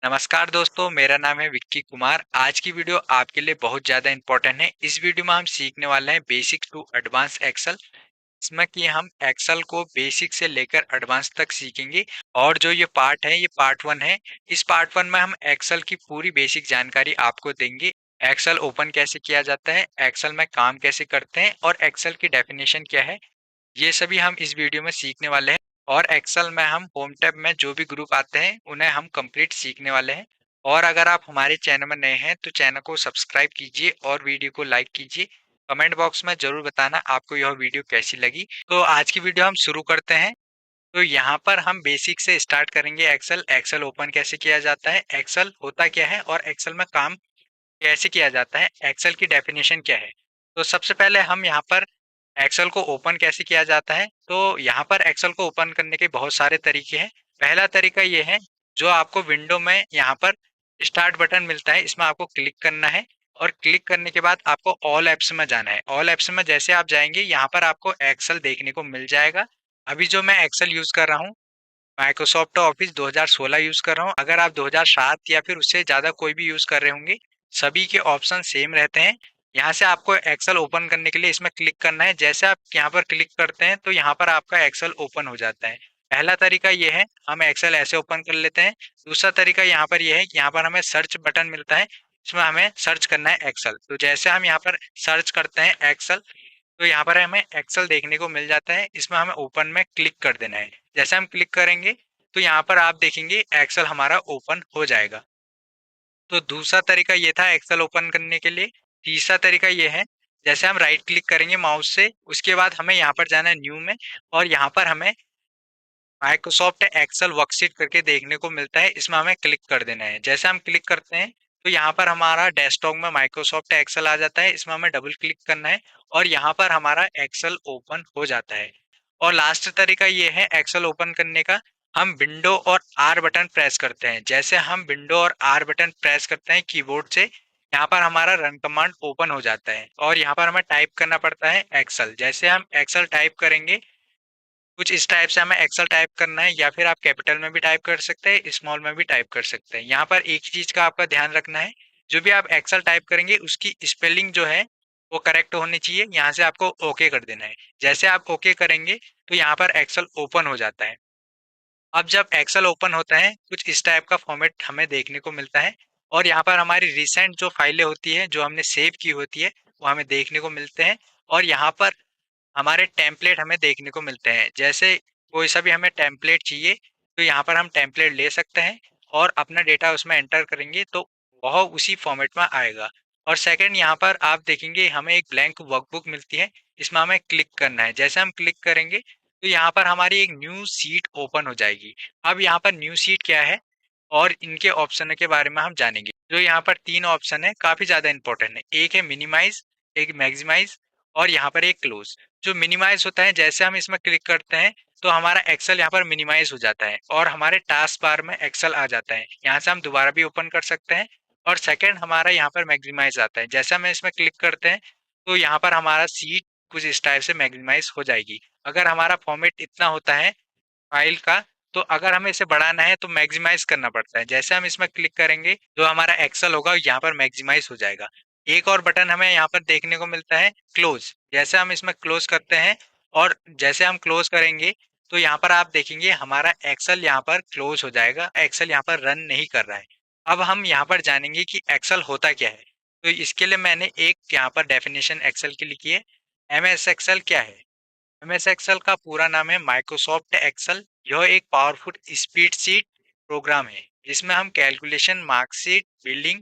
नमस्कार दोस्तों, मेरा नाम है विक्की कुमार। आज की वीडियो आपके लिए बहुत ज़्यादा इम्पोर्टेंट है। इस वीडियो में हम सीखने वाले हैं बेसिक टू एडवांस एक्सेल। इसमें कि हम एक्सेल को बेसिक से लेकर एडवांस तक सीखेंगे। और जो ये पार्ट है, ये पार्ट वन है। इस पार्ट वन में हम एक्सेल की पूरी बेसिक जानकारी आपको देंगे। एक्सेल ओपन कैसे किया जाता है, एक्सेल में काम कैसे करते हैं और एक्सेल की डेफिनेशन क्या है, ये सभी हम इस वीडियो में सीखने वाले हैं। और एक्सेल में हम होम टैब में जो भी ग्रुप आते हैं उन्हें हम कंप्लीट सीखने वाले हैं। और अगर आप हमारे चैनल में नए हैं तो चैनल को सब्सक्राइब कीजिए और वीडियो को लाइक कीजिए। कमेंट बॉक्स में जरूर बताना आपको यह वीडियो कैसी लगी। तो आज की वीडियो हम शुरू करते हैं। तो यहाँ पर हम बेसिक से स्टार्ट करेंगे। एक्सेल एक्सेल ओपन कैसे किया जाता है, एक्सेल होता क्या है और एक्सेल में काम कैसे किया जाता है, एक्सेल की डेफिनेशन क्या है। तो सबसे पहले हम यहाँ पर एक्सेल को ओपन कैसे किया जाता है। तो यहाँ पर एक्सेल को ओपन करने के बहुत सारे तरीके हैं। पहला तरीका ये है, जो आपको विंडो में यहाँ पर स्टार्ट बटन मिलता है, इसमें आपको क्लिक करना है। और क्लिक करने के बाद आपको ऑल एप्स में जाना है। ऑल एप्स में जैसे आप जाएंगे, यहाँ पर आपको एक्सेल देखने को मिल जाएगा। अभी जो मैं एक्सेल यूज कर रहा हूँ, माइक्रोसॉफ्ट ऑफिस 2016 यूज कर रहा हूँ। अगर आप 2007 या फिर उससे ज़्यादा कोई भी यूज कर रहे होंगे, सभी के ऑप्शन सेम रहते हैं। यहाँ से आपको एक्सेल ओपन करने के लिए इसमें क्लिक करना है। जैसे आप यहाँ पर क्लिक करते हैं तो यहाँ पर आपका एक्सेल ओपन हो जाता है। पहला तरीका ये है, हम एक्सेल ऐसे ओपन कर लेते हैं। दूसरा तरीका यहाँ पर ये है कि यहाँ पर हमें सर्च बटन मिलता है, इसमें हमें सर्च करना है एक्सेल। तो जैसे हम यहाँ पर सर्च करते हैं एक्सेल, तो यहाँ पर हमें एक्सेल देखने को मिल जाता है। इसमें हमें ओपन में क्लिक कर देना है। जैसे हम क्लिक करेंगे तो यहाँ पर आप देखेंगे एक्सेल हमारा ओपन हो जाएगा। तो दूसरा तरीका ये था एक्सेल ओपन करने के लिए। तीसरा तरीका ये है, जैसे हम राइट क्लिक करेंगे माउस से, उसके बाद हमें यहाँ पर जाना है न्यू में। और यहाँ पर हमें माइक्रोसॉफ्ट एक्सेल वर्कशीट करके देखने को मिलता है, इसमें हमें क्लिक कर देना है। जैसे हम क्लिक करते हैं तो यहाँ पर हमारा डेस्कटॉप में माइक्रोसॉफ्ट एक्सेल आ जाता है, इसमें हमें डबल क्लिक करना है और यहाँ पर हमारा एक्सेल ओपन हो जाता है। और लास्ट तरीका ये है एक्सेल ओपन करने का, हम विंडो और आर बटन प्रेस करते हैं। जैसे हम विंडो और आर बटन प्रेस करते हैं कीबोर्ड से, यहाँ पर हमारा रन कमांड ओपन हो जाता है और यहाँ पर हमें टाइप करना पड़ता है एक्सेल। जैसे हम एक्सेल टाइप करेंगे, कुछ इस टाइप से हमें एक्सेल टाइप करना है, या फिर आप कैपिटल में भी टाइप कर सकते हैं, स्मॉल में भी टाइप कर सकते हैं। यहाँ पर एक ही चीज का आपका ध्यान रखना है, जो भी आप एक्सेल टाइप करेंगे उसकी स्पेलिंग जो है वो करेक्ट होनी चाहिए। यहाँ से आपको ओके कर देना है। जैसे आप ओके करेंगे तो यहाँ पर एक्सेल ओपन हो जाता है। अब जब एक्सेल ओपन होता है, कुछ इस टाइप का फॉर्मेट हमें देखने को मिलता है। और यहाँ पर हमारी रिसेंट जो फाइलें होती है, जो हमने सेव की होती है, वो हमें देखने को मिलते हैं। और यहाँ पर हमारे टेम्पलेट हमें देखने को मिलते हैं। जैसे कोई सा भी हमें टेम्पलेट चाहिए तो यहाँ पर हम टेम्पलेट ले सकते हैं और अपना डेटा उसमें एंटर करेंगे तो वह उसी फॉर्मेट में आएगा। और सेकंड, यहाँ पर आप देखेंगे हमें एक ब्लैंक वर्कबुक मिलती है, इसमें हमें क्लिक करना है। जैसे हम क्लिक करेंगे तो यहाँ पर हमारी एक न्यू सीट ओपन हो जाएगी। अब यहाँ पर न्यू सीट क्या है और इनके ऑप्शन के बारे में हम जानेंगे। जो यहाँ पर तीन ऑप्शन है, काफी ज्यादा इंपॉर्टेंट है। एक है मिनिमाइज, एक मैक्सिमाइज और यहाँ पर एक क्लोज। जो मिनिमाइज होता है, जैसे हम इसमें क्लिक करते हैं तो हमारा एक्सेल यहाँ पर मिनिमाइज हो जाता है और हमारे टास्क बार में एक्सेल आ जाता है। यहाँ से हम दोबारा भी ओपन कर सकते हैं। और सेकंड, हमारा यहाँ पर मैक्सिमाइज आता है। जैसे हम इसमें क्लिक करते हैं तो यहाँ पर हमारा सीट कुछ इस टाइप से मैक्सिमाइज हो जाएगी। अगर हमारा फॉर्मेट इतना होता है फाइल का, तो अगर हमें इसे बढ़ाना है तो मैक्सिमाइज करना पड़ता है। जैसे हम इसमें क्लिक करेंगे जो हमारा एक्सेल होगा यहाँ पर मैक्सिमाइज हो जाएगा। एक और बटन हमें यहाँ पर देखने को मिलता है, क्लोज। जैसे हम इसमें क्लोज करते हैं और जैसे हम क्लोज करेंगे तो यहाँ पर आप देखेंगे हमारा एक्सेल यहाँ पर क्लोज हो जाएगा, एक्सेल यहाँ पर रन नहीं कर रहा है। अब हम यहाँ पर जानेंगे कि एक्सेल होता क्या है। तो इसके लिए मैंने एक यहाँ पर डेफिनेशन एक्सेल की लिखी है। एमएस एक्सेल क्या है? एमएस एक्सेल का पूरा नाम है माइक्रोसॉफ्ट एक्सेल। यह एक पावरफुल स्प्रेडशीट प्रोग्राम है जिसमें हम calculation, marksheet, billing,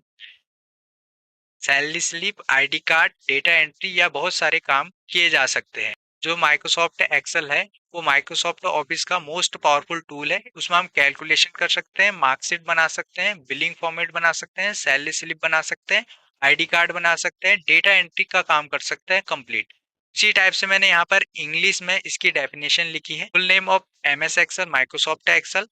salary slip, ID card, data entry या बहुत सारे काम किए जा सकते हैं। जो माइक्रोसॉफ्ट एक्सेल है वो माइक्रोसॉफ्ट ऑफिस का मोस्ट पावरफुल टूल है। उसमें हम कैलकुलेशन कर सकते हैं, मार्कशीट बना सकते हैं, बिलिंग फॉर्मेट बना सकते हैं, सैलरी स्लिप बना सकते हैं, आईडी कार्ड बना सकते हैं, डेटा एंट्री का काम कर सकते हैं कंप्लीट। इसी टाइप से मैंने यहाँ पर इंग्लिश में इसकी डेफिनेशन लिखी है। Full name of MS Excel, Microsoft Excel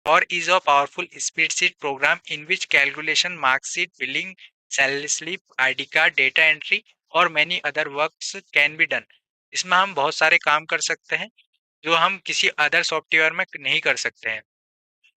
or is a powerful spreadsheet program in which calculation, mark sheet, billing, salary slip, ID card, data entry और many other works can be done। इसमें हम बहुत सारे काम कर सकते हैं जो हम किसी अदर सॉफ्टवेयर में नहीं कर सकते हैं।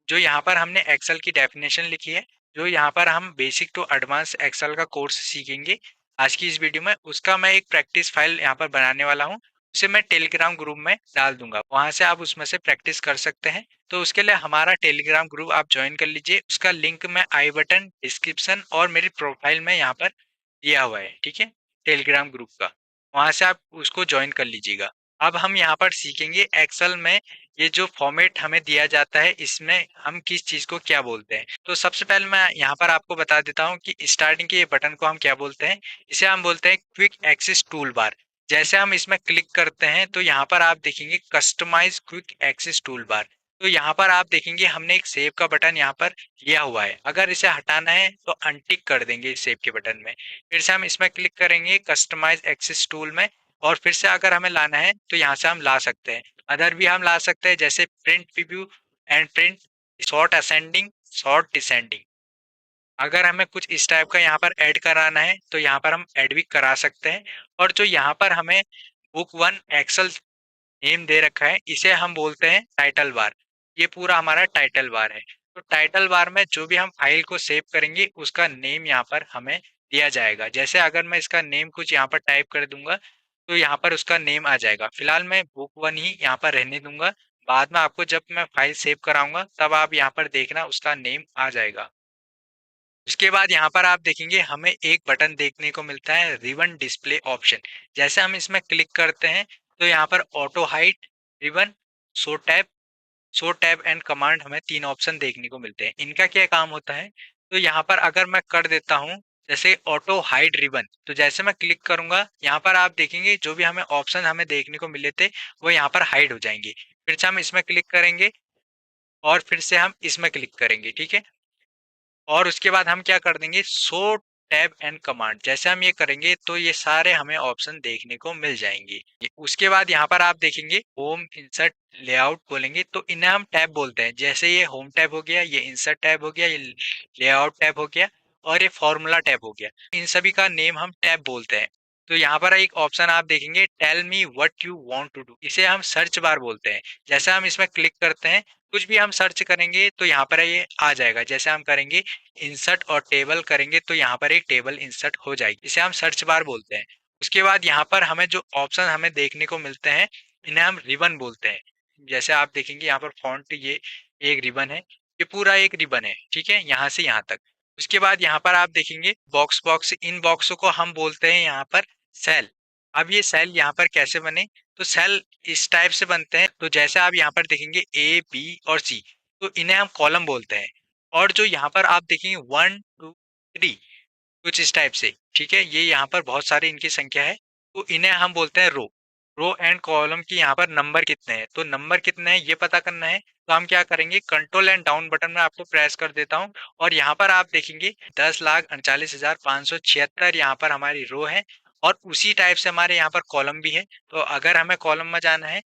जो यहाँ पर हमने एक्सेल की डेफिनेशन लिखी है, जो यहाँ पर हम बेसिक टू एडवांस एक्सेल का कोर्स सीखेंगे आज की इस वीडियो में, उसका मैं एक प्रैक्टिस फाइल यहाँ पर बनाने वाला हूँ। उसे मैं टेलीग्राम ग्रुप में डाल दूंगा, वहां से आप उसमें से प्रैक्टिस कर सकते हैं। तो उसके लिए हमारा टेलीग्राम ग्रुप आप ज्वाइन कर लीजिए, उसका लिंक मैं आई बटन, डिस्क्रिप्शन और मेरी प्रोफाइल में यहाँ पर दिया हुआ है, ठीक है, टेलीग्राम ग्रुप का। वहां से आप उसको ज्वाइन कर लीजिएगा। अब हम यहाँ पर सीखेंगे एक्सेल में ये जो फॉर्मेट हमें दिया जाता है, इसमें हम किस चीज को क्या बोलते हैं। तो सबसे पहले मैं यहाँ पर आपको बता देता हूँ कि स्टार्टिंग के ये बटन को हम क्या बोलते हैं। इसे हम बोलते हैं क्विक एक्सेस टूल बार। जैसे हम इसमें क्लिक करते हैं तो यहाँ पर आप देखेंगे customize quick access tool bar. तो यहाँ पर आप देखेंगे हमने एक सेव का बटन यहाँ पर लिया हुआ है, अगर इसे हटाना है तो अनटिक कर देंगे इस सेव के बटन में। फिर से हम इसमें क्लिक करेंगे कस्टमाइज एक्सेस टूल में, और फिर से अगर हमें लाना है तो यहाँ से हम ला सकते हैं। अदर भी हम ला सकते हैं, जैसे print preview and print short ascending, short descending. अगर हमें कुछ इस टाइप का यहाँ पर ऐड कराना है तो यहाँ पर हम ऐड भी करा सकते हैं। और जो यहाँ पर हमें बुक वन एक्सेल नेम दे रखा है, इसे हम बोलते हैं टाइटल बार। ये पूरा हमारा टाइटल बार है। तो टाइटल बार में जो भी हम फाइल को सेव करेंगे उसका नेम यहाँ पर हमें दिया जाएगा। जैसे अगर मैं इसका नेम कुछ यहाँ पर टाइप कर दूंगा तो यहाँ पर उसका नेम आ जाएगा। फिलहाल मैं बुक वन ही यहाँ पर रहने दूंगा, बाद में आपको जब मैं फाइल सेव कराऊंगा तब आप यहाँ पर देखना उसका नेम आ जाएगा। उसके बाद यहाँ पर आप देखेंगे हमें एक बटन देखने को मिलता है, रिबन डिस्प्ले ऑप्शन। जैसे हम इसमें क्लिक करते हैं तो यहाँ पर auto height, ribbon, show tab, show tab and command, हमें तीन ऑप्शन देखने को मिलते हैं। इनका क्या काम होता है, तो यहाँ पर अगर मैं कर देता हूँ जैसे ऑटो हाइड रिबन, तो जैसे मैं क्लिक करूंगा यहाँ पर आप देखेंगे जो भी हमें ऑप्शन हमें देखने को मिले थे वो यहाँ पर हाइड हो जाएंगे। फिर से हम इसमें क्लिक करेंगे और फिर से हम इसमें क्लिक करेंगे, ठीक है। और उसके बाद हम क्या कर देंगे, शो टैब एंड कमांड। जैसे हम ये करेंगे तो ये सारे हमें ऑप्शन देखने को मिल जाएंगे। उसके बाद यहाँ पर आप देखेंगे होम, इंसर्ट, लेआउट बोलेंगे तो इन्हें हम टैब बोलते हैं। जैसे ये होम टैब हो गया, ये इंसर्ट टैब हो गया, ये लेआउट टैब हो गया और ये फॉर्मूला टैब हो गया। इन सभी का नेम हम टैब बोलते हैं। तो यहाँ पर एक ऑप्शन आप देखेंगे tell me what you want to do, इसे हम सर्च बार बोलते हैं। जैसे हम इसमें क्लिक करते हैं कुछ भी हम सर्च करेंगे तो यहाँ पर ये आ जाएगा। जैसे हम करेंगे इंसर्ट और टेबल करेंगे तो यहाँ पर एक टेबल इंसर्ट हो जाएगी, इसे हम सर्च बार बोलते हैं। उसके बाद यहाँ पर हमें जो ऑप्शन हमें देखने को मिलते हैं इन्हें हम रिबन बोलते हैं। जैसे आप देखेंगे यहाँ पर फॉन्ट, ये एक रिबन है, ये पूरा एक रिबन है, ठीक है, यहाँ से यहाँ तक। उसके बाद यहाँ पर आप देखेंगे बॉक्स, बॉक्स, इन बॉक्सों को हम बोलते हैं यहाँ पर सेल। अब ये सेल यहाँ पर कैसे बने, तो सेल इस टाइप से बनते हैं। तो जैसे आप यहाँ पर देखेंगे ए, बी और सी, तो इन्हें हम कॉलम बोलते हैं। और जो यहाँ पर आप देखेंगे वन, टू, थ्री, कुछ इस टाइप से, ठीक है, ये यहाँ पर बहुत सारी इनकी संख्या है, तो इन्हें हम बोलते हैं रो। रो एंड कॉलम की यहाँ पर नंबर कितने हैं, तो नंबर कितने हैं ये पता करना है तो हम क्या करेंगे, कंट्रोल एंड डाउन बटन में आपको प्रेस कर देता हूँ। और यहाँ पर आप देखेंगे 10,39,576 यहाँ पर हमारी रो है। और उसी टाइप से हमारे यहाँ पर कॉलम भी है। तो अगर हमें कॉलम में जाना है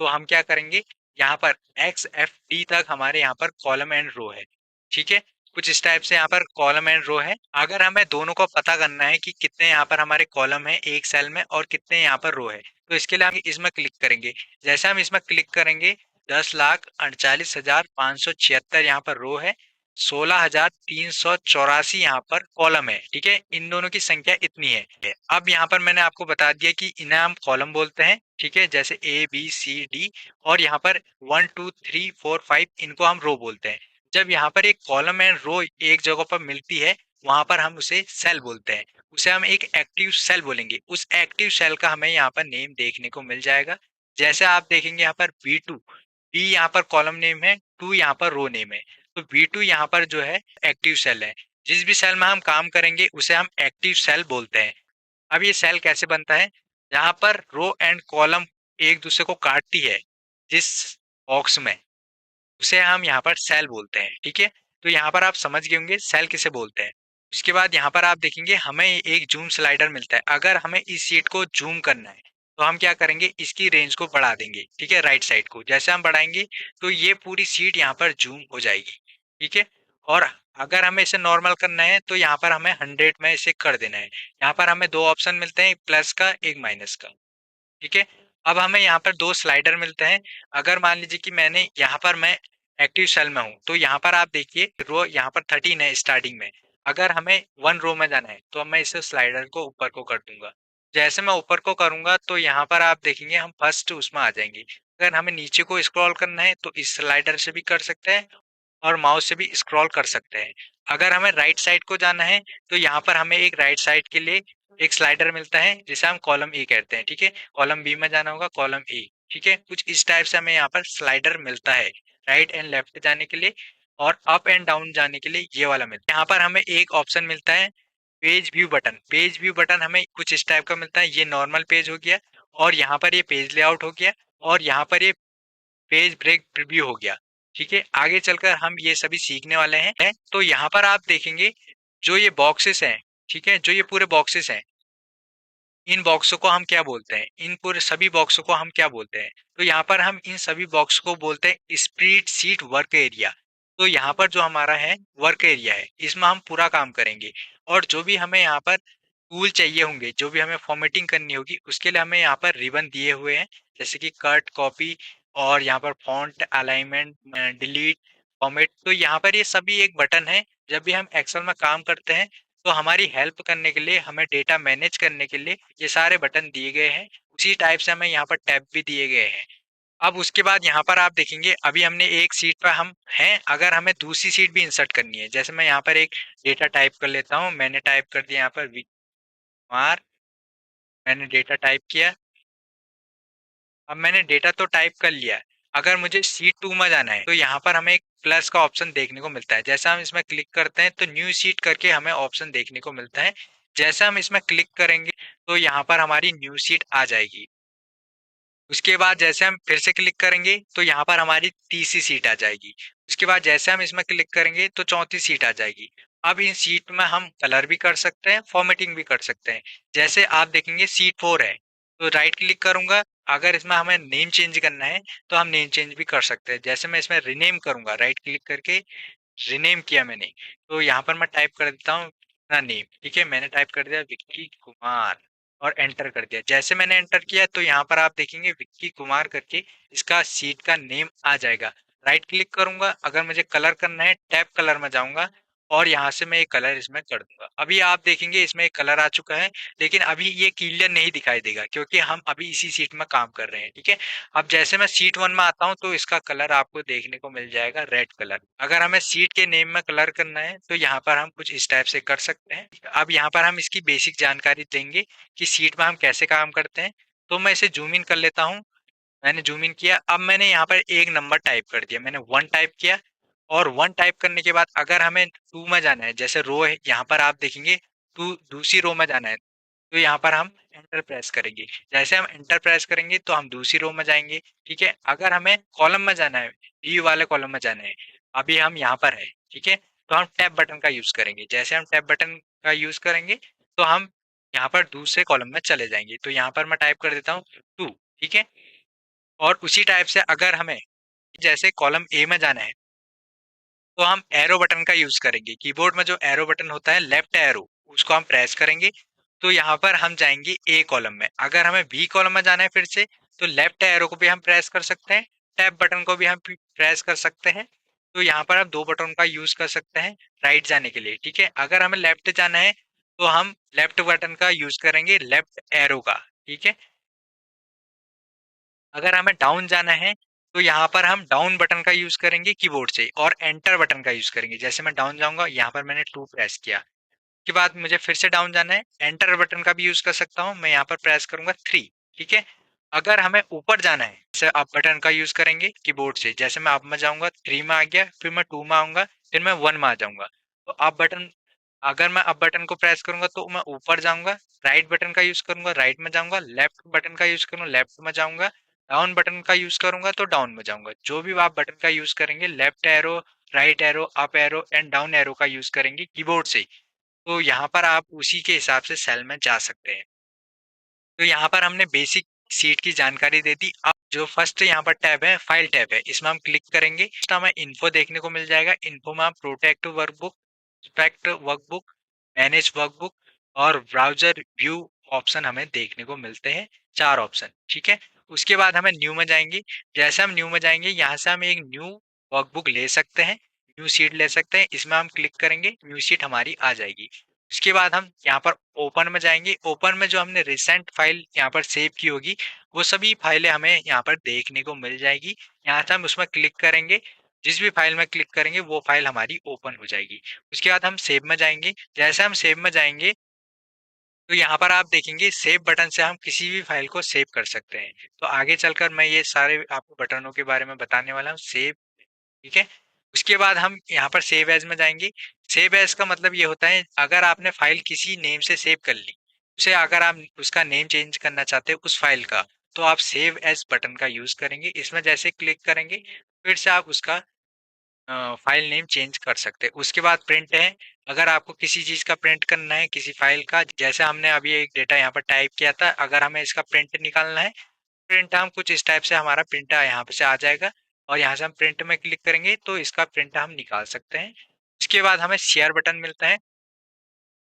तो हम क्या करेंगे, यहाँ पर एक्स एफ डी तक हमारे यहाँ पर कॉलम एंड रो है, ठीक है। कुछ इस टाइप से यहाँ पर कॉलम एंड रो है। अगर हमें दोनों को पता करना है कि कितने यहाँ पर हमारे कॉलम है एक सेल में और कितने यहाँ पर रो है, तो इसके लिए हम इसमें क्लिक करेंगे। जैसे हम इसमें क्लिक करेंगे 10,48,576 यहाँ पर रो है, 16,384 यहाँ पर कॉलम है, ठीक है। इन दोनों की संख्या इतनी है। अब यहाँ पर मैंने आपको बता दिया कि इन्हें हम कॉलम बोलते हैं, ठीक है, जैसे ए, बी, सी, डी। और यहाँ पर 1, 2, 3, 4, 5 इनको हम रो बोलते हैं। जब यहाँ पर एक कॉलम एंड रो एक जगह पर मिलती है वहां पर हम उसे सेल बोलते हैं। उसे हम एक एक्टिव सेल बोलेंगे। उस एक्टिव सेल का हमें यहाँ पर नेम देखने को मिल जाएगा। जैसे आप देखेंगे यहाँ पर B2, बी यहाँ पर कॉलम नेम है, टू यहाँ पर रो नेम है। तो B2 यहाँ पर जो है एक्टिव सेल है। जिस भी सेल में हम काम करेंगे उसे हम एक्टिव सेल बोलते हैं। अब ये सेल कैसे बनता है, यहाँ पर रो एंड कॉलम एक दूसरे को काटती है जिस बॉक्स में, उसे हम यहाँ पर सेल बोलते हैं, ठीक है। तो यहाँ पर आप समझ गए होंगे सेल किसे बोलते हैं। उसके बाद यहाँ पर आप देखेंगे हमें एक जूम स्लाइडर मिलता है। अगर हमें इस शीट को जूम करना है तो हम क्या करेंगे, इसकी रेंज को बढ़ा देंगे, ठीक है, राइट साइड को। जैसे हम बढ़ाएंगे तो ये पूरी शीट यहाँ पर जूम हो जाएगी, ठीक है। और अगर हमें इसे नॉर्मल करना है तो यहाँ पर हमें 100 में इसे कर देना है। यहाँ पर हमें दो ऑप्शन मिलते हैं, एक प्लस का, एक माइनस का, ठीक है। अब हमें यहाँ पर दो स्लाइडर मिलते हैं। अगर मान लीजिए कि मैंने यहाँ पर मैं एक्टिव सेल में हूँ, तो यहाँ पर आप देखिए रो यहाँ पर 13 है स्टार्टिंग में। अगर हमें 1 रो में जाना है तो मैं इस स्लाइडर को ऊपर को कर दूंगा। जैसे मैं ऊपर को करूंगा तो यहाँ पर आप देखेंगे हम फर्स्ट उसमें आ जाएंगे। अगर हमें नीचे को स्क्रॉल करना है तो इस स्लाइडर से भी कर सकते हैं और माउस से भी स्क्रॉल कर सकते हैं। अगर हमें राइट साइड को जाना है तो यहाँ पर हमें एक राइट साइड के लिए एक स्लाइडर मिलता है जिसे हम कॉलम ए कहते हैं, ठीक है। कॉलम बी में जाना होगा कॉलम ए, ठीक है। कुछ इस टाइप से हमें यहाँ पर स्लाइडर मिलता है राइट एंड लेफ्ट जाने के लिए, और अप एंड डाउन जाने के लिए ये वाला मिलता है। यहाँ पर हमें एक ऑप्शन मिलता है page view button. Page view button हमें कुछ इस टाइप का मिलता है, ये नॉर्मल पेज हो गया, और यहाँ पर ये पेज लेआउट हो गया, और यहाँ पर ये पेज ब्रेक प्रीव्यू हो गया, ठीक है। आगे चलकर हम ये सभी सीखने वाले हैं। तो यहाँ पर आप देखेंगे जो ये बॉक्सेस हैं, ठीक है, जो ये पूरे बॉक्सेस हैं, इन बॉक्सों को हम क्या बोलते हैं, इन पूरे सभी बॉक्सों को हम क्या बोलते हैं। तो यहाँ पर हम इन सभी बॉक्स को बोलते हैं स्प्रेडशीट वर्क एरिया। तो यहाँ पर जो हमारा है वर्क एरिया है, इसमें हम पूरा काम करेंगे, और जो भी हमें यहाँ पर टूल चाहिए होंगे, जो भी हमें फॉर्मेटिंग करनी होगी, उसके लिए हमें यहाँ पर रिबन दिए हुए हैं, जैसे कि कट, कॉपी, और यहाँ पर फॉन्ट अलाइनमेंट, डिलीट, फॉर्मेट। तो यहाँ पर ये सभी एक बटन है। जब भी हम एक्सेल में काम करते हैं तो हमारी हेल्प करने के लिए, हमें डेटा मैनेज करने के लिए ये सारे बटन दिए गए हैं। उसी टाइप से हमें यहाँ पर टैब भी दिए गए हैं। अब उसके बाद यहाँ पर आप देखेंगे अभी हमने एक सीट पर हम हैं, अगर हमें दूसरी सीट भी इंसर्ट करनी है, जैसे मैं यहाँ पर एक डेटा टाइप कर लेता हूँ। मैंने टाइप कर दिया यहाँ पर विकुमार, मैंने डेटा टाइप किया। अब मैंने डेटा तो टाइप कर लिया है। अगर मुझे शीट 2 में जाना है तो यहाँ पर हमें एक प्लस का ऑप्शन देखने को मिलता है। जैसा हम इसमें क्लिक करते हैं तो न्यू शीट करके हमें ऑप्शन देखने को मिलता है। जैसे हम इसमें क्लिक करेंगे तो यहाँ पर हमारी न्यू शीट आ जाएगी। उसके बाद जैसे हम फिर से क्लिक करेंगे तो यहाँ पर हमारी तीसरी सीट आ जाएगी। उसके बाद जैसे हम इसमें क्लिक करेंगे तो चौथी सीट आ जाएगी। अब इन सीट में हम कलर भी कर सकते हैं, फॉर्मेटिंग भी कर सकते हैं। जैसे आप देखेंगे सीट 4 है, तो राइट क्लिक करूंगा। अगर इसमें हमें नेम चेंज करना है तो हम नेम चेंज भी कर सकते हैं। जैसे मैं इसमें रिनेम करूंगा, राइट क्लिक करके रीनेम किया मैंने, तो यहाँ पर मैं टाइप कर देता हूँ अपना नेम, ठीक है। मैंने टाइप कर दिया विक्की कुमार और एंटर कर दिया। जैसे मैंने एंटर किया तो यहाँ पर आप देखेंगे विक्की कुमार करके इसका सीट का नेम आ जाएगा। राइट क्लिक करूंगा, अगर मुझे कलर करना है टैब कलर में जाऊंगा, और यहाँ से मैं एक कलर इसमें कर दूंगा। अभी आप देखेंगे इसमें एक कलर आ चुका है, लेकिन अभी ये क्लियर नहीं दिखाई देगा क्योंकि हम अभी इसी सीट में काम कर रहे हैं, ठीक है। अब जैसे मैं सीट 1 में आता हूँ तो इसका कलर आपको देखने को मिल जाएगा रेड कलर। अगर हमें सीट के नेम में कलर करना है तो यहाँ पर हम कुछ इस टाइप से कर सकते हैं। अब यहाँ पर हम इसकी बेसिक जानकारी देंगे कि सीट में हम कैसे काम करते हैं। तो मैं इसे जूम इन कर लेता हूँ। मैंने जूम इन किया। अब मैंने यहाँ पर एक नंबर टाइप कर दिया, मैंने 1 टाइप किया। और 1 टाइप करने के बाद अगर हमें 2 में जाना है, जैसे रो है, यहाँ पर आप देखेंगे 2 दूसरी रो में जाना है, तो यहाँ पर हम एंटर प्रेस करेंगे। जैसे हम एंटर प्रेस करेंगे तो हम दूसरी रो में जाएंगे, ठीक है। अगर हमें कॉलम में जाना है, बी वाले कॉलम में जाना है, अभी हम यहाँ पर है, ठीक है, तो हम टैब बटन का यूज करेंगे। जैसे हम टैब बटन का यूज करेंगे तो हम यहाँ पर दूसरे कॉलम में चले जाएंगे। तो यहाँ पर मैं टाइप कर देता हूँ 2, ठीक है। और उसी टाइप से अगर हमें जैसे कॉलम ए में जाना है तो हम एरो बटन का यूज करेंगे। कीबोर्ड में जो एरो बटन होता है लेफ्ट एरो, उसको हम प्रेस करेंगे तो यहाँ पर हम जाएंगे ए कॉलम में। अगर हमें बी कॉलम में जाना है फिर से, तो लेफ्ट एरो को भी हम प्रेस कर सकते हैं, टैब बटन को भी हम प्रेस कर सकते हैं। तो यहाँ पर हम दो बटन का यूज कर सकते हैं राइट जाने के लिए, ठीक है। अगर हमें लेफ्ट जाना है तो हम लेफ्ट बटन का यूज करेंगे, लेफ्ट एरो का, ठीक है। अगर हमें डाउन जाना है तो यहाँ पर हम डाउन बटन का यूज करेंगे कीबोर्ड से, और एंटर बटन का यूज करेंगे। जैसे मैं डाउन जाऊंगा, यहाँ पर मैंने 2 प्रेस किया। उसके बाद मुझे फिर से डाउन जाना है, एंटर बटन का भी यूज कर सकता हूँ, मैं यहाँ पर प्रेस करूंगा 3, ठीक है। अगर हमें ऊपर जाना है, जैसे अप बटन का यूज करेंगे कीबोर्ड से। जैसे मैं अप में जाऊंगा 3 में आ गया, फिर मैं 2 में आऊंगा, फिर मैं 1 में आ जाऊंगा। तो अप बटन, अगर मैं अप बटन को प्रेस करूंगा तो मैं ऊपर जाऊंगा, राइट बटन का यूज करूंगा, राइट में जाऊंगा, लेफ्ट बटन का यूज करूंगा, लेफ्ट में जाऊंगा, डाउन बटन का यूज करूंगा तो डाउन में जाऊंगा। जो भी आप बटन का यूज करेंगे, left arrow, right arrow, up arrow and down arrow का यूज करेंगे कीबोर्ड से, तो यहाँ पर आप उसी के हिसाब से सेल में जा सकते हैं। तो यहाँ पर हमने बेसिक सीट की जानकारी दे दी। अब जो फर्स्ट यहाँ पर टैब है, फाइल टैब है, इसमें हम क्लिक करेंगे तो हमें इन्फो देखने को मिल जाएगा। इन्फो में हम protect workbook, inspect workbook, manage workbook और ब्राउजर व्यू ऑप्शन हमें देखने को मिलते हैं, 4 ऑप्शन, ठीक है। उसके बाद हमें न्यू में जाएंगे। जैसे हम न्यू में जाएंगे, यहाँ से हम एक न्यू वर्कबुक ले सकते हैं, न्यू शीट ले सकते हैं। इसमें हम क्लिक करेंगे, न्यू शीट हमारी आ जाएगी। उसके बाद हम यहाँ पर ओपन में जाएंगे। ओपन में जो हमने रिसेंट फाइल यहाँ पर सेव की होगी, वो सभी फाइलें हमें यहाँ पर देखने को मिल जाएगी। यहाँ से हम उसमें क्लिक करेंगे, जिस भी फाइल में क्लिक करेंगे वो फाइल हमारी ओपन हो जाएगी। उसके बाद हम सेव में जाएंगे। जैसे हम सेव में जाएंगे तो यहाँ पर आप देखेंगे सेव बटन से हम किसी भी फाइल को सेव कर सकते हैं। तो आगे चलकर मैं ये सारे आपको बटनों के बारे में बताने वाला हूँ। सेव, ठीक है। उसके बाद हम यहाँ पर सेव एज में जाएंगे। सेव एज का मतलब ये होता है, अगर आपने फाइल किसी नेम से सेव कर ली, उसे अगर आप उसका नेम चेंज करना चाहते हो उस फाइल का, तो आप सेव एज बटन का यूज करेंगे। इसमें जैसे क्लिक करेंगे फिर से आप उसका फाइल नेम चेंज कर सकते हैं। उसके बाद प्रिंट है। अगर आपको किसी चीज़ का प्रिंट करना है, किसी फाइल का, जैसे हमने अभी एक डेटा यहाँ पर टाइप किया था, अगर हमें इसका प्रिंट निकालना है, प्रिंट हम कुछ इस टाइप से हमारा प्रिंट यहाँ पे से आ जाएगा और यहाँ से हम प्रिंट में क्लिक करेंगे तो इसका प्रिंट हम निकाल सकते हैं। उसके बाद हमें शेयर बटन मिलता है।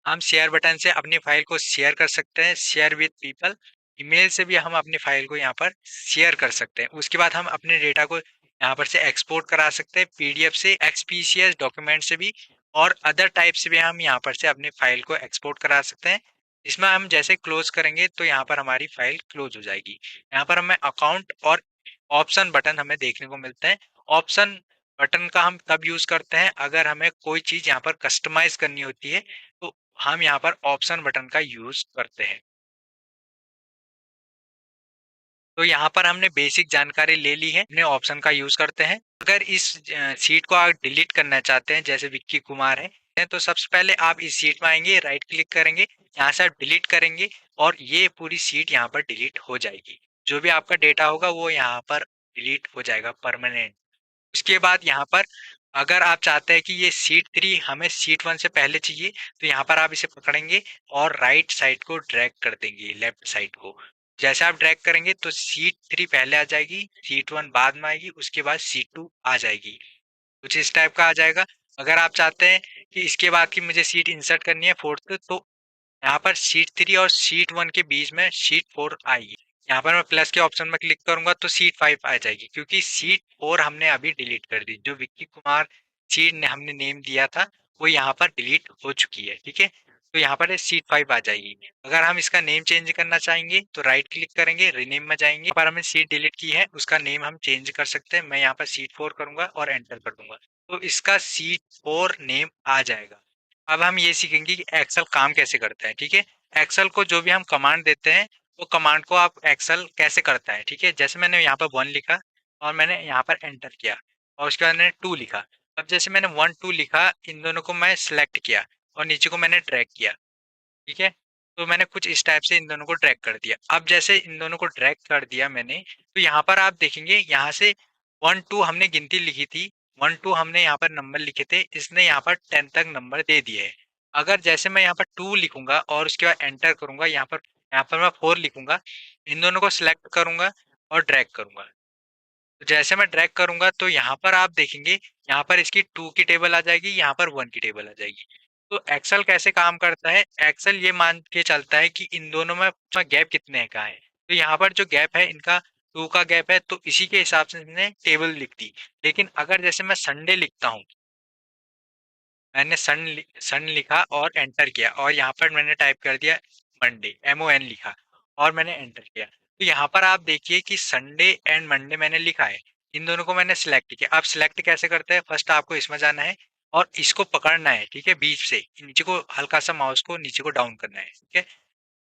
हम शेयर बटन से अपनी फाइल को शेयर कर सकते हैं, शेयर विद पीपल। ईमेल से भी हम अपनी फाइल को यहाँ पर शेयर कर सकते हैं। उसके बाद हम अपने डेटा को यहाँ पर से एक्सपोर्ट करा सकते हैं, पीडीएफ से, एक्सपीसीएस डॉक्यूमेंट से भी, और अदर टाइप से भी हम यहाँ पर से अपनी फाइल को एक्सपोर्ट करा सकते हैं। इसमें हम जैसे क्लोज करेंगे तो यहाँ पर हमारी फाइल क्लोज हो जाएगी। यहाँ पर हमें अकाउंट और ऑप्शन बटन हमें देखने को मिलते हैं। ऑप्शन बटन का हम तब यूज करते हैं अगर हमें कोई चीज यहाँ पर कस्टमाइज करनी होती है, तो हम यहाँ पर ऑप्शन बटन का यूज करते हैं। तो यहाँ पर हमने बेसिक जानकारी ले ली है, अपने ऑप्शन का यूज करते हैं। अगर इस सीट को आप डिलीट करना चाहते हैं, जैसे विक्की कुमार है, तो सबसे पहले आप इस सीट में आएंगे, राइट क्लिक करेंगे, यहाँ से आप डिलीट करेंगे और ये पूरी सीट यहाँ पर डिलीट हो जाएगी। जो भी आपका डेटा होगा वो यहाँ पर डिलीट हो जाएगा परमानेंट। उसके बाद यहाँ पर अगर आप चाहते हैं कि ये सीट 3 हमें सीट 1 से पहले चाहिए, तो यहाँ पर आप इसे पकड़ेंगे और राइट साइड को ड्रैग कर देंगे, लेफ्ट साइड को। जैसे आप ड्रैग करेंगे तो सीट 3 पहले आ जाएगी, सीट 1 बाद में आएगी, उसके बाद सीट 2 आ जाएगी। कुछ इस टाइप का आ जाएगा। अगर आप चाहते हैं कि इसके बाद की मुझे सीट इंसर्ट करनी है 4th, तो यहाँ पर शीट 3 और शीट 1 के बीच में शीट 4 आएगी। यहाँ पर मैं प्लस के ऑप्शन में क्लिक करूंगा तो शीट 5 आ जाएगी, क्योंकि शीट 4 हमने अभी डिलीट कर दी। जो विक्की कुमार शीट ने हमने नेम दिया था वो यहाँ पर डिलीट हो चुकी है, ठीक है। तो यहाँ पर शीट 5 आ जाएगी। अगर हम इसका नेम चेंज करना चाहेंगे तो राइट क्लिक करेंगे, रीनेम में जाएंगे। यहाँ पर हमने शीट डिलीट की है, उसका नेम हम चेंज कर सकते हैं। मैं यहाँ पर शीट 4 करूंगा और एंटर कर दूंगा, तो इसका शीट 4 नेम आ जाएगा। अब हम ये सीखेंगे कि एक्सेल काम कैसे करता है, ठीक है। एक्सेल को जो भी हम कमांड देते हैं, वो कमांड को आप एक्सेल कैसे करता है, ठीक है। जैसे मैंने यहाँ पर 1 लिखा और मैंने यहाँ पर एंटर किया और उसके बाद मैंने 2 लिखा। अब जैसे मैंने 1 2 लिखा, इन दोनों को मैं सिलेक्ट किया और नीचे को मैंने ड्रैग किया, ठीक है। तो मैंने कुछ इस टाइप से इन दोनों को ड्रैग कर दिया। अब जैसे इन दोनों को ड्रैग कर दिया मैंने, तो यहाँ पर आप देखेंगे यहाँ से 1 2 हमने गिनती लिखी थी, 1 2 हमने यहाँ पर नंबर लिखे थे, इसने यहाँ पर 10 तक नंबर दे दिए है। अगर जैसे मैं यहाँ पर 2 लिखूंगा और उसके बाद एंटर करूंगा, यहाँ पर मैं 4 लिखूंगा, इन दोनों को सिलेक्ट करूंगा और ड्रैग करूंगा। तो जैसे मैं ड्रैग करूंगा तो यहाँ पर आप देखेंगे, यहाँ पर इसकी 2 की टेबल आ जाएगी, यहाँ पर 1 की टेबल आ जाएगी। तो एक्सेल कैसे काम करता है, एक्सेल ये मान के चलता है कि इन दोनों में गैप कितने का है। तो यहाँ पर जो गैप है इनका 2 का गैप है, तो इसी के हिसाब से इसने टेबल लिख दी। लेकिन अगर जैसे मैं संडे लिखता हूँ, मैंने सन लिखा और एंटर किया और यहाँ पर मैंने टाइप कर दिया मंडे, MON लिखा और मैंने एंटर किया, तो यहाँ पर आप देखिए कि संडे एंड मंडे मैंने लिखा है। इन दोनों को मैंने सिलेक्ट किया। अब सिलेक्ट कैसे करते हैं, फर्स्ट आपको इसमें जाना है और इसको पकड़ना है, ठीक है। बीच से नीचे को हल्का सा माउस को नीचे को डाउन करना है, ठीक है,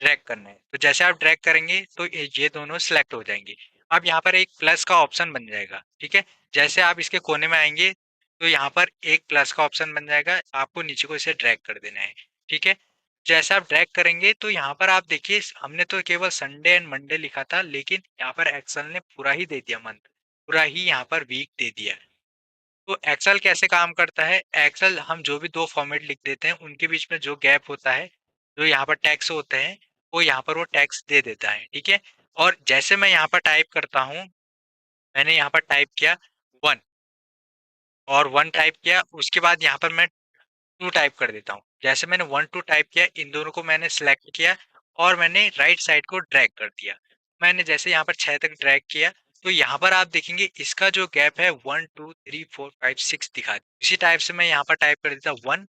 ड्रैग करना है। तो जैसे आप ड्रैग करेंगे तो ये दोनों सिलेक्ट हो जाएंगे। अब यहाँ पर एक प्लस का ऑप्शन बन जाएगा, ठीक है। जैसे आप इसके कोने में आएंगे तो यहाँ पर एक प्लस का ऑप्शन बन जाएगा, आपको नीचे को इसे ड्रैग कर देना है, ठीक है। जैसे आप ड्रैग करेंगे तो यहाँ पर आप देखिए, हमने तो केवल संडे एंड मंडे लिखा था, लेकिन यहाँ पर एक्सेल ने पूरा ही दे दिया मंथ, पूरा ही यहाँ पर वीक दे दिया। तो एक्सेल कैसे काम करता है, एक्सेल हम जो भी दो फॉर्मेट लिख देते हैं उनके बीच में जो गैप होता है, जो यहाँ पर टैक्स होते हैं, वो यहाँ पर वो टैक्स दे देता है, ठीक है। और जैसे मैं यहाँ पर टाइप करता हूँ, मैंने यहाँ पर टाइप किया 1 और 1 टाइप किया, उसके बाद यहाँ पर मैं 2 टाइप कर देता हूँ। जैसे मैंने 1 2 टाइप किया, इन दोनों को मैंने सिलेक्ट किया और मैंने राइट साइड को ड्रैग कर दिया। मैंने जैसे यहाँ पर 6 तक ड्रैग किया तो यहाँ पर आप देखेंगे इसका जो गैप है 1 2 3 4 5 6 दिखा इसी टाइप से मैं यहाँ पर टाइप कर देता हूँ 1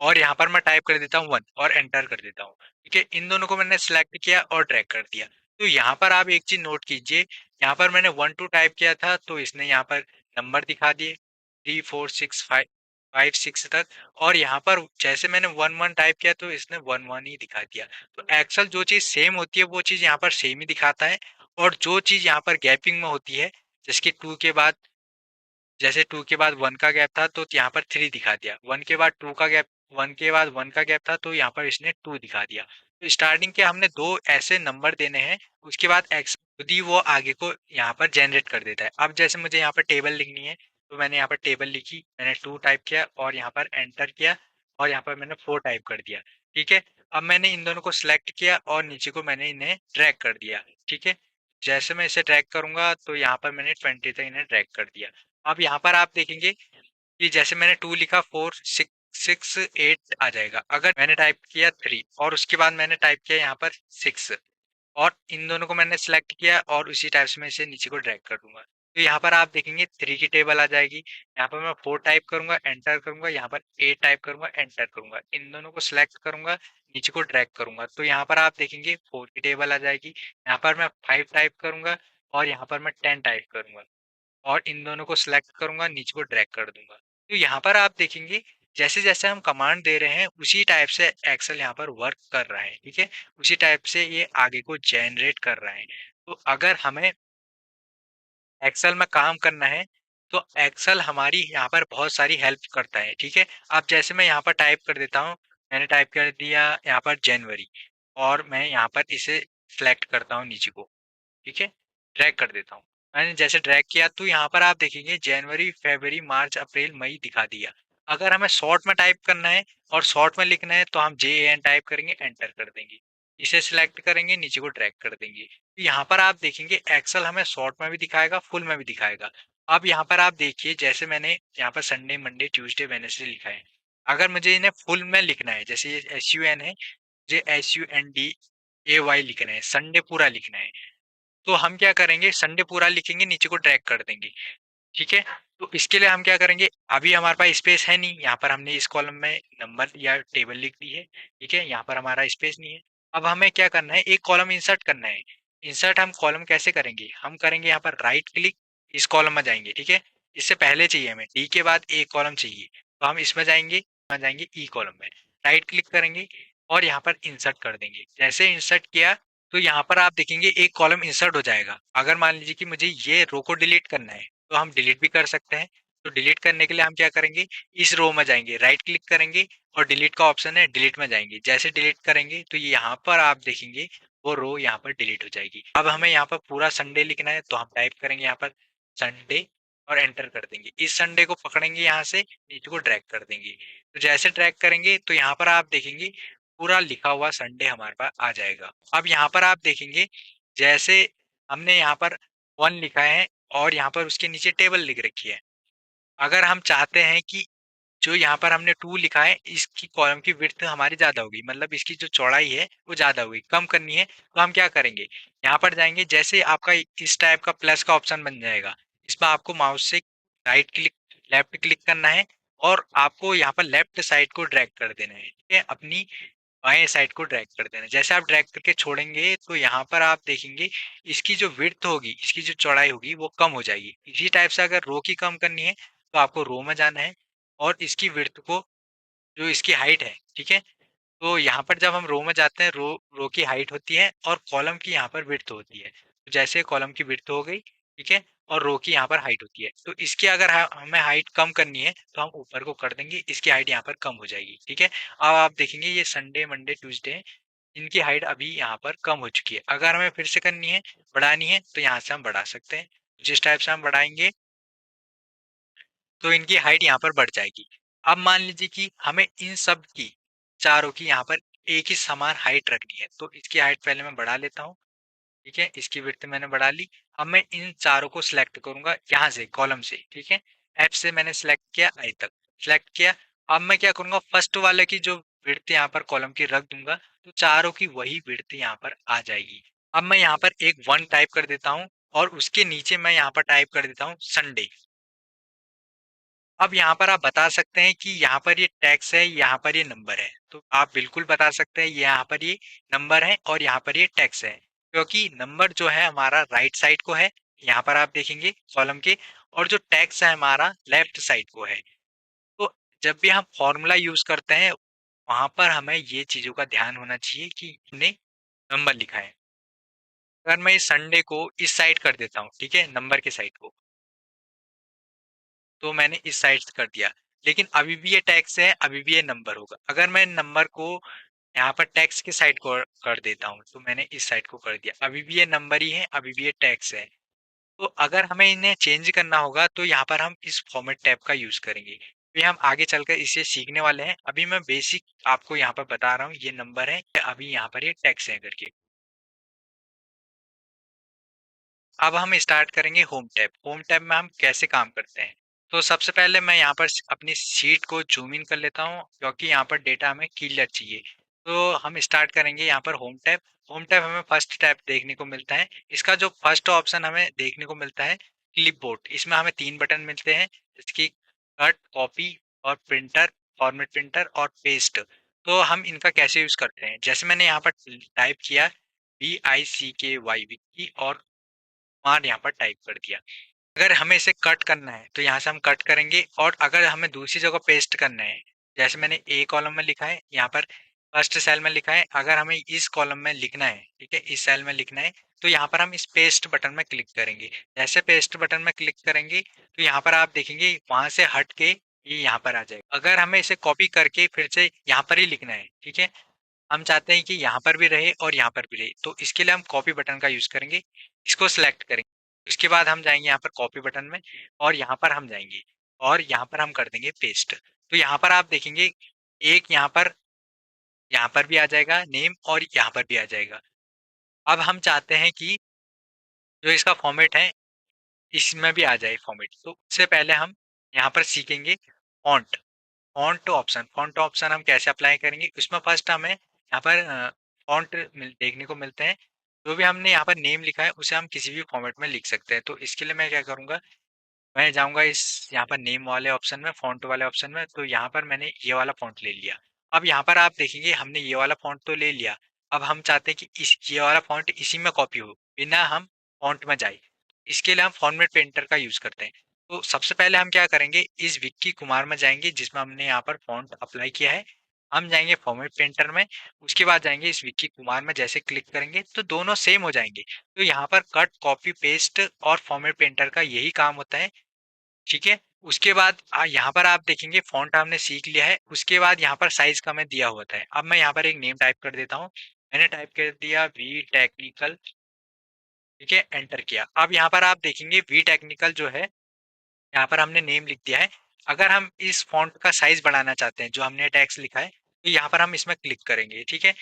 और यहाँ पर मैं टाइप कर देता हूँ 1 और एंटर कर देता हूँ। ठीक है, इन दोनों को मैंने सेलेक्ट किया और ड्रैग कर दिया। तो यहाँ पर आप एक चीज नोट कीजिए, यहाँ पर मैंने 1 2 टाइप किया था तो इसने यहाँ पर नंबर दिखा दिए 3 4 6 5 5 6 तक, और यहाँ पर जैसे मैंने 1 1 टाइप किया तो इसने 1 1 ही दिखा दिया। तो एक्सेल जो चीज सेम होती है वो चीज यहाँ पर सेम ही दिखाता है, और जो चीज यहाँ पर गैपिंग में होती है, जैसे कि 2 के बाद, जैसे 2 के बाद 1 का गैप था तो यहाँ पर 3 दिखा दिया, 1 के बाद 2 का गैप, 1 के बाद 1 का गैप था तो यहाँ पर इसने 2 दिखा दिया। तो स्टार्टिंग के हमने दो ऐसे नंबर देने हैं, उसके बाद एक्स खुद ही वो आगे को यहाँ पर जनरेट कर देता है। अब जैसे मुझे यहाँ पर टेबल लिखनी है तो मैंने यहाँ पर टेबल लिखी, मैंने 2 टाइप किया और यहाँ पर एंटर किया और यहाँ पर मैंने 4 टाइप कर दिया। ठीक है, अब मैंने इन दोनों को सिलेक्ट किया और नीचे को मैंने इन्हें ड्रैग कर दिया। ठीक है, जैसे मैं इसे ड्रैग करूंगा तो यहाँ पर मैंने 20 तक इन्हें ड्रैग कर दिया। अब यहाँ पर आप देखेंगे कि जैसे मैंने 2 लिखा 4 6 6 8 आ जाएगा। अगर मैंने टाइप किया 3 और उसके बाद मैंने टाइप किया यहाँ पर 6 और इन दोनों को मैंने सेलेक्ट किया और उसी टाइप से मैं इसे नीचे को ड्रैग कर दूंगा, तो यहाँ पर आप देखेंगे 3 की टेबल आ जाएगी। यहाँ पर मैं 4 टाइप करूंगा, एंटर करूंगा, यहाँ पर 8 टाइप करूंगा, एंटर करूंगा, इन दोनों को सिलेक्ट करूंगा, नीचे को ड्रैग करूंगा, तो यहाँ पर आप देखेंगे 4 की टेबल आ जाएगी। यहाँ पर मैं 5 टाइप करूंगा और यहाँ पर मैं 10 टाइप करूंगा और इन दोनों को सिलेक्ट करूंगा, नीचे को ड्रैग कर दूंगा। तो यहाँ पर आप देखेंगे जैसे जैसे हम कमांड दे रहे हैं उसी टाइप से एक्सेल यहाँ पर वर्क कर रहा है। ठीक है, उसी टाइप से ये आगे को जनरेट कर रहा है। तो अगर हमें एक्सेल में काम करना है तो एक्सेल हमारी यहाँ पर बहुत सारी हेल्प करता है। ठीक है, अब जैसे मैं यहाँ पर टाइप कर देता हूँ, मैंने टाइप कर दिया यहाँ पर जनवरी और मैं यहाँ पर इसे सिलेक्ट करता हूँ नीचे को। ठीक है, ड्रैग कर देता हूँ। मैंने जैसे ड्रैग किया तो यहाँ पर आप देखेंगे जनवरी फरवरी मार्च अप्रैल मई दिखा दिया। अगर हमें शॉर्ट में टाइप करना है और शॉर्ट में लिखना है तो हम जे एन टाइप करेंगे, एंटर कर देंगे, इसे सिलेक्ट करेंगे, नीचे को ड्रैग कर देंगे। तो यहाँ पर आप देखेंगे एक्सेल हमें शॉर्ट में भी दिखाएगा, फुल में भी दिखाएगा। अब यहाँ पर आप देखिए जैसे मैंने यहाँ पर संडे मंडे ट्यूसडे वेडनेसडे लिखा है, अगर मुझे इन्हें फुल में लिखना है, जैसे ये एस यू एन है, मुझे S U N D A Y लिखना है, संडे पूरा लिखना है, तो हम क्या करेंगे संडे पूरा लिखेंगे, नीचे को ड्रैग कर देंगे। ठीक है, तो इसके लिए हम क्या करेंगे, अभी हमारे पास स्पेस है नहीं, यहाँ पर हमने इस कॉलम में नंबर या टेबल लिख दी है। ठीक है, यहाँ पर हमारा स्पेस नहीं है। अब हमें क्या करना है, एक कॉलम इंसर्ट करना है। इंसर्ट हम कॉलम कैसे करेंगे, हम करेंगे यहाँ पर राइट क्लिक, इस कॉलम में जाएंगे। ठीक है, इससे पहले चाहिए हमें डी के बाद एक कॉलम चाहिए, तो हम इसमें जाएंगे, जाएंगे ई कॉलम में, राइट क्लिक करेंगे और यहाँ पर इंसर्ट कर देंगे। जैसे इंसर्ट किया तो यहाँ पर आप देखेंगे एक कॉलम इंसर्ट हो जाएगा। अगर मान लीजिए कि मुझे ये रो को डिलीट करना है तो हम डिलीट भी कर सकते हैं। तो डिलीट करने के लिए हम क्या करेंगे, इस रो में जाएंगे, राइट क्लिक करेंगे और डिलीट का ऑप्शन है, डिलीट में जाएंगे। जैसे डिलीट करेंगे तो ये यहाँ पर आप देखेंगे वो रो यहाँ पर डिलीट हो जाएगी। अब हमें यहाँ पर पूरा संडे लिखना है तो हम टाइप करेंगे यहाँ पर संडे और एंटर कर देंगे। इस संडे को पकड़ेंगे, यहाँ से नीचे को ड्रैग कर देंगे। तो जैसे ड्रैग करेंगे तो यहाँ पर आप देखेंगे पूरा लिखा हुआ संडे हमारे पास आ जाएगा। अब यहाँ पर आप देखेंगे जैसे हमने यहाँ पर 1 लिखा है और यहाँ पर उसके नीचे टेबल लिख रखी है। अगर हम चाहते हैं कि जो यहाँ पर हमने 2 लिखा है इसकी कॉलम की विड्थ हमारी ज्यादा होगी, मतलब इसकी जो चौड़ाई है वो ज्यादा होगी, कम करनी है, तो हम क्या करेंगे, यहाँ पर जाएंगे, जैसे आपका इस टाइप का प्लस का ऑप्शन बन जाएगा, इसमें आपको माउस से राइट क्लिक लेफ्ट क्लिक करना है और आपको यहाँ पर लेफ्ट साइड को ड्रैग कर देना है। ठीक है, अपनी बाएं साइड को ड्रैग कर देना है। जैसे आप ड्रैग करके छोड़ेंगे तो यहाँ पर आप देखेंगे इसकी जो विड्थ होगी, इसकी जो चौड़ाई होगी वो कम हो जाएगी। इसी टाइप से अगर रो की कम करनी है तो आपको रो में जाना है और इसकी विड्थ को, जो इसकी हाइट है, ठीक है, तो यहाँ पर जब हम रो में जाते हैं, रो रो की हाइट होती है और कॉलम की यहाँ पर विड्थ होती है। तो जैसे कॉलम की विड्थ हो गई, ठीक है, और रो की यहाँ पर हाइट होती है, तो इसकी अगर हमें हाइट कम करनी है तो हम ऊपर को कर देंगे, इसकी हाइट यहाँ पर कम हो जाएगी। ठीक है, अब आप देखेंगे ये संडे मंडे ट्यूसडे इनकी हाइट अभी यहाँ पर कम हो चुकी है। अगर हमें फिर से करनी है, बढ़ानी है, तो यहाँ से हम बढ़ा सकते हैं। जिस टाइप से हम बढ़ाएंगे तो इनकी हाइट यहाँ पर बढ़ जाएगी। अब मान लीजिए कि हमें इन सब की, चारों की यहाँ पर एक ही समान हाइट रखनी है, तो इसकी हाइट पहले मैं बढ़ा लेता हूँ। ठीक है, इसकी विड्थ मैंने बढ़ा ली। अब मैं इन चारों को सिलेक्ट करूंगा यहाँ से कॉलम से। ठीक है, एफ से मैंने सिलेक्ट किया, आई तक सिलेक्ट किया। अब मैं क्या करूंगा, फर्स्ट वाले की जो विड्थ यहाँ पर कॉलम की रख दूंगा तो चारों की वही विड्थ यहाँ पर आ जाएगी। अब मैं यहाँ पर एक 1 टाइप कर देता हूँ और उसके नीचे मैं यहाँ पर टाइप कर देता हूँ संडे। अब यहाँ पर आप बता सकते हैं कि यहाँ पर ये टैक्स है, यहाँ पर ये नंबर है। तो आप बिल्कुल बता सकते हैं यहाँ पर ये नंबर है और यहाँ पर ये टैक्स है। क्योंकि नंबर जो है हमारा राइट साइड को है, यहाँ पर आप देखेंगे कॉलम के, और जो टैक्स है हमारा लेफ्ट साइड को है। तो जब भी हम फॉर्मूला यूज़ करते हैं, वहाँ पर हमें ये चीज़ों का ध्यान होना चाहिए कि हमने नंबर लिखा है। अगर मैं इस संडे को इस साइड कर देता हूँ, ठीक है? नंबर के साइड को, तो मैंने इस साइड से कर दिया। लेकिन अभी भी ये टैक्स है, अभी भी ये नंबर होगा। अगर मैं नंबर को यहाँ पर टैक्स के साइड को कर देता हूँ, तो मैंने इस साइड को कर दिया। अभी भी ये नंबर ही है, अभी भी ये टैक्स है। तो अगर हमें इन्हें चेंज करना होगा, तो यहाँ पर हम इस फॉर्मेट टैब का यूज़ करेंगे। फिर हम आगे चलकर इसे सीखने वाले हैं। अभी मैं बेसिक आपको यहाँ पर बता रहा हूँ, ये नंबर है, अभी यहाँ पर ये टैक्स है करके। अब हम स्टार्ट करेंगे होम टैब। होम टैब में हम कैसे काम करते हैं? तो सबसे पहले मैं यहाँ पर अपनी शीट को जूम इन कर लेता हूँ, क्योंकि यहाँ पर डेटा हमें क्लियर चाहिए। तो हम स्टार्ट करेंगे यहाँ पर होम टैब। होम टैब हमें फर्स्ट टैब देखने को मिलता है। इसका जो फर्स्ट ऑप्शन हमें देखने को मिलता है, क्लिपबोर्ड। इसमें हमें 3 बटन मिलते हैं, इसकी कट, कॉपी और प्रिंटर, फॉर्मेट प्रिंटर और पेस्ट। तो हम इनका कैसे यूज़ करते हैं? जैसे मैंने यहाँ पर टाइप किया VICKY विक्की और कुमार यहाँ पर टाइप कर दिया। अगर हमें इसे कट करना है, तो यहाँ से हम कट करेंगे, और अगर हमें दूसरी जगह पेस्ट करना है, जैसे मैंने ए कॉलम में लिखा है, यहाँ पर फर्स्ट सेल में लिखा है, अगर हमें इस कॉलम में लिखना है, ठीक है, इस सेल में लिखना है, तो यहाँ पर हम इस पेस्ट बटन में क्लिक करेंगे। जैसे पेस्ट बटन में क्लिक करेंगे, तो यहाँ पर आप देखेंगे वहां से हट के ये यहाँ पर आ जाएगा। अगर हमें इसे कॉपी करके फिर से यहाँ पर ही लिखना है, ठीक है, हम चाहते हैं कि यहाँ पर भी रहे और यहाँ पर भी रहे, तो इसके लिए हम कॉपी बटन का यूज करेंगे। इसको सिलेक्ट करेंगे, उसके बाद हम जाएंगे यहाँ पर कॉपी बटन में, और यहाँ पर हम जाएंगे और यहाँ पर हम कर देंगे पेस्ट। तो यहाँ पर आप देखेंगे एक यहाँ पर भी आ जाएगा नेम, और यहाँ पर भी आ जाएगा। अब हम चाहते हैं कि जो इसका फॉर्मेट है, इसमें भी आ जाए फॉर्मेट। तो उससे पहले हम यहाँ पर सीखेंगे फॉन्ट। फॉन्ट ऑप्शन हम कैसे अप्लाई करेंगे? उसमें फर्स्ट हमें यहाँ पर फॉन्ट देखने को मिलते हैं। जो भी हमने यहाँ पर नेम लिखा है, उसे हम किसी भी फॉर्मेट में लिख सकते हैं। तो इसके लिए मैं क्या करूँगा, मैं जाऊँगा इस यहाँ पर नेम वाले ऑप्शन में, फॉन्ट वाले ऑप्शन में, तो यहाँ पर मैंने ये वाला फॉन्ट ले लिया। अब यहाँ पर आप देखेंगे हमने ये वाला फॉन्ट तो ले लिया। अब हम चाहते हैं कि इस ये वाला फॉन्ट इसी में कॉपी हो, बिना हम फॉन्ट में जाए। इसके लिए हम फॉर्मेट पेंटर का यूज़ करते हैं। तो सबसे पहले हम क्या करेंगे, इस विक्की कुमार में जाएँगे जिसमें हमने यहाँ पर फॉन्ट अप्लाई किया है। हम जाएँगे फॉर्मेट पेंटर में, उसके बाद जाएँगे इस विक्की कुमार में, जैसे क्लिक करेंगे तो दोनों सेम हो जाएँगे। तो यहाँ पर कट, कॉपी, पेस्ट और फॉर्मेट पेंटर का यही काम होता है, ठीक है? उसके बाद यहाँ पर आप देखेंगे फ़ॉन्ट हमने सीख लिया है, उसके बाद यहाँ पर साइज़ का हमें दिया होता है। अब मैं यहाँ पर एक नेम टाइप कर देता हूँ। मैंने टाइप कर दिया वी टेक्निकल, ठीक है? एंटर किया। अब यहाँ पर आप देखेंगे वी टेक्निकल जो है, यहाँ पर हमने नेम लिख दिया है। अगर हम इस फ़ॉन्ट का साइज़ बढ़ाना चाहते हैं, जो हमने टेक्स्ट लिखा है, तो यहाँ पर हम इसमें क्लिक करेंगे, ठीक है?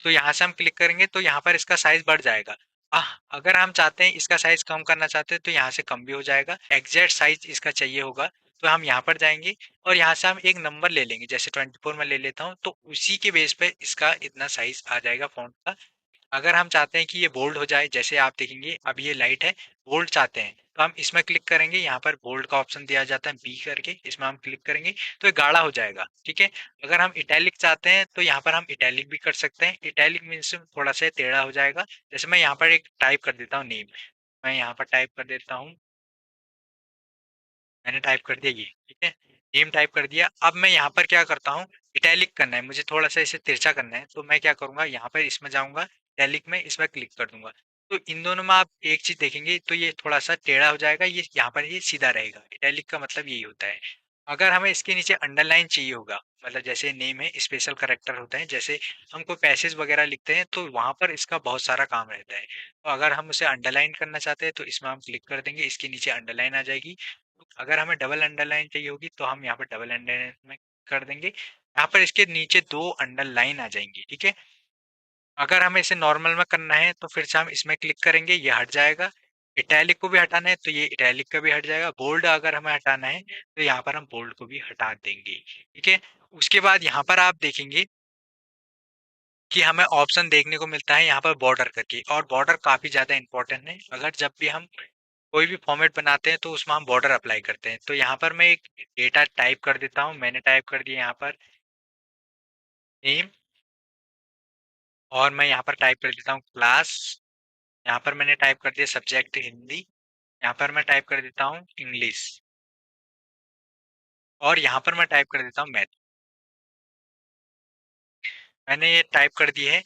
तो यहाँ से हम क्लिक करेंगे तो यहाँ पर इसका साइज़ बढ़ जाएगा। अगर हम चाहते हैं इसका साइज़ कम करना चाहते हैं, तो यहाँ से कम भी हो जाएगा। एग्ज़ैक्ट साइज़ इसका चाहिए होगा, तो हम यहाँ पर जाएँगे और यहाँ से हम एक नंबर ले लेंगे, जैसे 24 मैं ले लेता हूँ, तो उसी के बेस पे इसका इतना साइज़ आ जाएगा फ़ॉन्ट का। अगर हम चाहते हैं कि ये बोल्ड हो जाए, जैसे आप देखेंगे अब ये लाइट है, बोल्ड चाहते हैं, तो हम इसमें क्लिक करेंगे, यहाँ पर बोल्ड का ऑप्शन दिया जाता है बी करके, इसमें हम क्लिक करेंगे तो ये गाढ़ा हो जाएगा, ठीक है। अगर हम इटैलिक चाहते हैं, तो यहाँ पर हम इटैलिक भी कर सकते हैं। इटैलिक मीन्स थोड़ा सा टेढ़ा हो जाएगा। जैसे मैं यहाँ पर एक टाइप कर देता हूँ नेम, मैं यहाँ पर टाइप कर देता हूँ, मैंने टाइप कर दिया ये, ठीक है, नेम टाइप कर दिया। अब मैं यहाँ पर क्या करता हूँ, इटैलिक करना है मुझे, थोड़ा सा इसे तिरछा करना है, तो मैं क्या करूँगा, यहाँ पर इसमें जाऊँगा, इटैलिक में इसमें क्लिक कर दूंगा। तो इन दोनों में आप एक चीज देखेंगे, तो ये थोड़ा सा टेढ़ा हो जाएगा, ये यहाँ पर ये सीधा रहेगा। इटैलिक का मतलब यही होता है। अगर हमें इसके नीचे अंडरलाइन चाहिए होगा, मतलब जैसे नेम है स्पेशल करेक्टर होते हैं, जैसे हम कोई पैसेज वगैरह लिखते हैं, तो वहां पर इसका बहुत सारा काम रहता है। तो अगर हम उसे अंडरलाइन करना चाहते हैं, तो इसमें हम क्लिक कर देंगे, इसके नीचे अंडरलाइन आ जाएगी। अगर हमें डबल अंडरलाइन चाहिए होगी, तो हम यहाँ पर डबल अंडरलाइन में कर देंगे, यहाँ पर इसके नीचे 2 अंडरलाइन आ जाएंगी, ठीक है। अगर हमें इसे नॉर्मल में करना है, तो फिर से हम इसमें क्लिक करेंगे, ये हट जाएगा। इटैलिक को भी हटाना है, तो ये इटैलिक का भी हट जाएगा। बोल्ड अगर हमें हटाना है, तो यहाँ पर हम बोल्ड को भी हटा देंगे, ठीक है। उसके बाद यहाँ पर आप देखेंगे कि हमें ऑप्शन देखने को मिलता है यहाँ पर बॉर्डर करके, और बॉर्डर काफ़ी ज़्यादा इंपॉर्टेंट है। अगर जब भी हम कोई भी फॉर्मेट बनाते हैं तो उसमें हम बॉर्डर अप्लाई करते हैं। तो यहाँ पर मैं एक डेटा टाइप कर देता हूँ। मैंने टाइप कर दिया यहाँ पर नेम, और मैं यहाँ पर टाइप कर देता हूँ क्लास। यहाँ पर मैंने टाइप कर दिया सब्जेक्ट हिंदी। यहाँ पर मैं टाइप कर देता हूँ इंग्लिश, और यहाँ पर मैं टाइप कर देता हूँ मैथ। मैंने ये टाइप कर दी है।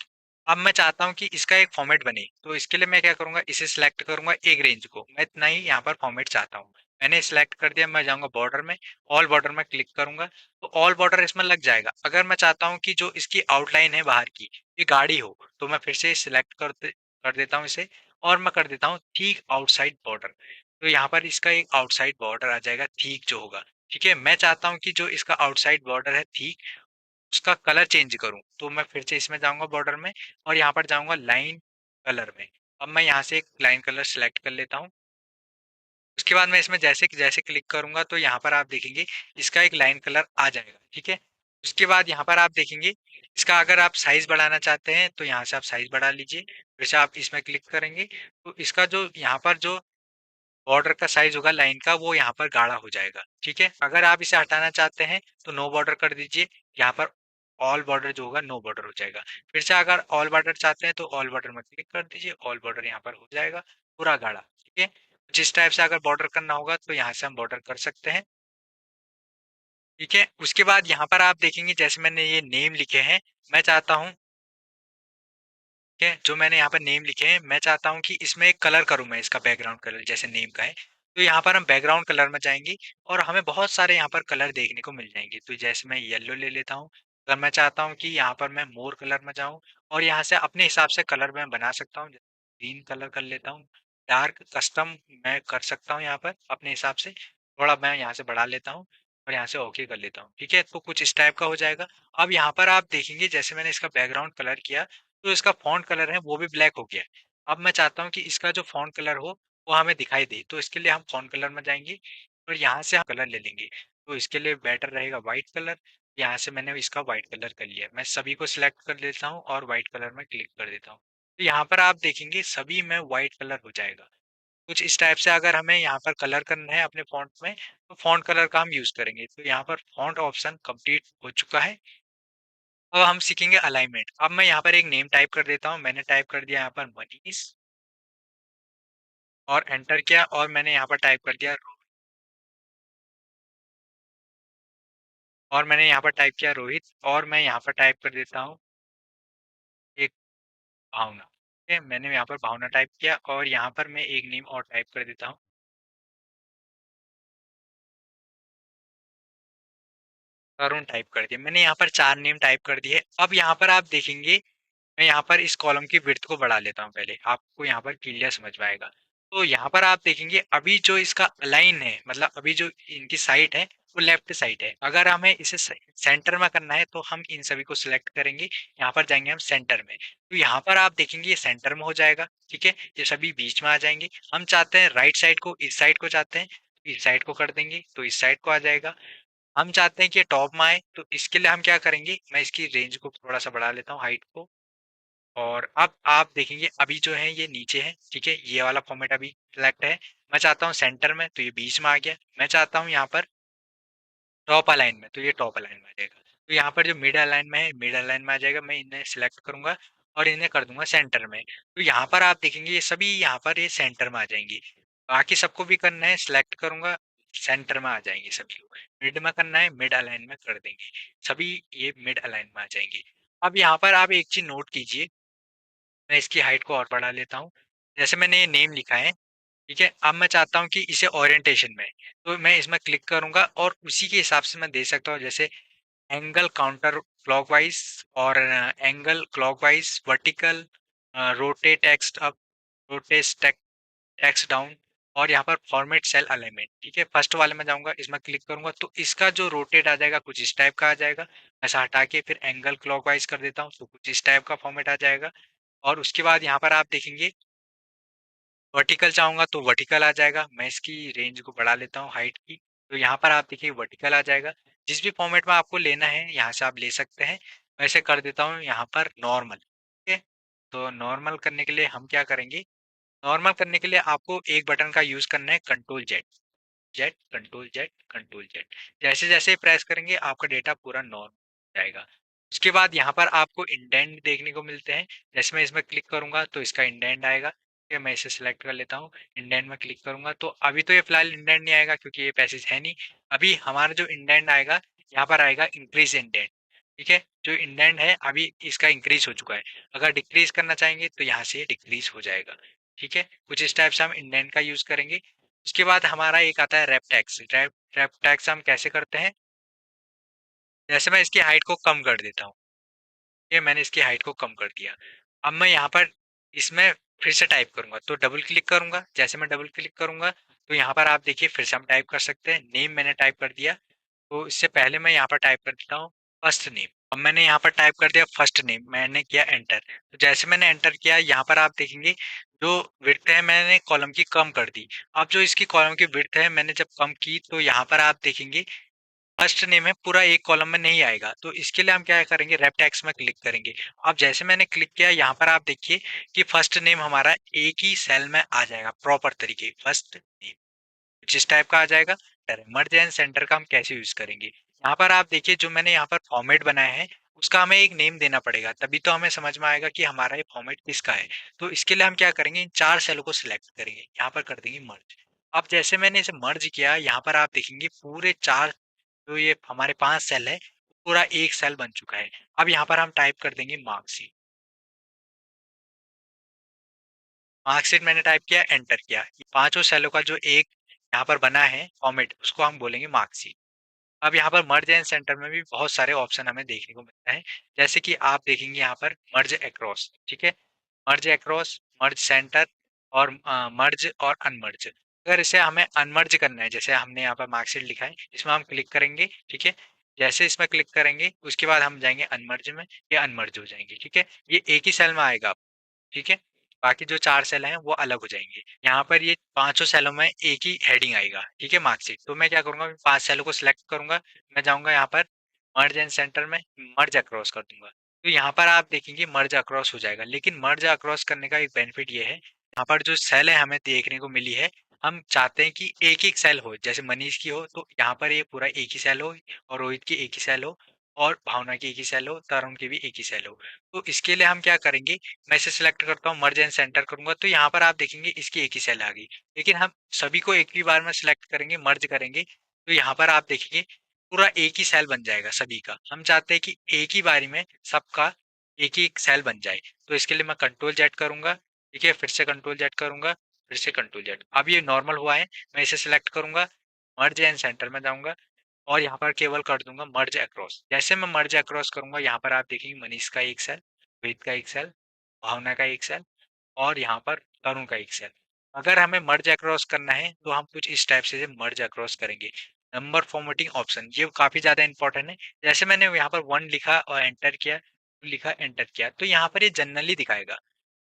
अब मैं चाहता हूँ कि इसका एक फॉर्मेट बने, तो इसके लिए मैं क्या करूँगा, इसे सिलेक्ट करूँगा एक रेंज को, मैं इतना ही यहाँ पर फॉर्मेट चाहता हूँ। मैंने सिलेक्ट कर दिया, मैं जाऊँगा बॉर्डर में, ऑल बॉर्डर में क्लिक करूँगा, तो ऑल बॉर्डर इसमें लग जाएगा। अगर मैं चाहता हूँ कि जो इसकी आउटलाइन है बाहर की, ये गाढ़ी हो, तो मैं फिर से सिलेक्ट कर देता हूँ इसे, और मैं कर देता हूँ ठीक आउटसाइड बॉर्डर। तो यहाँ पर इसका एक आउटसाइड बॉर्डर आ जाएगा ठीक जो होगा। ठीक है, मैं चाहता हूँ कि जो इसका आउटसाइड बॉर्डर है ठीक, उसका कलर चेंज करूँ, तो मैं फिर से इसमें जाऊँगा बॉर्डर में, और यहाँ पर जाऊँगा लाइन कलर में। अब मैं यहाँ से एक लाइन कलर सेलेक्ट कर लेता हूँ। उसके बाद मैं इसमें जैसे जैसे क्लिक करूँगा तो यहाँ पर आप देखेंगे इसका एक लाइन कलर आ जाएगा, ठीक है? उसके बाद यहाँ पर आप देखेंगे इसका अगर आप साइज़ बढ़ाना चाहते हैं तो यहाँ से आप साइज़ बढ़ा लीजिए। फिर से आप इसमें क्लिक करेंगे तो इसका जो यहाँ पर जो बॉर्डर का साइज होगा लाइन का, वो यहाँ पर गाढ़ा हो जाएगा, ठीक है? अगर आप इसे हटाना चाहते हैं तो नो बॉर्डर कर दीजिए। यहाँ पर ऑल बॉर्डर जो होगा नो बॉर्डर हो जाएगा। फिर से अगर ऑल बॉर्डर चाहते हैं तो ऑल बॉर्डर में क्लिक कर दीजिए, ऑल बॉर्डर यहाँ पर हो जाएगा पूरा गाढ़ा, ठीक है? जिस टाइप से अगर बॉर्डर करना होगा तो यहाँ से हम बॉर्डर कर सकते हैं, ठीक है? उसके बाद यहाँ पर आप देखेंगे जैसे मैंने ये नेम लिखे हैं, मैं चाहता हूँ, ठीक है, जो मैंने यहाँ पर नेम लिखे हैं, मैं चाहता हूँ कि इसमें एक कलर करूँ मैं, इसका बैकग्राउंड कलर जैसे नेम का है। तो यहाँ पर हम बैकग्राउंड कलर में जाएँगे, और हमें बहुत सारे यहाँ पर कलर देखने को मिल जाएँगे। तो जैसे मैं येलो ले लेता हूँ, अगर मैं चाहता हूँ कि यहाँ पर मैं मोर कलर में जाऊँ, और यहाँ से अपने हिसाब से कलर मैं बना सकता हूँ। ग्रीन कलर कर लेता हूँ, डार्क कस्टम मैं कर सकता हूँ यहाँ पर अपने हिसाब से। थोड़ा मैं यहाँ से बढ़ा लेता हूँ, और यहाँ से ओके कर लेता हूँ, ठीक है? तो कुछ इस टाइप का हो जाएगा। अब यहाँ पर आप देखेंगे जैसे मैंने इसका बैकग्राउंड कलर किया, तो इसका फ़ॉन्ट कलर है वो भी ब्लैक हो गया है। अब मैं चाहता हूँ कि इसका जो फ़ॉन्ट कलर हो वो हमें दिखाई दे, तो इसके लिए हम फ़ॉन्ट कलर में जाएँगे, और यहाँ से हम कलर ले लेंगे। तो इसके लिए बेटर रहेगा व्हाइट कलर। यहाँ से मैंने इसका व्हाइट कलर कर लिया। मैं सभी को सिलेक्ट कर लेता हूँ और व्हाइट कलर में क्लिक कर देता हूँ। तो यहाँ पर आप देखेंगे सभी में व्हाइट कलर हो जाएगा। कुछ इस टाइप से अगर हमें यहाँ पर कलर करना है अपने फ़ॉन्ट में, तो फ़ॉन्ट कलर का हम यूज़ करेंगे। तो यहाँ पर फ़ॉन्ट ऑप्शन कंप्लीट हो चुका है। अब हम सीखेंगे अलाइनमेंट। अब मैं यहाँ पर एक नेम टाइप कर देता हूँ। मैंने टाइप कर दिया यहाँ पर मनीष, और एंटर किया, और मैंने यहाँ पर टाइप कर दिया और मैंने यहाँ पर टाइप किया रोहित, और मैं यहाँ पर टाइप कर देता हूँ एक भावना। ठीक है, मैंने यहाँ पर भावना टाइप किया, और यहाँ पर मैं एक नेम और टाइप कर देता हूँ, तरुण टाइप कर दिया। मैंने यहाँ पर 4 नेम टाइप कर दिए। अब यहाँ पर आप देखेंगे मैं यहाँ पर इस कॉलम की विड्थ को बढ़ा लेता हूँ पहले, आपको यहाँ पर क्लियर समझ में आएगा। तो यहाँ पर आप देखेंगे अभी जो इसका अलाइन है, मतलब अभी जो इनकी साइड है वो लेफ्ट साइड है। अगर हमें इसे सेंटर में करना है तो हम इन सभी को सिलेक्ट करेंगे, यहाँ पर जाएंगे हम सेंटर में। तो यहाँ पर आप देखेंगे ये सेंटर में हो जाएगा, ठीक है? ये सभी बीच में आ जाएंगे। हम चाहते हैं राइट साइड को, इस साइड को चाहते हैं तो इस साइड को कर देंगे, तो इस साइड को आ जाएगा। हम चाहते हैं कि ये टॉप में आए, तो इसके लिए हम क्या करेंगे, मैं इसकी रेंज को थोड़ा सा बढ़ा लेता हूँ, हाइट को। और अब आप देखेंगे अभी जो है ये नीचे है, ठीक है? ये वाला फॉर्मेट अभी सिलेक्ट है। मैं चाहता हूँ सेंटर में, तो ये बीच में आ गया। मैं चाहता हूँ यहाँ पर टॉप अलाइन में, तो ये टॉप अलाइन में आ जाएगा। तो यहाँ पर जो मिड अलाइन में है, मिड अलाइन में आ जाएगा। मैं इन्हें सिलेक्ट करूंगा और इन्हें कर दूंगा सेंटर में। तो यहाँ पर आप देखेंगे ये सभी यहाँ पर ये सेंटर में आ जाएंगे। बाकी सबको भी करना है, सिलेक्ट करूंगा, सेंटर में आ जाएंगे सभी लोग। मिड में करना है, मिड अलाइन में कर देंगे, सभी ये मिड अलाइन में आ जाएंगे। अब यहाँ पर आप एक चीज नोट कीजिए, मैं इसकी हाइट को और बढ़ा लेता हूँ। जैसे मैंने ये नेम लिखा है, ठीक है? अब मैं चाहता हूँ कि इसे ओरिएंटेशन में, तो मैं इसमें क्लिक करूँगा और उसी के हिसाब से मैं दे सकता हूँ, जैसे एंगल काउंटर क्लॉकवाइज, और angle clockwise, vertical, rotate text up, rotate text down, और यहाँ पर फॉर्मेट सेल अलाइनमेंट, ठीक है? फर्स्ट वाले में जाऊँगा, इसमें क्लिक करूँगा तो इसका जो रोटेट आ जाएगा कुछ इस टाइप का आ जाएगा। ऐसा हटा के फिर एंगल क्लॉकवाइज कर देता हूँ तो कुछ इस टाइप का फॉर्मेट आ जाएगा। और उसके बाद यहाँ पर आप देखेंगे वर्टिकल चाहूँगा तो वर्टिकल आ जाएगा। मैं इसकी रेंज को बढ़ा लेता हूँ हाइट की। तो यहाँ पर आप देखिए वर्टिकल आ जाएगा। जिस भी फॉर्मेट में आपको लेना है यहाँ से आप ले सकते हैं। वैसे कर देता हूँ यहाँ पर नॉर्मल, ठीक है। तो नॉर्मल करने के लिए हम क्या करेंगे, नॉर्मल करने के लिए आपको एक बटन का यूज करना है, control Z, Z control Z control Z. जैसे जैसे प्रेस करेंगे आपका डेटा पूरा नॉर्मल हो जाएगा। उसके बाद यहाँ पर आपको इंडेंट देखने को मिलते हैं। जैसे मैं इसमें क्लिक करूंगा तो इसका इंडेंट आएगा, ठीक है। मैं इसे सिलेक्ट कर लेता हूँ, इंडेंट में क्लिक करूंगा तो अभी तो ये फिलहाल इंडेंट नहीं आएगा क्योंकि ये पैसेज है नहीं। अभी हमारा जो इंडेंट आएगा, यहाँ पर आएगा इंक्रीज इंडेंट, ठीक है। जो इंडेंट है अभी इसका इंक्रीज हो चुका है। अगर डिक्रीज करना चाहेंगे तो यहाँ से डिक्रीज हो जाएगा, ठीक है। कुछ इस टाइप से हम इंडेंट का यूज करेंगे। उसके बाद हमारा एक आता है रैप टैक्स। रैप टैक्स हम कैसे करते हैं, जैसे मैं इसकी हाइट को कम कर देता हूँ, ये मैंने इसकी हाइट को कम कर दिया। अब मैं यहाँ पर इसमें फिर से टाइप करूंगा तो डबल क्लिक करूंगा। जैसे मैं डबल क्लिक करूंगा तो यहाँ पर आप देखिए फिर से हम टाइप कर सकते हैं। नेम मैंने टाइप कर दिया, तो इससे पहले मैं यहाँ पर टाइप कर देता हूँ फर्स्ट नेम। अब मैंने यहाँ पर टाइप कर दिया फर्स्ट नेम, मैंने किया एंटर। तो जैसे मैंने एंटर किया यहाँ पर आप देखेंगे जो विड्थ है मैंने कॉलम की कम कर दी। अब जो इसकी कॉलम की विड्थ है मैंने जब कम की तो यहाँ पर आप देखेंगे फर्स्ट नेम है पूरा एक कॉलम में नहीं आएगा। तो इसके लिए हम क्या करेंगे, रेप टैक्स में क्लिक करेंगे। अब जैसे मैंने क्लिक किया यहाँ पर आप देखिए कि फर्स्ट नेम हमारा एक ही सेल में आ जाएगा प्रॉपर तरीके, फर्स्ट नेम जिस टाइप का आ जाएगा। मर्ज एंड सेंटर का हम कैसे यूज करेंगे, यहाँ पर आप देखिए जो मैंने यहाँ पर फॉर्मेट बनाया है उसका हमें एक नेम देना पड़ेगा, तभी तो हमें समझ में आएगा कि हमारा ये फॉर्मेट किसका है। तो इसके लिए हम क्या करेंगे, इन चार सेलों को सिलेक्ट करेंगे, यहाँ पर कर देंगे मर्ज। अब जैसे मैंने इसे मर्ज किया यहाँ पर आप देखेंगे पूरे चार जो ये हमारे 5 सेल है, पूरा एक सेल बन चुका है। अब यहाँ पर हम टाइप कर देंगे मार्कशीट। मार्कशीट मैंने टाइप किया, एंटर किया। ये पाँचों सेलों का जो एक यहाँ पर बना है फॉर्मेट उसको हम बोलेंगे मार्कशीट। अब यहाँ पर मर्ज एंड सेंटर में भी बहुत सारे ऑप्शन हमें देखने को मिलता है। जैसे कि आप देखेंगे यहाँ पर मर्ज अक्रॉस, ठीक है। मर्ज अक्रॉस, मर्ज सेंटर और मर्ज और अनमर्ज। अगर इसे हमें अनमर्ज करना है, जैसे हमने यहाँ पर मार्कशीट लिखा है इसमें हम क्लिक करेंगे, ठीक है। जैसे इसमें क्लिक करेंगे उसके बाद हम जाएंगे अनमर्ज में, ये अनमर्ज हो जाएंगे, ठीक है। ये एक ही सेल में आएगा, ठीक है। बाकी जो 4 सेल हैं वो अलग हो जाएँगे। यहाँ पर ये पाँचों सेलों में एक ही हेडिंग आएगा, ठीक है, मार्कशीट। तो मैं क्या करूँगा 5 सेलों को सिलेक्ट करूँगा, मैं जाऊँगा यहाँ पर मर्ज एंड सेंटर में मर्ज अक्रॉस कर दूँगा। तो यहाँ पर आप देखेंगे मर्ज अक्रॉस हो जाएगा। लेकिन मर्ज अक्रॉस करने का एक बेनिफिट ये है, यहाँ पर जो सेल है हमें देखने को मिली है, हम चाहते हैं कि एक-एक सेल हो। जैसे मनीष की हो तो यहाँ पर ये पूरा एक ही सेल हो और रोहित की एक ही सेल हो और भावना की एक ही सेल हो, तरुण की भी एक ही सेल हो। तो इसके लिए हम क्या करेंगे, मैं इसे सिलेक्ट करता हूँ मर्ज एंड सेंटर करूंगा तो यहाँ पर आप देखेंगे इसकी एक ही सेल आ गई। लेकिन हम सभी को एक ही बार में सिलेक्ट करेंगे, मर्ज करेंगे तो यहाँ पर आप देखेंगे पूरा एक ही सेल बन जाएगा सभी का। हम चाहते हैं कि एक ही बारी में सबका एक ही सेल बन जाए। तो इसके लिए मैं कंट्रोल जेड करूंगा, ठीक है। फिर से कंट्रोल जेड करूंगा, फिर से कंट्रोल जेड। अब ये नॉर्मल हुआ है, मैं इसे सिलेक्ट करूंगा, मर्ज एंड सेंटर में जाऊंगा और यहाँ पर केवल कर दूंगा मर्ज अक्रॉस। जैसे मैं मर्ज अक्रॉस करूंगा यहाँ पर आप देखेंगे मनीष का एक सेल, वेद का एक सेल, भावना का एक सेल और यहाँ पर तरुण का एक सेल। अगर हमें मर्ज अक्रॉस करना है तो हम कुछ इस टाइप से मर्ज अक्रॉस करेंगे। नंबर फॉर्मेटिंग ऑप्शन ये काफी ज्यादा इंपॉर्टेंट है। जैसे मैंने यहाँ पर 1 लिखा और एंटर किया, 2 लिखा एंटर किया तो यहाँ पर ये जनरली दिखाएगा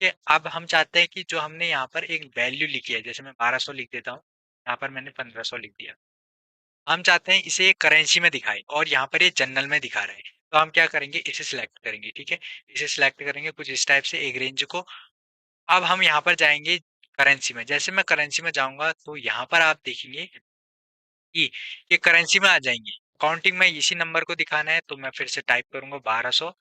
कि अब हम चाहते हैं कि जो हमने यहाँ पर एक वैल्यू लिखी है, जैसे मैं 1200 लिख देता हूँ, यहाँ पर मैंने 1500 लिख दिया। हम चाहते हैं इसे एक करेंसी में दिखाए और यहाँ पर ये जनरल में दिखा रहा है। तो हम क्या करेंगे, इसे सिलेक्ट करेंगे, ठीक है। इसे सिलेक्ट करेंगे कुछ इस टाइप से एक रेंज को। अब हम यहाँ पर जाएंगे करेंसी में। जैसे मैं करेंसी में जाऊंगा तो यहाँ पर आप देखेंगे कि ये करेंसी में आ जाएंगे। काउंटिंग में इसी नंबर को दिखाना है तो मैं फिर से टाइप करूंगा 1200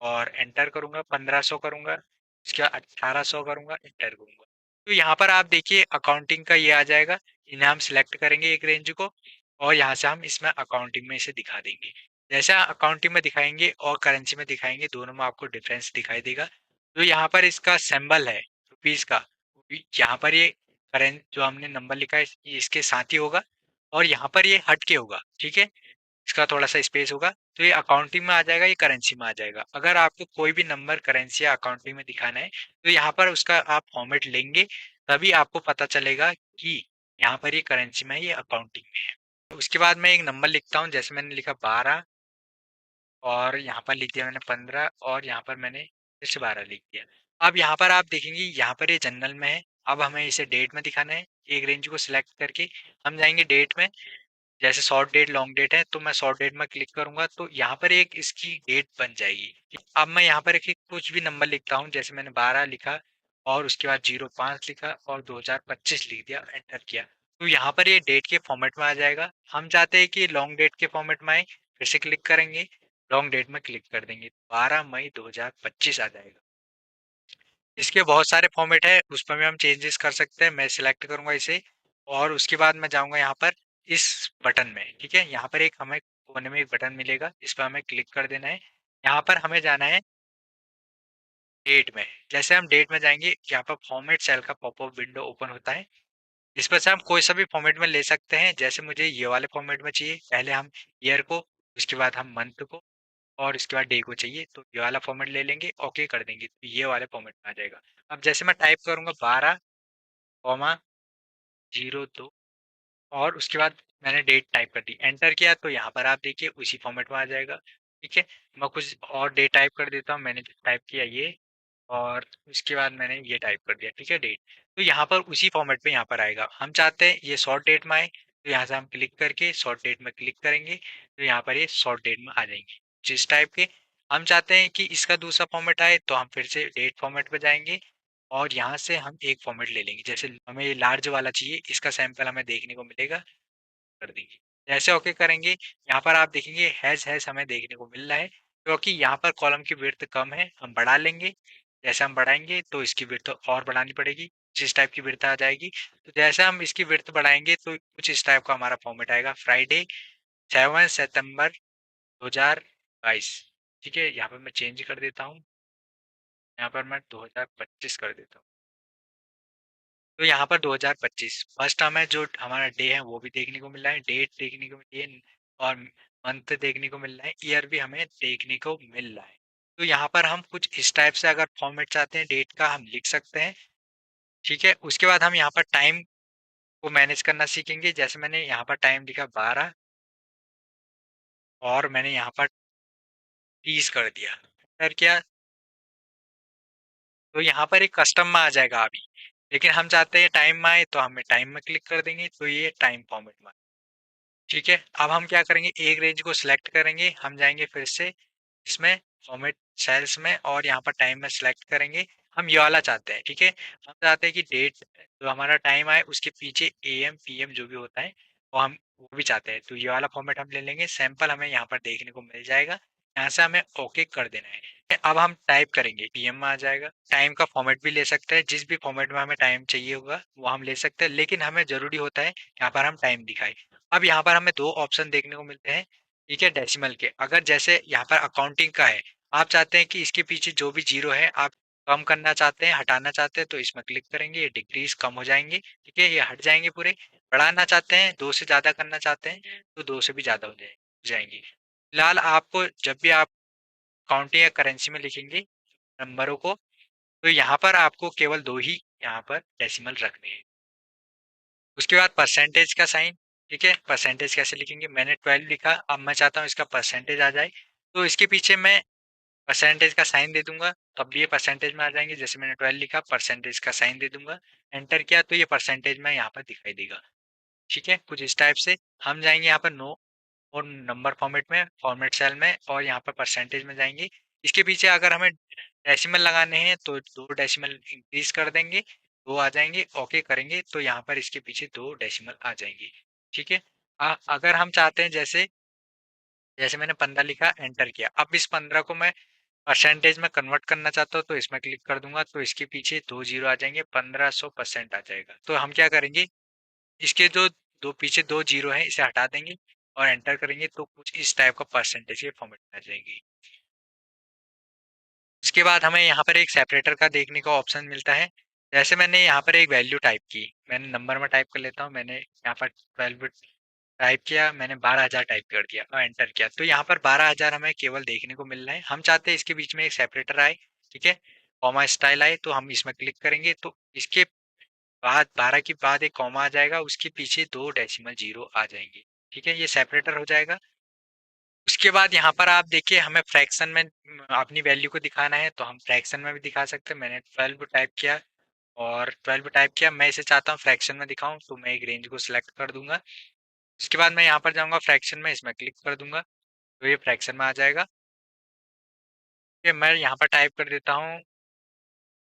और एंटर करूंगा, 1500 करूंगा, इसके बाद 1800 करूंगा, एंटर करूंगा। तो यहाँ पर आप देखिए अकाउंटिंग का ये आ जाएगा। इन्हें हम सिलेक्ट करेंगे एक रेंज को और यहाँ से हम इसमें अकाउंटिंग में इसे दिखा देंगे। जैसे अकाउंटिंग में दिखाएंगे और करेंसी में दिखाएंगे दोनों में आपको डिफरेंस दिखाई देगा। तो यहाँ पर इसका सिंबल है रुपीज का, यहाँ पर ये करेंट जो हमने नंबर लिखा है ये इसके साथ ही होगा और यहाँ पर ये हट के होगा, ठीक है। इसका थोड़ा-सा स्पेस होगा, तो ये अकाउंटिंग में आ जाएगा, ये करेंसी में आ जाएगा। अगर आपको कोई भी नंबर करेंसी या अकाउंटिंग में दिखाना है, तो यहाँ पर उसका आप फॉर्मेट लेंगे, तभी आपको पता चलेगा कि यहाँ पर ये करेंसी में है, ये अकाउंटिंग में है। तो उसके बाद मैं एक नंबर लिखता हूँ, जैसे मैंने लिखा 12 और यहाँ पर लिख दिया मैंने 15 और यहाँ पर मैंने फिर से 12 लिख दिया। अब यहाँ पर आप देखेंगे, यहाँ पर ये जनरल में है। अब हमें इसे डेट में दिखाना है, एक रेंज को सिलेक्ट करके हम जाएँगे डेट में जैसे शॉर्ट डेट लॉन्ग डेट है, तो मैं शॉर्ट डेट में क्लिक करूंगा तो यहाँ पर एक इसकी डेट बन जाएगी। अब मैं यहाँ पर एक कुछ भी नंबर लिखता हूँ, जैसे मैंने 12 लिखा और उसके बाद 05 लिखा और 2025 लिख दिया, एंटर किया, तो यहाँ पर ये डेट के फॉर्मेट में आ जाएगा। हम चाहते हैं कि लॉन्ग डेट के फॉर्मेट में आए, फिर से क्लिक करेंगे, लॉन्ग डेट में क्लिक कर देंगे, 12 मई 2025 आ जाएगा। इसके बहुत सारे फॉर्मेट है, उसमें भी हम चेंजेस कर सकते हैं। मैं सिलेक्ट करूंगा इसे और उसके बाद मैं जाऊंगा यहाँ पर इस बटन में। ठीक है, यहाँ पर एक हमें कोने में एक बटन मिलेगा, इस पर हमें क्लिक कर देना है। यहाँ पर हमें जाना है डेट में। जैसे हम डेट में जाएंगे, यहाँ पर फॉर्मेट सेल का पॉपअप विंडो ओपन होता है। इस पर से हम कोई सा भी फॉर्मेट में ले सकते हैं। जैसे मुझे ये वाले फॉर्मेट में चाहिए, पहले हम ईयर को, उसके बाद हम मंथ को और इसके बाद डे को चाहिए, तो ये वाला फॉर्मेट ले लेंगे, ओके कर देंगे, तो ये वाले फॉर्मेट में आ जाएगा। अब जैसे मैं टाइप करूंगा 12, 02 और उसके बाद मैंने डेट टाइप कर दी, एंटर किया, तो यहाँ पर आप देखिए उसी फॉर्मेट में आ जाएगा। ठीक है, मैं कुछ और डेट टाइप कर देता हूँ। मैंने टाइप किया ये और उसके बाद मैंने ये टाइप कर दिया, ठीक है, डेट, तो यहाँ पर उसी फॉर्मेट पे यहाँ पर आएगा। हम चाहते हैं ये शॉर्ट डेट में आए, तो यहाँ से हम क्लिक करके शॉर्ट डेट में क्लिक करेंगे, तो यहाँ पर ये शॉर्ट डेट में आ जाएंगे जिस टाइप के। हम चाहते हैं कि इसका दूसरा फॉर्मेट आए, तो हम फिर से डेट फॉर्मेट पे जाएंगे और यहाँ से हम एक फॉर्मेट ले लेंगे। जैसे हमें ये लार्ज वाला चाहिए, इसका सैंपल हमें देखने को मिलेगा, कर देंगे। जैसे ओके करेंगे, यहाँ पर आप देखेंगे हैज हैज हमें देखने को मिल रहा है, क्योंकि यहाँ पर कॉलम की विड्थ कम है, हम बढ़ा लेंगे। जैसे हम बढ़ाएंगे तो इसकी विड्थ और बढ़ानी पड़ेगी, जिस टाइप की विड्थ आ जाएगी। तो जैसे हम इसकी विड्थ बढ़ाएंगे तो कुछ इस टाइप का हमारा फॉर्मेट आएगा, फ्राइडे 7 सितंबर 2022। ठीक है, यहाँ पर मैं चेंज कर देता हूँ, यहाँ पर मैं 2025 कर देता हूँ। तो यहाँ पर 2025 फर्स्ट हमें जो हमारा डे है वो भी देखने को मिल रहा है, डेट देखने को मिल रही है और मंथ देखने को मिल रहा है, ईयर भी हमें देखने को मिल रहा है। तो यहाँ पर हम कुछ इस टाइप से अगर फॉर्मेट चाहते हैं डेट का, हम लिख सकते हैं। ठीक है, उसके बाद हम यहाँ पर टाइम को मैनेज करना सीखेंगे। जैसे मैंने यहाँ पर टाइम लिखा 12 और मैंने यहाँ पर 30 कर दिया, फिर क्या, तो यहाँ पर एक कस्टम में आ जाएगा अभी। लेकिन हम चाहते हैं टाइम में आए, तो हमें टाइम में क्लिक कर देंगे, तो ये टाइम फॉर्मेट में। ठीक है, अब हम क्या करेंगे, एक रेंज को सिलेक्ट करेंगे, हम जाएंगे फिर से इसमें फॉर्मेट सेल्स में और यहाँ पर टाइम में सिलेक्ट करेंगे। हम ये वाला चाहते हैं। ठीक है, हम चाहते हैं कि डेट जो हमारा टाइम आए उसके पीछे एएम पीएम जो भी होता है वो हम वो भी चाहते हैं, तो ये वाला फॉर्मेट हम ले लेंगे। सैंपल हमें यहाँ पर देखने को मिल जाएगा, यहाँ से हमें ओके कर देना है। अब हम टाइप करेंगे, पीएम में आ जाएगा। टाइम का फॉर्मेट भी ले सकते हैं, जिस भी फॉर्मेट में हमें टाइम चाहिए होगा वो हम ले सकते हैं, लेकिन हमें जरूरी होता है यहाँ पर हम टाइम दिखाए। अब यहाँ पर हमें दो ऑप्शन देखने को मिलते हैं। ठीक है, डेसिमल के, अगर जैसे यहाँ पर अकाउंटिंग का है, आप चाहते हैं कि इसके पीछे जो भी जीरो है आप कम करना चाहते हैं, हटाना चाहते हैं, तो इसमें क्लिक करेंगे, ये डिक्रीज कम हो जाएंगे। ठीक है, ये हट जाएंगे पूरे। बढ़ाना चाहते हैं, दो से ज्यादा करना चाहते हैं, तो दो से भी ज्यादा हो जाएंगे। फिलहाल आपको जब भी आप काउंटिंग या करेंसी में लिखेंगे नंबरों को, तो यहाँ पर आपको केवल दो ही यहाँ पर डेसिमल रखने हैं। उसके बाद परसेंटेज का साइन। ठीक है, परसेंटेज कैसे लिखेंगे, मैंने 12 लिखा, अब मैं चाहता हूँ इसका परसेंटेज आ जाए, तो इसके पीछे मैं परसेंटेज का साइन दे दूंगा, तब भी ये परसेंटेज में आ जाएंगे। जैसे मैंने 12 लिखा, परसेंटेज का साइन दे दूंगा, एंटर किया, तो ये परसेंटेज में यहाँ पर दिखाई देगा। ठीक है, कुछ इस टाइप से। हम जाएंगे यहाँ पर नो और नंबर फॉर्मेट में, फॉर्मेट सेल में, और यहाँ पर परसेंटेज में जाएंगे। इसके पीछे अगर हमें डेसिमल लगाने हैं तो दो डेसिमल इंक्रीज कर देंगे, दो आ जाएंगे, ओके करेंगे, तो यहाँ पर इसके पीछे दो डेसिमल आ जाएंगे। ठीक है, अगर हम चाहते हैं जैसे जैसे मैंने 15 लिखा, एंटर किया, अब इस 15 को मैं परसेंटेज में कन्वर्ट करना चाहता हूँ, तो इसमें क्लिक कर दूंगा, तो इसके पीछे दो जीरो आ जाएंगे, 1500% आ जाएगा। तो हम क्या करेंगे, इसके जो दो पीछे दो जीरो है इसे हटा देंगे और एंटर करेंगे, तो कुछ इस टाइप का परसेंटेज के फॉर्मेट में आ जाएंगे। उसके बाद हमें यहाँ पर एक सेपरेटर का देखने का ऑप्शन मिलता है। जैसे मैंने यहाँ पर एक वैल्यू टाइप की, मैंने नंबर में टाइप कर लेता हूँ, मैंने यहाँ पर 12 टाइप किया, मैंने 12,000 टाइप कर दिया और एंटर किया, तो यहाँ पर 12,000 हमें केवल देखने को मिल रहा है। हम चाहते हैं इसके बीच में एक सेपरेटर आए, ठीक है, कॉमा स्टाइल आए, तो हम इसमें क्लिक करेंगे, तो इसके बाद 12 के बाद एक कॉमा आ जाएगा, उसके पीछे दो डेसिमल जीरो आ जाएंगे। ठीक है, ये सेपरेटर हो जाएगा। उसके बाद यहाँ पर आप देखिए, हमें फ्रैक्शन में अपनी वैल्यू को दिखाना है, तो हम फ्रैक्शन में भी दिखा सकते हैं। मैंने 12 टाइप किया और 12 टाइप किया, मैं इसे चाहता हूँ फ्रैक्शन में दिखाऊं, तो मैं एक रेंज को सिलेक्ट कर दूंगा उसके बाद मैं यहाँ पर जाऊँगा फ्रैक्शन में, इसमें क्लिक कर दूँगा, तो ये फ्रैक्शन में आ जाएगा। ठीक है, मैं यहाँ पर टाइप कर देता हूँ,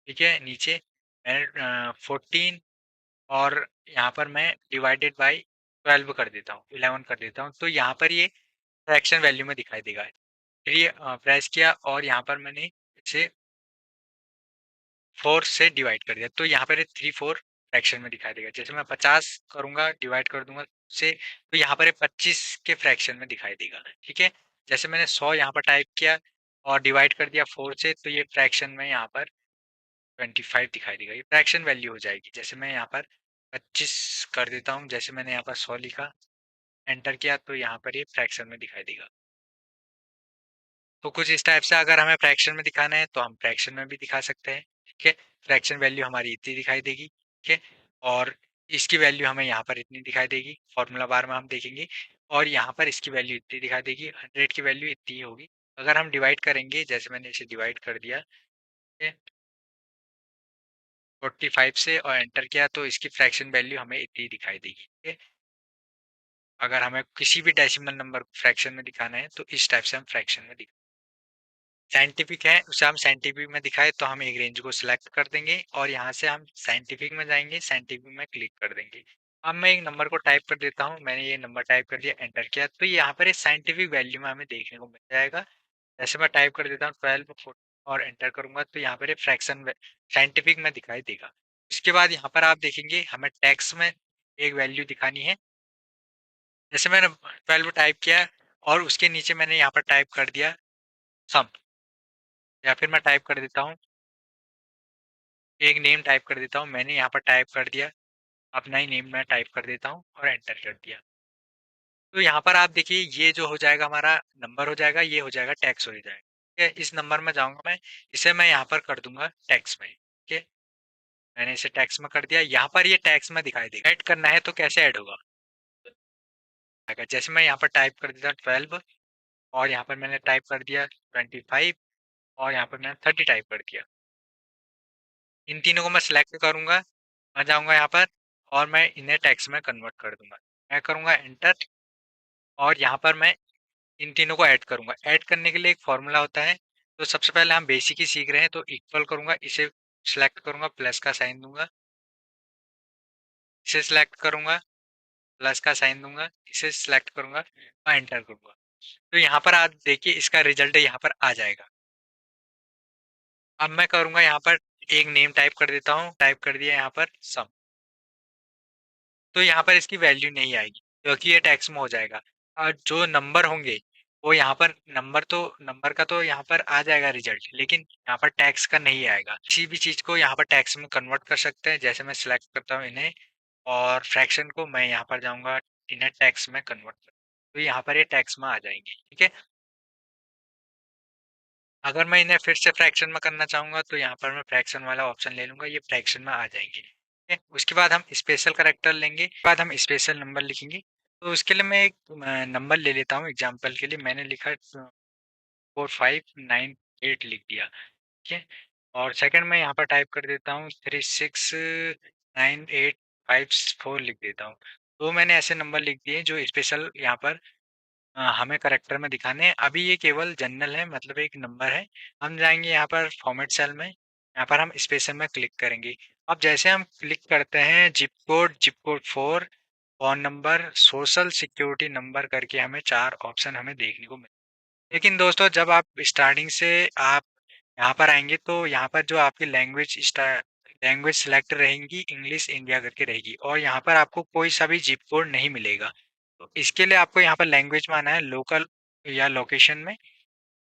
ठीक है, नीचे मैं 14 और यहाँ पर मैं डिवाइडेड बाय 12 कर देता हूँ, 11 कर देता हूँ, तो यहाँ पर ये फ्रैक्शन वैल्यू में दिखाई देगा। फिर ये प्रेस किया और यहाँ पर मैंने इसे 4 से डिवाइड कर दिया, तो यहाँ पर 3 4 फ्रैक्शन में दिखाई देगा। जैसे मैं 50 करूँगा, डिवाइड कर दूंगा से, तो यहाँ पर 25 के फ्रैक्शन में दिखाई देगा। ठीक है, जैसे मैंने 100 यहाँ पर टाइप किया और डिवाइड कर दिया 4 से, तो ये फ्रैक्शन में यहाँ पर 25 दिखाई देगा। ये फ्रैक्शन वैल्यू हो जाएगी। जैसे मैं यहाँ पर 25 कर देता हूँ, जैसे मैंने यहाँ पर 100 लिखा, एंटर किया, तो यहाँ पर ये फ्रैक्शन में दिखाई देगा। तो कुछ इस टाइप से अगर हमें फ्रैक्शन में दिखाना है तो हम फ्रैक्शन में भी दिखा सकते हैं। ठीक है, फ्रैक्शन वैल्यू हमारी इतनी दिखाई देगी। ठीक है, और इसकी वैल्यू हमें यहाँ पर इतनी दिखाई देगी, फॉर्मूला बार में हम देखेंगे, और यहाँ पर इसकी वैल्यू इतनी दिखाई देगी, 100 की वैल्यू इतनी होगी। अगर हम डिवाइड करेंगे, जैसे मैंने इसे डिवाइड कर दिया, ठीक है, 45 से और एंटर किया, तो इसकी फ्रैक्शन वैल्यू हमें इतनी दिखाई देगी। ठीक है, अगर हमें किसी भी डेसिमल नंबर को फ्रैक्शन में दिखाना है तो इस टाइप से हम फ्रैक्शन में साइंटिफिक है, उसे हम साइंटिफिक में दिखाए तो हम एक रेंज को सिलेक्ट कर देंगे और यहाँ से हम साइंटिफिक में जाएंगे, साइंटिफिक में क्लिक कर देंगे। अब मैं एक नंबर को टाइप कर देता हूँ, मैंने ये नंबर टाइप कर दिया, एंटर किया, तो यहाँ पर साइंटिफिक वैल्यू में हमें देखने को मिल जाएगा। जैसे मैं टाइप कर देता हूँ 12 और एंटर करूंगा, तो यहाँ पर फ्रैक्शन साइंटिफिक में दिखाई देगा। इसके बाद यहाँ पर आप देखेंगे हमें टैक्स में एक वैल्यू दिखानी है। जैसे मैंने 12 टाइप किया और उसके नीचे मैंने यहाँ पर टाइप कर दिया सम, या फिर मैं टाइप कर देता हूँ, एक नेम टाइप कर देता हूँ, मैंने यहाँ पर टाइप कर दिया, अपना ही नेम मैं टाइप कर देता हूँ और एंटर कर दिया। तो यहाँ पर आप देखिए ये जो हो जाएगा हमारा नंबर हो जाएगा, ये हो जाएगा टैक्स हो जाएगा। ठीक है, इस नंबर में जाऊंगा मैं, इसे मैं यहाँ पर कर दूंगा टैक्स में। ठीक है, मैंने इसे टैक्स में कर दिया, यहाँ पर ये टैक्स में दिखाई देगा। ऐड करना है तो कैसे ऐड होगा, जैसे मैं यहाँ पर टाइप कर देता हूँ 12 और यहाँ पर मैंने टाइप कर दिया 25 और यहाँ पर मैंने 30 टाइप कर दिया। इन तीनों को मैं सिलेक्ट करूंगा, मैं जाऊंगा यहाँ पर और मैं इन्हें टेक्स्ट में कन्वर्ट कर दूंगा। मैं करूंगा एंटर और यहाँ पर मैं इन तीनों को ऐड करूंगा। ऐड करने के लिए एक फॉर्मूला होता है, तो सबसे पहले हम बेसिक ही सीख रहे हैं, तो इक्वल करूंगा, इसे सिलेक्ट करूंगा, प्लस का साइन दूंगा, इसे सिलेक्ट करूंगा, प्लस का साइन दूंगा, इसे सिलेक्ट करूंगा और एंटर करूंगा। तो यहाँ पर आप देखिए इसका रिजल्ट यहाँ पर आ जाएगा। अब मैं करूंगा यहाँ पर एक नेम टाइप कर देता हूँ, टाइप कर दिया यहाँ पर सम, तो यहाँ पर इसकी वैल्यू नहीं आएगी क्योंकि ये टैक्स में हो जाएगा। और जो नंबर होंगे वो यहाँ पर नंबर का तो यहाँ पर आ जाएगा रिजल्ट, लेकिन यहाँ पर टैक्स का नहीं आएगा। किसी भी चीज को यहाँ पर टैक्स में कन्वर्ट कर सकते हैं। जैसे मैं सिलेक्ट करता हूँ इन्हें और फ्रैक्शन को, मैं यहाँ पर जाऊंगा इन्हें टैक्स में कन्वर्ट कर, तो यहाँ पर ये टैक्स में आ जाएंगे। ठीक है, अगर मैं इन्हें फिर से फ्रैक्शन में करना चाहूंगा तो यहाँ पर मैं फ्रैक्शन वाला ऑप्शन ले लूंगा, ये फ्रैक्शन में आ जाएंगे। ठीक है, उसके बाद हम स्पेशल करेक्टर लेंगे, उसके बाद हम स्पेशल नंबर लिखेंगे। तो उसके लिए मैं एक नंबर ले लेता हूँ एग्जाम्पल के लिए, मैंने लिखा 4598 लिख दिया। ठीक है, और सेकंड में यहाँ पर टाइप कर देता हूँ 369854 लिख देता हूँ। तो मैंने ऐसे नंबर लिख दिए जो स्पेशल यहाँ पर हमें करेक्टर में दिखाने हैं। अभी ये केवल जनरल है, मतलब एक नंबर है। हम जाएंगे यहाँ पर फॉर्मेट सेल में, यहाँ पर हम स्पेशल में क्लिक करेंगे। अब जैसे हम क्लिक करते हैं zip code 4, phone number, social security number करके हमें 4 ऑप्शन हमें देखने को मिले। लेकिन दोस्तों जब आप स्टार्टिंग से आप यहाँ पर आएंगे तो यहाँ पर जो आपकी लैंग्वेज सिलेक्ट रहेंगी, इंग्लिश इंडिया करके रहेगी, और यहाँ पर आपको कोई सा भी जिप कोड नहीं मिलेगा। तो इसके लिए आपको यहाँ पर लैंग्वेज में आना है, लोकल या लोकेशन में,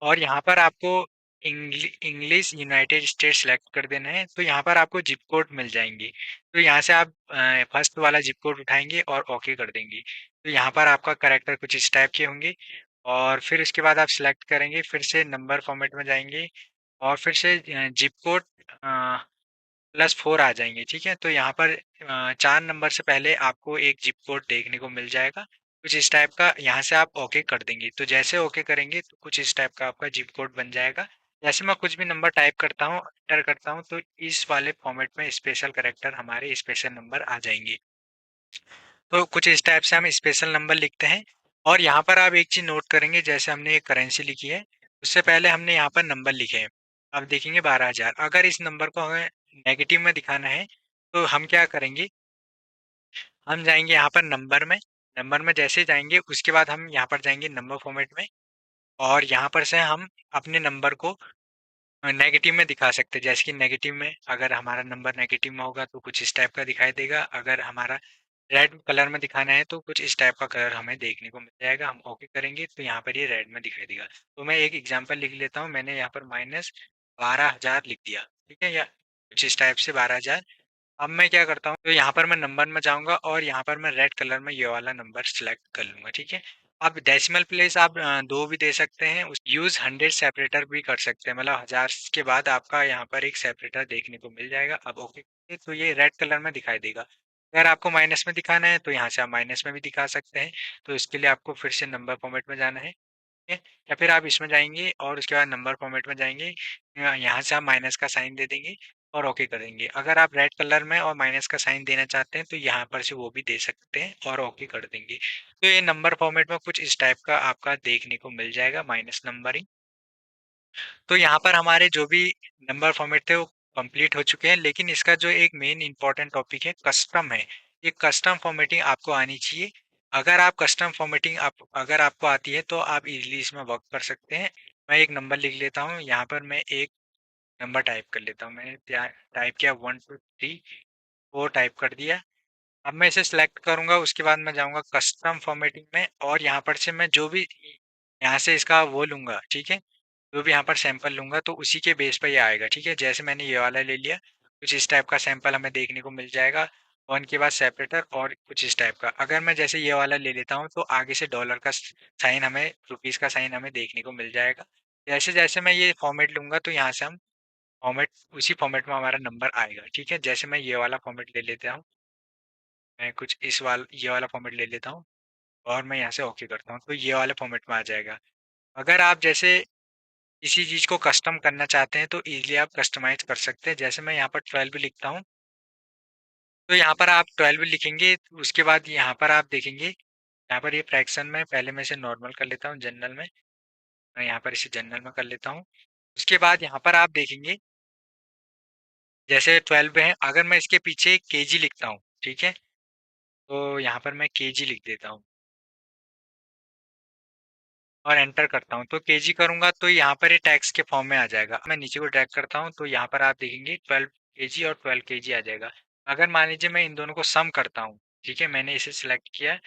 और यहाँ पर आपको इंग्लिश यूनाइटेड स्टेट सेलेक्ट कर देना है, तो यहाँ पर आपको जिप कोड मिल जाएंगे। तो यहाँ से आप फर्स्ट वाला जिप कोड उठाएंगे और ओके कर देंगे, तो यहाँ पर आपका करेक्टर कुछ इस टाइप के होंगे। और फिर उसके बाद आप सिलेक्ट करेंगे, फिर से नंबर फॉर्मेट में जाएंगे और फिर से जिप कोड +4 आ जाएंगे। ठीक है, तो यहाँ पर 4 नंबर से पहले आपको एक जिप कोड देखने को मिल जाएगा कुछ इस टाइप का, यहाँ से आप ओके कर देंगे। तो जैसे ओके करेंगे तो कुछ इस टाइप का आपका जिप कोड बन जाएगा। जैसे मैं कुछ भी नंबर टाइप करता हूँ, एंटर करता हूँ, तो इस वाले फॉर्मेट में स्पेशल करेक्टर हमारे स्पेशल नंबर आ जाएंगे। तो कुछ इस टाइप से हम स्पेशल नंबर लिखते हैं। और यहाँ पर आप एक चीज नोट करेंगे, जैसे हमने एक करेंसी लिखी है, उससे पहले हमने यहाँ पर नंबर लिखे हैं। आप देखेंगे 12,000। अगर इस नंबर को हमें नेगेटिव में दिखाना है तो हम क्या करेंगे, हम जाएंगे यहाँ पर नंबर में। नंबर में जैसे जाएंगे उसके बाद हम यहाँ पर जाएंगे नंबर फॉर्मेट में, और यहाँ पर से हम अपने नंबर को नेगेटिव में दिखा सकते हैं। जैसे कि नेगेटिव में अगर हमारा नंबर नेगेटिव में होगा तो कुछ इस टाइप का दिखाई देगा। अगर हमारा रेड कलर में दिखाना है तो कुछ इस टाइप का कलर हमें देखने को मिल जाएगा। हम ओके करेंगे तो यहाँ पर ये रेड में दिखाई देगा। तो मैं एक एग्जांपल लिख लेता हूँ। मैंने यहाँ पर -12,000 लिख दिया, ठीक है, या कुछ इस टाइप से 12,000। अब मैं क्या करता हूँ, तो यहाँ पर मैं नंबर में जाऊंगा और यहाँ पर मैं रेड कलर में ये वाला नंबर सिलेक्ट कर लूंगा, ठीक है। अब डेसिमल प्लेस आप दो भी दे सकते हैं, उस यूज 100 सेपरेटर भी कर सकते हैं, मतलब 1000 के बाद आपका यहाँ पर एक सेपरेटर देखने को मिल जाएगा। अब ओके, तो ये रेड कलर में दिखाई देगा। अगर आपको माइनस में दिखाना है तो यहाँ से आप माइनस में भी दिखा सकते हैं। तो इसके लिए आपको फिर से नंबर फॉर्मेट में जाना है, ठीक है? या फिर आप इसमें जाएंगे और उसके बाद नंबर फॉर्मेट में जाएंगे, यहाँ से आप माइनस का साइन दे देंगे और ओके कर देंगे। अगर आप रेड कलर में और माइनस का साइन देना चाहते हैं तो यहाँ पर से वो भी दे सकते हैं और ओके कर देंगे। तो ये नंबर फॉर्मेट में कुछ इस टाइप का आपका देखने को मिल जाएगा, माइनस नंबरिंग। तो यहाँ पर हमारे जो भी नंबर फॉर्मेट थे वो कंप्लीट हो चुके हैं, लेकिन इसका जो एक मेन इंपॉर्टेंट टॉपिक है कस्टम है। ये कस्टम फॉर्मेटिंग आपको आनी चाहिए। अगर आप कस्टम फॉर्मेटिंग आप अगर आपको आती है तो आप इजीली इसमें वर्क कर सकते हैं। मैं एक नंबर लिख लेता हूँ, यहाँ पर मैं एक नंबर टाइप कर लेता हूँ। मैंने टाइप किया 1 2 3 4 टाइप कर दिया। अब मैं इसे सिलेक्ट करूंगा, उसके बाद मैं जाऊंगा कस्टम फॉर्मेटिंग में, और यहाँ पर से मैं जो भी यहाँ से इसका वो लूंगा, ठीक है, जो भी यहाँ पर सैंपल लूंगा तो उसी के बेस पर ये आएगा, ठीक है। जैसे मैंने ये वाला ले लिया, कुछ इस टाइप का सैंपल हमें देखने को मिल जाएगा। वन के बाद सेपरेटर और कुछ इस टाइप का। अगर मैं जैसे ये वाला ले लेता हूँ तो आगे से डॉलर का साइन हमें, रुपीज का साइन हमें देखने को मिल जाएगा। जैसे जैसे मैं ये फॉर्मेट लूंगा तो यहाँ से हम फॉर्मेट, उसी फॉर्मेट में हमारा नंबर आएगा, ठीक है। जैसे मैं ये वाला फॉर्मेट ले लेता हूँ, मैं कुछ ये वाला फॉर्मेट ले लेता हूँ और मैं यहाँ से ओके करता हूँ तो ये वाले फॉर्मेट में आ जाएगा। अगर आप जैसे किसी चीज़ को कस्टम करना चाहते हैं तो इजीली आप कस्टमाइज कर सकते हैं। जैसे मैं यहाँ पर 12 लिखता हूँ, तो यहाँ पर आप 12 लिखेंगे, उसके बाद यहाँ पर आप देखेंगे, यहाँ पर ये फ्रैक्शन में पहले मैं इसे नॉर्मल कर लेता हूँ, जनरल में मैं यहाँ पर इसे जनरल में कर लेता हूँ। उसके बाद यहाँ पर आप देखेंगे जैसे 12 है, अगर मैं इसके पीछे केजी लिखता हूँ, ठीक है, तो यहाँ पर मैं केजी लिख देता हूँ और एंटर करता हूँ। तो केजी करूंगा तो यहाँ पर ये टैक्स के फॉर्म में आ जाएगा। मैं नीचे को ड्रैग करता हूँ तो यहाँ पर आप देखेंगे 12 केजी और 12 केजी आ जाएगा। अगर मान लीजिए मैं इन दोनों को सम करता हूँ, ठीक है, मैंने इसे सिलेक्ट किया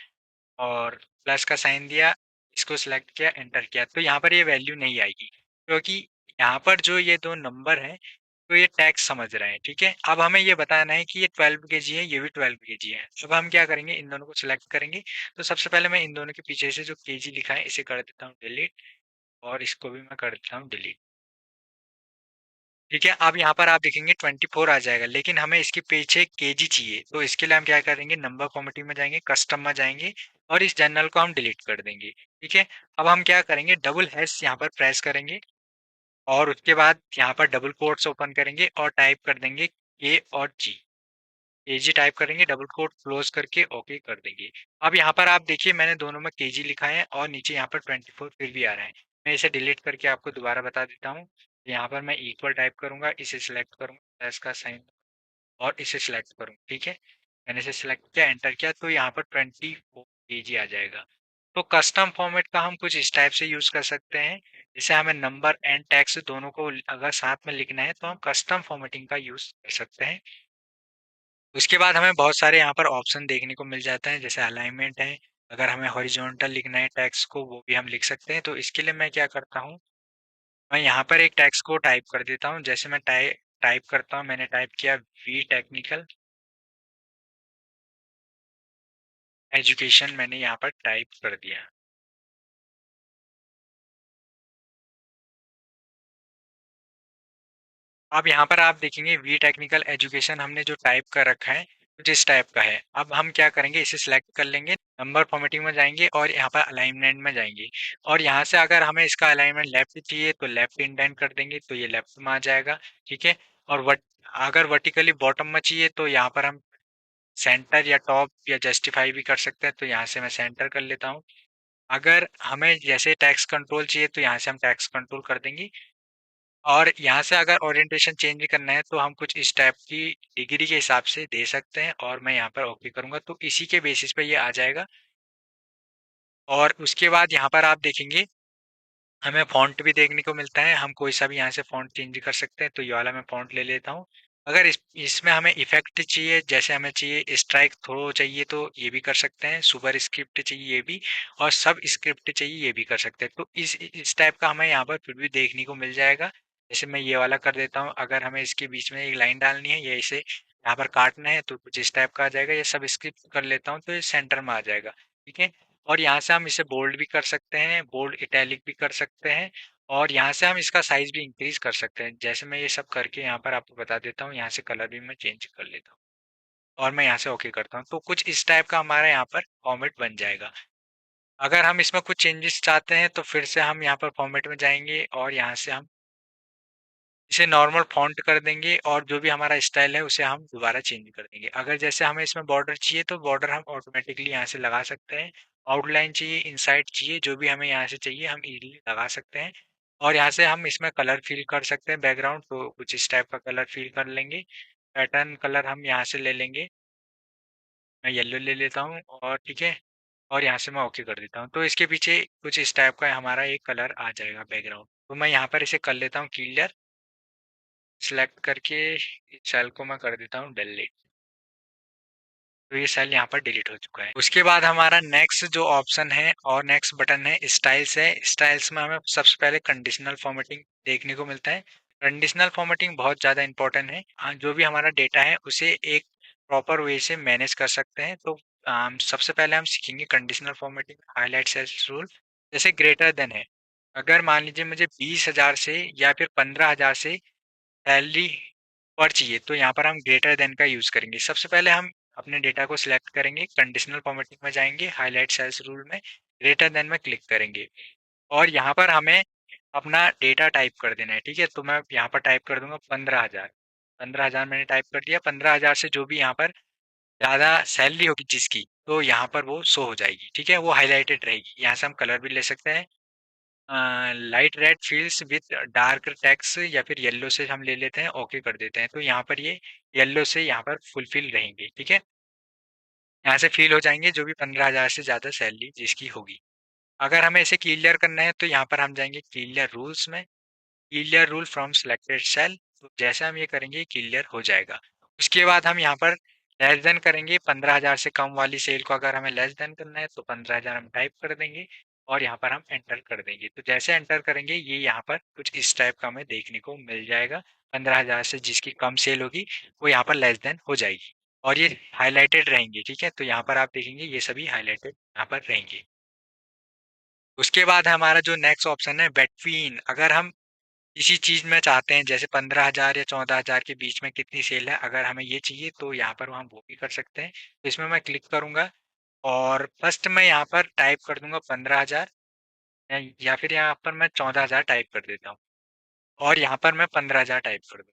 और प्लस का साइन दिया, इसको सिलेक्ट किया, एंटर किया, तो यहाँ पर ये वैल्यू नहीं आएगी, क्योंकि यहाँ पर जो ये दो नंबर हैं तो ये टैक्स समझ रहे हैं, ठीक है। अब हमें ये बताना है कि ये 12 केजी है, ये भी 12 केजी है। अब हम क्या करेंगे, इन दोनों को सिलेक्ट करेंगे। तो सबसे पहले मैं इन दोनों के पीछे से जो केजी लिखा है इसे कर देता हूँ डिलीट, और इसको भी मैं कर देता हूँ डिलीट, ठीक है। अब यहाँ पर आप देखेंगे 24 आ जाएगा, लेकिन हमें इसके पीछे केजी चाहिए। तो इसके लिए हम क्या करेंगे, नंबर फॉर्मेटिंग में जाएंगे, कस्टम में जाएंगे और इस जनरल को हम डिलीट कर देंगे, ठीक है। अब हम क्या करेंगे, डबल हैश यहाँ पर प्रेस करेंगे और उसके बाद यहाँ पर डबल कोट्स ओपन करेंगे और टाइप कर देंगे के और जी, केजी टाइप करेंगे, डबल कोट क्लोज करके ओके कर देंगे। अब यहाँ पर आप देखिए मैंने दोनों में केजी लिखा है और नीचे यहाँ पर 24 फिर भी आ रहा है। मैं इसे डिलीट करके आपको दोबारा बता देता हूँ। यहाँ पर मैं इक्वल टाइप करूंगा, इसे सिलेक्ट करूंगा, प्लस का साइन, और इसे सिलेक्ट करूंगा, ठीक है। मैंने इसे सिलेक्ट किया, एंटर किया, तो यहाँ पर 24 केजी आ जाएगा। तो कस्टम फॉर्मेट का हम कुछ इस टाइप से यूज कर सकते हैं। जैसे हमें नंबर एंड टेक्स्ट दोनों को अगर साथ में लिखना है तो हम कस्टम फॉर्मेटिंग का यूज कर सकते हैं। उसके बाद हमें बहुत सारे यहाँ पर ऑप्शन देखने को मिल जाते हैं, जैसे अलाइनमेंट है। अगर हमें हॉरिजॉन्टल लिखना है टेक्स्ट को, वो भी हम लिख सकते हैं। तो इसके लिए मैं क्या करता हूँ, मैं यहाँ पर एक टेक्स्ट को टाइप कर देता हूँ। जैसे मैं टाइप करता हूँ, मैंने टाइप किया वी टेक्निकल एजुकेशन, मैंने यहाँ पर टाइप कर दिया। अब यहाँ पर आप देखेंगे वी टेक्निकल एजुकेशन हमने जो टाइप कर रखा है कुछ इस टाइप का है। अब हम क्या करेंगे, इसे सिलेक्ट कर लेंगे, नंबर फॉर्मेटिंग में जाएंगे और यहाँ पर अलाइनमेंट में जाएंगे, और यहाँ से अगर हमें इसका अलाइनमेंट लेफ्ट चाहिए तो लेफ्ट इंडेंट कर देंगे, तो ये लेफ्ट में आ जाएगा, ठीक है। और अगर वर्टिकली बॉटम में चाहिए तो यहाँ पर हम सेंटर या टॉप या जस्टिफाई भी कर सकते हैं, तो यहाँ से मैं सेंटर कर लेता हूँ। अगर हमें जैसे टैक्स कंट्रोल चाहिए तो यहाँ से हम टैक्स कंट्रोल कर देंगे, और यहाँ से अगर ओरिएंटेशन चेंज भी करना है तो हम कुछ इस टाइप की डिग्री के हिसाब से दे सकते हैं, और मैं यहाँ पर ओके करूँगा तो इसी के बेसिस पे ये आ जाएगा। और उसके बाद यहाँ पर आप देखेंगे हमें फ़ॉन्ट भी देखने को मिलता है, हम कोई सा भी यहाँ से फ़ॉन्ट चेंज कर सकते हैं, तो ये वाला मैं फ़ॉन्ट ले लेता हूँ। अगर इसमें हमें इफ़ेक्ट चाहिए, जैसे हमें चाहिए स्ट्राइक थ्रो चाहिए तो ये भी कर सकते हैं, सुपर स्क्रिप्ट चाहिए ये भी, और सब स्क्रिप्ट चाहिए ये भी कर सकते हैं। तो इस टाइप का हमें यहाँ पर फिर भी देखने को मिल जाएगा। जैसे मैं ये वाला कर देता हूँ, अगर हमें इसके बीच में एक लाइन डालनी है या इसे यहाँ पर काटना है तो कुछ इस टाइप का आ जाएगा, ये सब स्क्रिप्ट कर लेता हूँ तो ये सेंटर में आ जाएगा, ठीक है। और यहाँ से हम इसे बोल्ड भी कर सकते हैं, बोल्ड इटैलिक भी कर सकते हैं, और यहाँ से हम इसका साइज भी इंक्रीज कर सकते हैं। जैसे मैं ये सब करके यहाँ पर आपको बता देता हूँ, यहाँ से कलर भी मैं चेंज कर लेता हूँ और मैं यहाँ से ओके करता हूँ, तो कुछ इस टाइप का हमारा यहाँ पर फॉर्मेट बन जाएगा। अगर हम इसमें कुछ चेंजेस चाहते हैं तो फिर से हम यहाँ पर फॉर्मेट में जाएंगे और यहाँ से हम इसे नॉर्मल फ़ॉन्ट कर देंगे, और जो भी हमारा स्टाइल है उसे हम दोबारा चेंज कर देंगे। अगर जैसे हमें इसमें बॉर्डर चाहिए तो बॉर्डर हम ऑटोमेटिकली यहाँ से लगा सकते हैं। आउटलाइन चाहिए, इनसाइड चाहिए, जो भी हमें यहाँ से चाहिए हम इजीली लगा सकते हैं। और यहाँ से हम इसमें कलर फिल कर सकते हैं, बैकग्राउंड तो कुछ इस टाइप का कलर फिल कर लेंगे। पैटर्न कलर हम यहाँ से ले लेंगे, मैं येलो ले लेता हूँ, और ठीक है, और यहाँ से मैं ओके कर देता हूँ। तो इसके पीछे कुछ इस टाइप का हमारा एक कलर आ जाएगा बैकग्राउंड। तो मैं यहाँ पर इसे कर लेता हूँ क्लियर, सिलेक्ट करके इस सेल को मैं कर देता हूँ डिलीट। तो ये सेल यहाँ पर डिलीट हो चुका है। उसके बाद हमारा नेक्स्ट जो ऑप्शन है और नेक्स्ट बटन है स्टाइल्स है। स्टाइल्स में हमें सबसे पहले कंडीशनल फॉर्मेटिंग देखने को मिलता है। कंडीशनल फॉर्मेटिंग बहुत ज़्यादा इंपॉर्टेंट है। जो भी हमारा डेटा है उसे एक प्रॉपर वे से मैनेज कर सकते हैं। तो सबसे पहले हम सीखेंगे conditional formatting, highlight cells rule. जैसे ग्रेटर देन है, अगर मान लीजिए मुझे 20,000 से या फिर 15,000 से सैलरी पर चाहिए तो यहाँ पर हम ग्रेटर देन का यूज करेंगे। सबसे पहले हम अपने डेटा को सिलेक्ट करेंगे, कंडीशनल फॉर्मेटिंग में जाएंगे, हाईलाइट सेल्स रूल में ग्रेटर देन में क्लिक करेंगे, और यहाँ पर हमें अपना डेटा टाइप कर देना है, ठीक है। तो मैं यहाँ पर टाइप कर दूंगा 15,000। 15,000 मैंने टाइप कर दिया। 15,000 से जो भी यहाँ पर ज़्यादा सैलरी होगी जिसकी, तो यहाँ पर वो शो हो जाएगी, ठीक है, वो हाईलाइटेड रहेगी। यहाँ से हम कलर भी ले सकते हैं, light red fields with dark text, या फिर येलो से हम ले लेते हैं, ओके कर देते हैं। तो यहाँ पर ये येलो से यहाँ पर फुलफिल रहेंगे, ठीक है। यहाँ से फिल हो जाएंगे जो भी 15,000 से ज़्यादा सैलरी जिसकी होगी। अगर हमें इसे क्लियर करना है तो यहाँ पर हम जाएंगे क्लियर रूल्स में, clear rule from selected cell. तो जैसे हम ये करेंगे क्लियर हो जाएगा। उसके बाद हम यहाँ पर लेस देन करेंगे, 15,000 से कम वाली सेल को अगर हमें लेस देन करना है तो 15,000 हम टाइप कर देंगे, और यहाँ पर हम एंटर कर देंगे। तो जैसे एंटर करेंगे ये यहाँ पर कुछ इस टाइप का हमें देखने को मिल जाएगा। 15,000 से जिसकी कम सेल होगी वो यहाँ पर लेस देन हो जाएगी, और ये हाईलाइटेड रहेंगे, ठीक है। तो यहाँ पर आप देखेंगे ये सभी हाईलाइटेड यहाँ पर रहेंगे। उसके बाद हमारा जो नेक्स्ट ऑप्शन है बेटवीन, अगर हम इसी चीज़ में चाहते हैं, जैसे 15,000 या 14,000 के बीच में कितनी सेल है, अगर हमें ये चाहिए तो यहाँ पर हम वो भी कर सकते हैं। तो इसमें मैं क्लिक करूँगा, और फर्स्ट मैं यहाँ पर टाइप कर दूँगा 15,000, या फिर यहाँ पर मैं 14,000 टाइप कर देता हूँ, और यहाँ पर मैं 15,000 टाइप कर दूँ।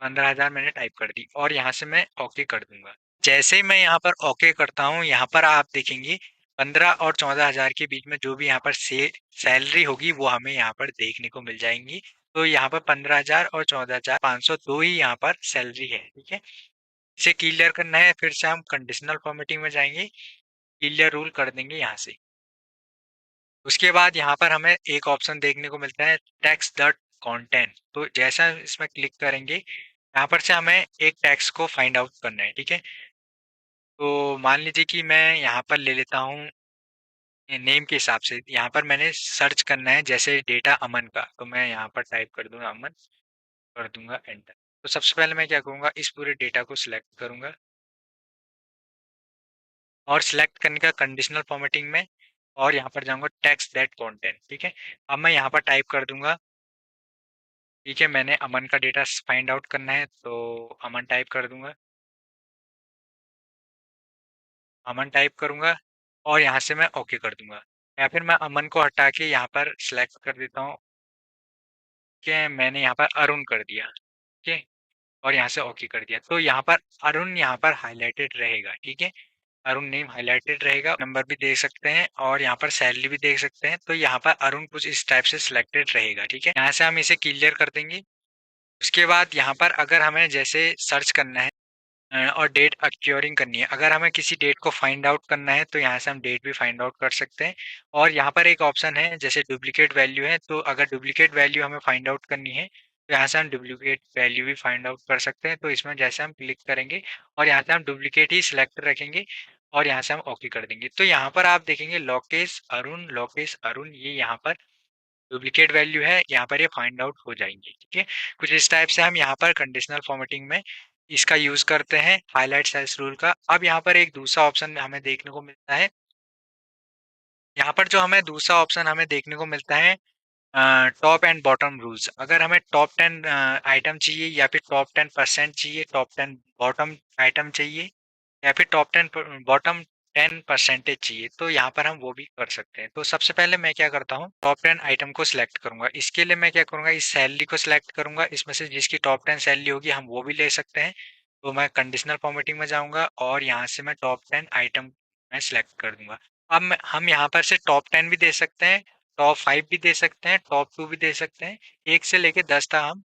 15,000 मैंने टाइप कर दी, और यहाँ से मैं ओके कर दूँगा। जैसे ही मैं यहाँ पर ओके करता हूँ, यहाँ पर आप देखेंगे 15 और 14,000 के बीच में जो भी यहाँ पर सैलरी होगी वो हमें यहाँ पर देखने को मिल जाएंगी। तो यहाँ पर 15,000 और 14,502 ही यहाँ पर सैलरी है, ठीक है। इसे क्लियर करना है, फिर से हम कंडीशनल फॉर्मेटिंग में जाएंगे, क्लियर रूल कर देंगे यहाँ से। उसके बाद यहाँ पर हमें एक ऑप्शन देखने को मिलता है टेक्स्ट द कंटेंट। तो जैसा इसमें क्लिक करेंगे, यहाँ पर से हमें एक टेक्स्ट को फाइंड आउट करना है, ठीक है। तो मान लीजिए कि मैं यहाँ पर ले लेता हूँ नेम के हिसाब से, यहाँ पर मैंने सर्च करना है जैसे डेटा अमन का, तो मैं यहाँ पर टाइप कर दूंगा अमन, कर दूंगा एंटर। तो सबसे पहले मैं क्या करूँगा, इस पूरे डेटा को सिलेक्ट करूँगा, और सिलेक्ट करने का कंडीशनल फॉर्मेटिंग में, और यहाँ पर जाऊँगा टेक्स्ट दैट कंटेंट, ठीक है। अब मैं यहाँ पर टाइप कर दूंगा, ठीक है, मैंने अमन का डेटा फाइंड आउट करना है तो अमन टाइप कर दूंगा, अमन टाइप करूंगा, और यहाँ से मैं ओके कर दूंगा। या फिर मैं अमन को हटा के यहाँ पर सिलेक्ट कर देता हूँ कि मैंने यहाँ पर अरुण कर दिया, ठीक है। और यहाँ से ओके कर दिया। तो यहाँ पर अरुण यहाँ पर हाइलाइटेड रहेगा, ठीक है? अरुण नेम हाइलाइटेड रहेगा, नंबर भी देख सकते हैं और यहाँ पर सैलरी भी देख सकते हैं। तो यहाँ पर अरुण कुछ इस टाइप से सिलेक्टेड रहेगा, ठीक है? यहाँ से हम इसे क्लियर कर देंगे। उसके बाद यहाँ पर अगर हमें जैसे सर्च करना है और डेट अक्योरिंग करनी है, अगर हमें किसी डेट को फाइंड आउट करना है तो यहाँ से हम डेट भी फाइंड आउट कर सकते हैं। और यहाँ पर एक ऑप्शन है जैसे डुप्लीकेट वैल्यू है, तो अगर डुप्लीकेट वैल्यू हमें फाइंड आउट करनी है तो यहाँ से हम डुप्लीकेट वैल्यू भी फाइंड आउट कर सकते हैं। तो इसमें जैसे हम क्लिक करेंगे और यहाँ से हम डुप्लीकेट ही सिलेक्ट रखेंगे और यहाँ से हम ओके कर देंगे। तो यहाँ पर आप देखेंगे लोकेश अरुण ये यहाँ पर डुप्लीकेट वैल्यू है, यहाँ पर ये फाइंड आउट हो जाएंगी, ठीक है? कुछ इस टाइप से हम यहाँ पर कंडीशनल फॉर्मेटिंग में इसका यूज करते हैं हाईलाइट सेल्स रूल का। अब यहाँ पर एक दूसरा ऑप्शन हमें देखने को मिलता है। यहाँ पर जो हमें दूसरा ऑप्शन हमें देखने को मिलता है टॉप एंड बॉटम रूल्स। अगर हमें टॉप 10 आइटम चाहिए या फिर टॉप 10% चाहिए, टॉप 10 बॉटम आइटम चाहिए या फिर टॉप 10 बॉटम 10% चाहिए, तो यहाँ पर हम वो भी कर सकते हैं। तो सबसे पहले मैं क्या करता हूँ, टॉप 10 आइटम को सिलेक्ट करूंगा। इसके लिए मैं क्या करूंगा, इस सैलरी को सिलेक्ट करूंगा, इसमें से जिसकी टॉप 10 सैलरी होगी हम वो भी ले सकते हैं। तो मैं कंडीशनल फॉर्मेटिंग में जाऊंगा और यहाँ से मैं टॉप 10 आइटम मैं सिलेक्ट कर दूंगा। अब हम यहाँ पर से टॉप 10 भी दे सकते हैं, टॉप 5 भी दे सकते हैं, टॉप 2 भी दे सकते हैं, 1 से लेके 10 तक हम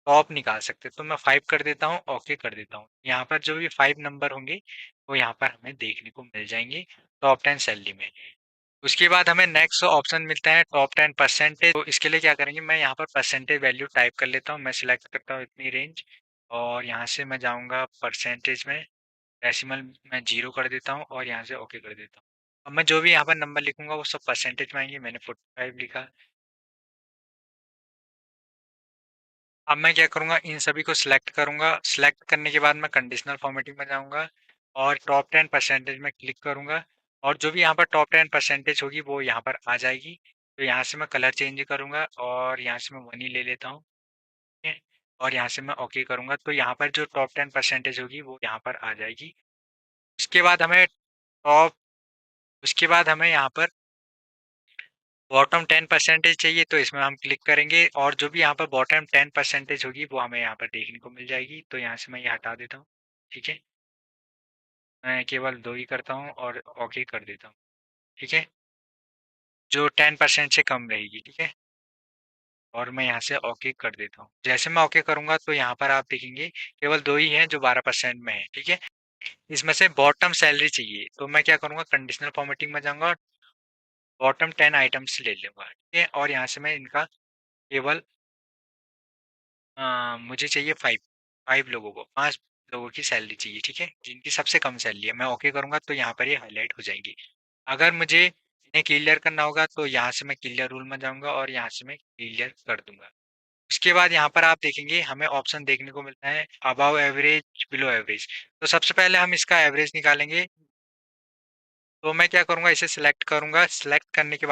टॉप निकाल सकते हैं। तो मैं 5 कर देता हूँ, ओके कर देता हूँ। यहाँ पर जो भी 5 नंबर होंगे वो यहाँ पर हमें देखने को मिल जाएंगे टॉप 10 सैलरी में। उसके बाद हमें नेक्स्ट ऑप्शन मिलता है टॉप 10 परसेंटेज। तो इसके लिए क्या करेंगे, मैं यहाँ पर परसेंटेज वैल्यू टाइप कर लेता हूँ। मैं सिलेक्ट करता हूँ इतनी रेंज और यहाँ से मैं जाऊँगा परसेंटेज में, डेसिमल मैं 0 कर देता हूँ और यहाँ से ओके कर देता हूँ। अब मैं जो भी यहाँ पर नंबर लिखूंगा वो सब परसेंटेज में आएंगे। मैंने 45 लिखा। अब मैं क्या करूँगा, इन सभी को सिलेक्ट करूँगा। सिलेक्ट करने के बाद मैं कंडीशनल फॉर्मेटिंग में जाऊँगा और टॉप 10 परसेंटेज में क्लिक करूँगा और जो भी यहाँ पर टॉप 10 परसेंटेज होगी वो यहाँ पर आ जाएगी। तो यहाँ से मैं कलर चेंज करूँगा और यहाँ से मैं 1 ही ले लेता हूँ, ठीक है? और यहाँ से मैं ओके करूँगा तो यहाँ पर जो टॉप 10 परसेंटेज होगी वो यहाँ पर आ जाएगी। उसके बाद हमें टॉप उसके बाद हमें यहाँ पर बॉटम 10% चाहिए, तो इसमें हम क्लिक करेंगे और जो भी यहाँ पर बॉटम 10% होगी वो हमें यहाँ पर देखने को मिल जाएगी। तो यहाँ से मैं ये हटा देता हूँ, ठीक है? मैं केवल 2 ही करता हूँ और ओके कर देता हूँ, ठीक है? जो 10% से कम रहेगी, ठीक है? और मैं यहाँ से ओके कर देता हूँ। जैसे मैं ओके करूँगा तो यहाँ पर आप देखेंगे केवल 2 ही हैं जो 12% में है, ठीक है? इसमें से बॉटम सैलरी चाहिए, तो मैं क्या करूँगा, कंडीशनल फॉर्मेटिंग में जाऊँगा, बॉटम 10 आइटम्स ले लूँगा, ठीक है? और यहाँ से मैं इनका केवल मुझे चाहिए 5 लोगों को, 5 लोगों की सैलरी चाहिए, ठीक है? जिनकी सबसे कम सैलरी है। मैं ओके करूँगा तो यहाँ पर ये हाइलाइट हो जाएँगी। अगर मुझे इन्हें क्लियर करना होगा तो यहाँ से मैं क्लियर रूल में जाऊँगा और यहाँ से मैं क्लियर कर दूँगा। उसके बाद यहाँ पर आप देखेंगे हमें ऑप्शन देखने को मिलता है अबव एवरेज, बिलो एवरेज। तो सबसे पहले हम इसका एवरेज निकालेंगे। तो मैं क्या करूँगा, इसे सिलेक्ट करने के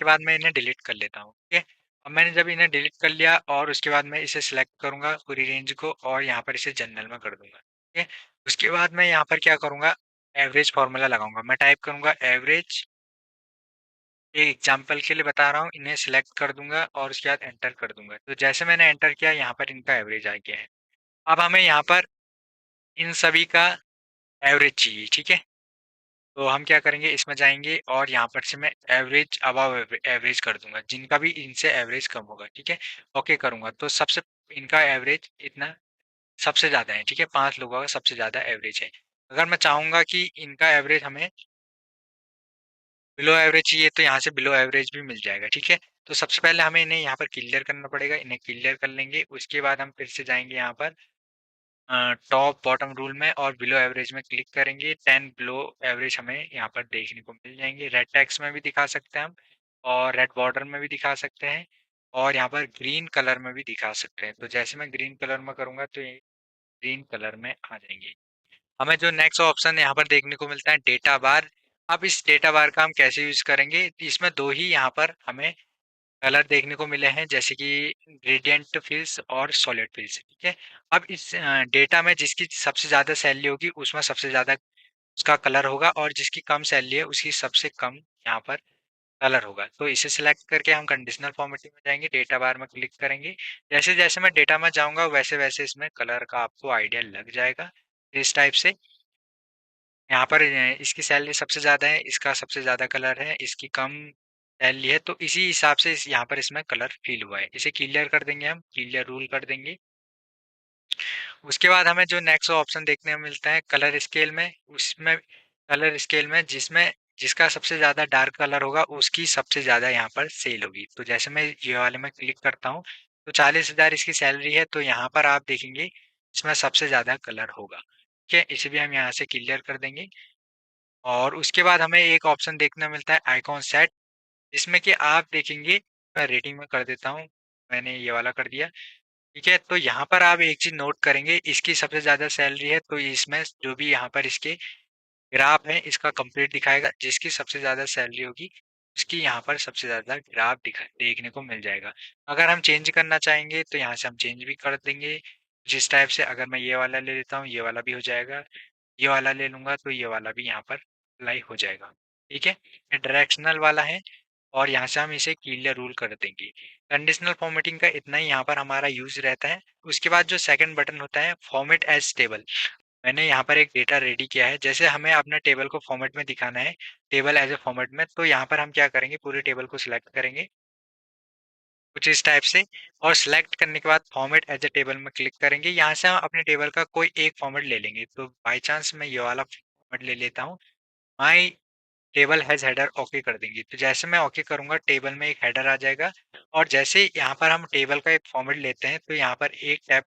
बाद मैं इन्हें डिलीट कर लेता हूँ, ठीक है? अब मैंने जब इन्हें डिलीट कर लिया और उसके बाद मैं इसे सिलेक्ट करूँगा पूरी रेंज को और यहाँ पर इसे जनरल में कर दूँगा, ठीक है? उसके बाद मैं यहाँ पर क्या करूँगा, एवरेज फार्मूला लगाऊँगा। मैं टाइप करूँगा एवरेज, एक एग्जांपल के लिए बता रहा हूँ, इन्हें सिलेक्ट कर दूँगा और उसके बाद एंटर कर दूँगा। तो जैसे मैंने एंटर किया यहाँ पर इनका एवरेज आ गया है। अब हमें यहाँ पर इन सभी का एवरेज चाहिए, ठीक है? तो हम क्या करेंगे, इसमें जाएँगे और यहाँ पर से मैं एवरेज अबव एवरेज कर दूँगा, जिनका भी इनसे एवरेज कम होगा, ठीक है? ओके करूँगा तो सबसे इनका एवरेज इतना सबसे ज़्यादा है, ठीक है? 5 लोगों का सबसे ज़्यादा एवरेज है। अगर मैं चाहूँगा कि इनका एवरेज हमें बिलो एवरेज चाहिए तो यहाँ से बिलो एवरेज भी मिल जाएगा, ठीक है? तो सबसे पहले हमें इन्हें यहाँ पर क्लियर करना पड़ेगा, इन्हें क्लियर कर लेंगे। उसके बाद हम फिर से जाएँगे यहाँ पर टॉप बॉटम रूल में और बिलो एवरेज में क्लिक करेंगे। 10 बिलो एवरेज हमें यहाँ पर देखने को मिल जाएंगे। रेड टेक्स्ट में भी दिखा सकते हैं हम और रेड बॉर्डर में भी दिखा सकते हैं और यहाँ पर ग्रीन कलर में भी दिखा सकते हैं। तो जैसे मैं ग्रीन कलर में करूँगा तो ये ग्रीन कलर में आ जाएंगे। हमें जो नेक्स्ट ऑप्शन यहाँ पर देखने को मिलता है डेटा बार। अब इस डेटा बार का हम कैसे यूज करेंगे, इसमें 2 ही यहाँ पर हमें कलर देखने को मिले हैं, जैसे कि ग्रेडियंट फिल्स और सॉलिड फिल्स, ठीक है? अब इस डेटा में जिसकी सबसे ज़्यादा सैलरी होगी उसमें सबसे ज़्यादा उसका कलर होगा और जिसकी कम सैलरी है उसकी सबसे कम यहाँ पर कलर होगा। तो इसे सिलेक्ट करके हम कंडीशनल फॉर्मेटिंग में जाएंगे, डेटा बार में क्लिक करेंगे। जैसे जैसे मैं डेटा में जाऊंगा वैसे वैसे इसमें कलर का आपको आइडिया लग जाएगा। इस टाइप से यहाँ पर इसकी सैलरी सबसे ज़्यादा है, इसका सबसे ज़्यादा कलर है, इसकी कम सैलरी है, तो इसी हिसाब से यहाँ पर इसमें कलर फिल हुआ है। इसे क्लियर कर देंगे, हम क्लियर रूल कर देंगे। उसके बाद हमें जो नेक्स्ट ऑप्शन देखने को मिलता है कलर स्केल में, उसमें कलर स्केल में जिसमें जिसका सबसे ज़्यादा डार्क कलर होगा उसकी सबसे ज़्यादा यहाँ पर सेल होगी। तो जैसे मैं ये वाले में क्लिक करता हूँ तो 40,000 इसकी सैलरी है, तो यहाँ पर आप देखेंगे इसमें सबसे ज़्यादा कलर होगा। ठीक है, इसे भी हम यहाँ से क्लियर कर देंगे। और उसके बाद हमें एक ऑप्शन देखने मिलता है आइकॉन सेट, जिसमें कि आप देखेंगे, मैं रेटिंग में कर देता हूँ, मैंने ये वाला कर दिया। ठीक है, तो यहाँ पर आप एक चीज नोट करेंगे, इसकी सबसे ज्यादा सैलरी है तो इसमें जो भी यहाँ पर इसके ग्राफ है इसका कंप्लीट दिखाएगा। जिसकी सबसे ज्यादा सैलरी होगी उसकी यहाँ पर सबसे ज्यादा ग्राफ दिखा देखने को मिल जाएगा। अगर हम चेंज करना चाहेंगे तो यहाँ से हम चेंज भी कर देंगे। जिस टाइप से अगर मैं ये वाला ले लेता हूँ ये वाला भी हो जाएगा, ये वाला ले लूंगा तो ये वाला भी यहाँ पर अप्लाई हो जाएगा। ठीक है, ये डायरेक्शनल वाला है और यहाँ से हम इसे क्लियर रूल कर देंगे। कंडीशनल फॉर्मेटिंग का इतना ही यहाँ पर हमारा यूज रहता है। उसके बाद जो सेकंड बटन होता है फॉर्मेट एज टेबल, मैंने यहाँ पर एक डेटा रेडी किया है। जैसे हमें अपने टेबल को फॉर्मेट में दिखाना है, टेबल एज ए फॉर्मेट में, तो यहाँ पर हम क्या करेंगे, पूरे टेबल को सिलेक्ट करेंगे कुछ इस टाइप से, और सिलेक्ट करने के बाद फॉर्मेट एज ए टेबल में क्लिक करेंगे। यहाँ से हम अपने टेबल का कोई एक फॉर्मेट ले लेंगे। तो बाई चांस मैं ये वाला फॉर्मेट ले लेता हूँ, माई टेबल हैज हेडर, ओके कर देंगे। तो जैसे मैं ओके करूंगा टेबल में एक हेडर आ जाएगा। और जैसे यहाँ पर हम टेबल का एक फॉर्मेट लेते हैं तो यहाँ पर एक टैब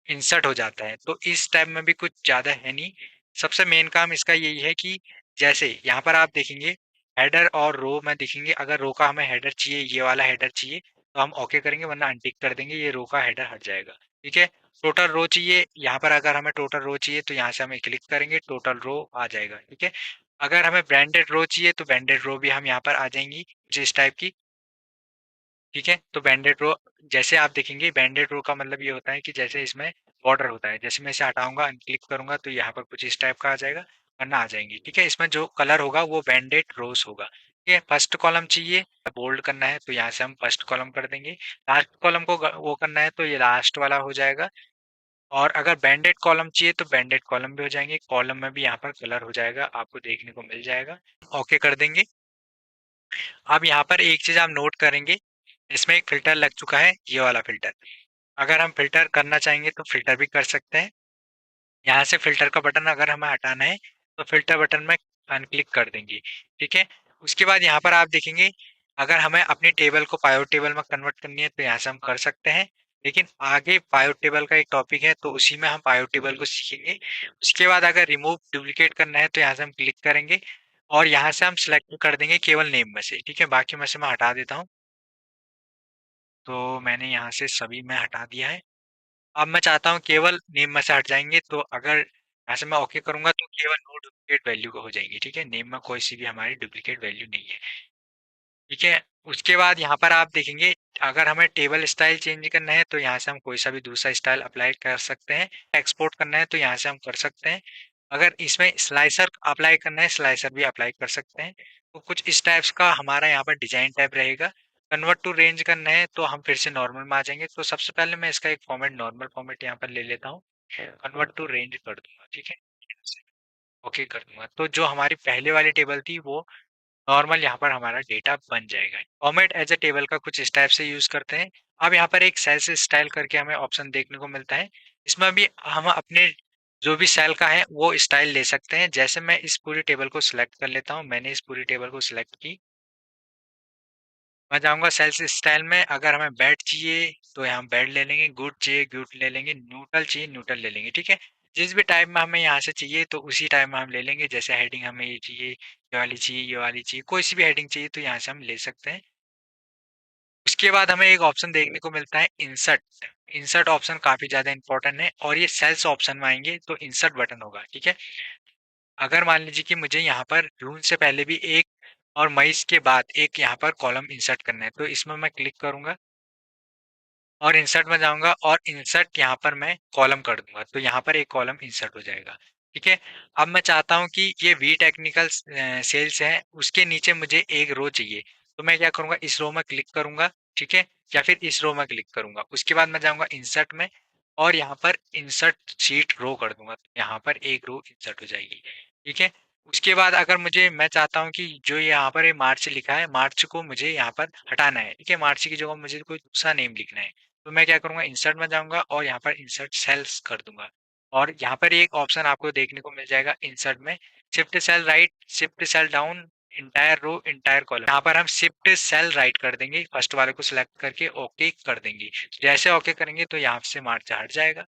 इंसर्ट हो जाता है। तो इस टैब में भी कुछ ज़्यादा है नहीं, सबसे मेन काम इसका यही है कि जैसे यहाँ पर आप देखेंगे हेडर और रो में देखेंगे, अगर रो का हमें हेडर चाहिए, ये वाला हेडर चाहिए, तो हम ओके करेंगे, वरना अनटिक कर देंगे, ये रो का हेडर हट जाएगा। ठीक है, टोटल रो चाहिए, यहाँ पर अगर हमें टोटल रो चाहिए तो यहाँ से हमें क्लिक करेंगे, टोटल रो आ जाएगा। ठीक है, अगर हमें ब्रांडेड रो चाहिए तो ब्रांडेड रो भी हम यहाँ पर आ जाएंगी जिस टाइप की। ठीक है, तो बैंडेड रो जैसे आप देखेंगे, बैंडेड रो का मतलब ये होता है कि जैसे इसमें बॉर्डर होता है, जैसे मैं इसे हटाऊंगा अनक्लिक करूंगा तो यहाँ पर कुछ इस टाइप का आ जाएगा, वरना आ जाएंगी। ठीक है, इसमें जो कलर होगा वो बैंडेड रोज होगा। ठीक है, फर्स्ट कॉलम चाहिए बोल्ड करना है तो यहाँ से हम फर्स्ट कॉलम कर देंगे, लास्ट कॉलम को वो करना है तो ये लास्ट वाला हो जाएगा। और अगर बैंडेड कॉलम चाहिए तो बैंडेड कॉलम भी हो जाएंगे, कॉलम में भी यहाँ पर कलर हो जाएगा, आपको देखने को मिल जाएगा। ओके कर देंगे। अब यहाँ पर एक चीज आप नोट करेंगे, इसमें एक फ़िल्टर लग चुका है, ये वाला फ़िल्टर। अगर हम फ़िल्टर करना चाहेंगे तो फ़िल्टर भी कर सकते हैं। यहाँ से फ़िल्टर का बटन अगर हमें हटाना है तो फ़िल्टर बटन में अनक्लिक कर देंगे। ठीक है? उसके बाद यहाँ पर आप देखेंगे, अगर हमें अपनी टेबल को पाइवट टेबल में कन्वर्ट करनी है तो यहाँ से हम कर सकते हैं। लेकिन आगे पाइवट टेबल का एक टॉपिक है तो उसी में हम पाइवट टेबल को सीखेंगे। उसके बाद अगर रिमूव डुप्लीकेट करना है तो यहाँ से हम क्लिक करेंगे और यहाँ से हम सिलेक्ट कर देंगे केवल नेम में से। ठीक है? बाकी में से मैं हटा देता हूँ। तो मैंने यहाँ से सभी में हटा दिया है। अब मैं चाहता हूँ केवल नेम में से हट जाएँगे, तो अगर यहाँ से मैं ओके करूँगा तो केवल नो डुप्लीकेट वैल्यू का हो जाएँगी। ठीक है? नेम में कोई सी भी हमारी डुप्लीकेट वैल्यू नहीं है। ठीक है? उसके बाद यहाँ पर आप देखेंगे, अगर हमें टेबल स्टाइल चेंज करना है तो यहाँ से हम कोई सा भी दूसरा स्टाइल अप्लाई कर सकते हैं। एक्सपोर्ट करना है तो यहाँ से हम कर सकते हैं। अगर इसमें स्लाइसर अप्लाई करना है, स्लाइसर भी अप्लाई कर सकते हैं। तो कुछ इस टाइप्स का हमारा यहाँ पर डिजाइन टाइप रहेगा। कन्वर्ट टू रेंज करना है तो हम फिर से नॉर्मल में आ जाएंगे। तो सबसे पहले मैं इसका एक फॉर्मेट नॉर्मल फॉर्मेट यहाँ पर ले लेता हूँ, कन्वर्ट टू रेंज कर दूंगा। ठीक है, ओके कर दूंगा, तो जो हमारी पहले वाली टेबल थी वो नॉर्मल यहाँ पर हमारा डेटा बन जाएगा। फॉर्मेट एज अ टेबल का कुछ इस टाइप से यूज करते हैं। अब यहाँ पर एक सेल से स्टाइल करके हमें ऑप्शन देखने को मिलता है। इसमें भी हम अपने जो भी सेल का है वो स्टाइल ले सकते हैं। जैसे मैं इस पूरी टेबल को सिलेक्ट कर लेता हूँ, मैंने इस पूरी टेबल को सिलेक्ट की, मैं जाऊंगा सेल्स स्टाइल में। अगर हमें बेड चाहिए तो यहाँ बेड ले लेंगे, गुड चाहिए गुड ले लेंगे, न्यूट्रल चाहिए न्यूट्रल ले लेंगे। ठीक है, जिस भी टाइप में हमें यहाँ से चाहिए तो उसी टाइप में हम ले लेंगे। जैसे हेडिंग हमें ये चाहिए, ये वाली चाहिए, ये वाली चाहिए, कोई सी भी हेडिंग चाहिए तो यहाँ से हम ले सकते हैं। उसके बाद हमें एक ऑप्शन देखने को मिलता है इंसर्ट। इंसर्ट ऑप्शन काफी ज्यादा इंपॉर्टेंट है और ये सेल्स ऑप्शन में आएंगे तो इंसर्ट बटन होगा। ठीक है, अगर मान लीजिए कि मुझे यहाँ पर जून से पहले भी एक और मई के बाद एक यहाँ पर कॉलम इंसर्ट करना है तो इसमें मैं क्लिक करूंगा और इंसर्ट में जाऊंगा और इंसर्ट यहाँ पर मैं कॉलम कर दूंगा तो यहाँ पर एक कॉलम इंसर्ट हो जाएगा। ठीक है। अब मैं चाहता हूँ कि ये वी टेक्निकल सेल्स है, उसके नीचे मुझे एक रो चाहिए। तो मैं क्या करूँगा, इस रो में क्लिक करूँगा, ठीक है, या फिर इस रो में क्लिक करूँगा। उसके बाद मैं जाऊँगा इंसर्ट में और यहाँ पर इंसर्ट शीट रो कर दूंगा। यहाँ पर एक रो इंसर्ट हो जाएगी, ठीक है। उसके बाद अगर मुझे, मैं चाहता हूँ कि जो यहाँ पर ये मार्च लिखा है, मार्च को मुझे यहाँ पर हटाना है, ठीक है, मार्च की जगह मुझे कोई दूसरा नेम लिखना है। तो मैं क्या करूँगा, इंसर्ट में जाऊँगा और यहाँ पर इंसर्ट सेल्स कर दूंगा। और यहाँ पर एक ऑप्शन आपको देखने को मिल जाएगा इंसर्ट में, shift cell right, shift cell down, entire row, entire column. यहाँ पर हम शिफ्ट सेल राइट कर देंगे, फर्स्ट वाले को सिलेक्ट करके ओके कर देंगे। जैसे ओके करेंगे तो यहाँ से मार्च हट जाएगा।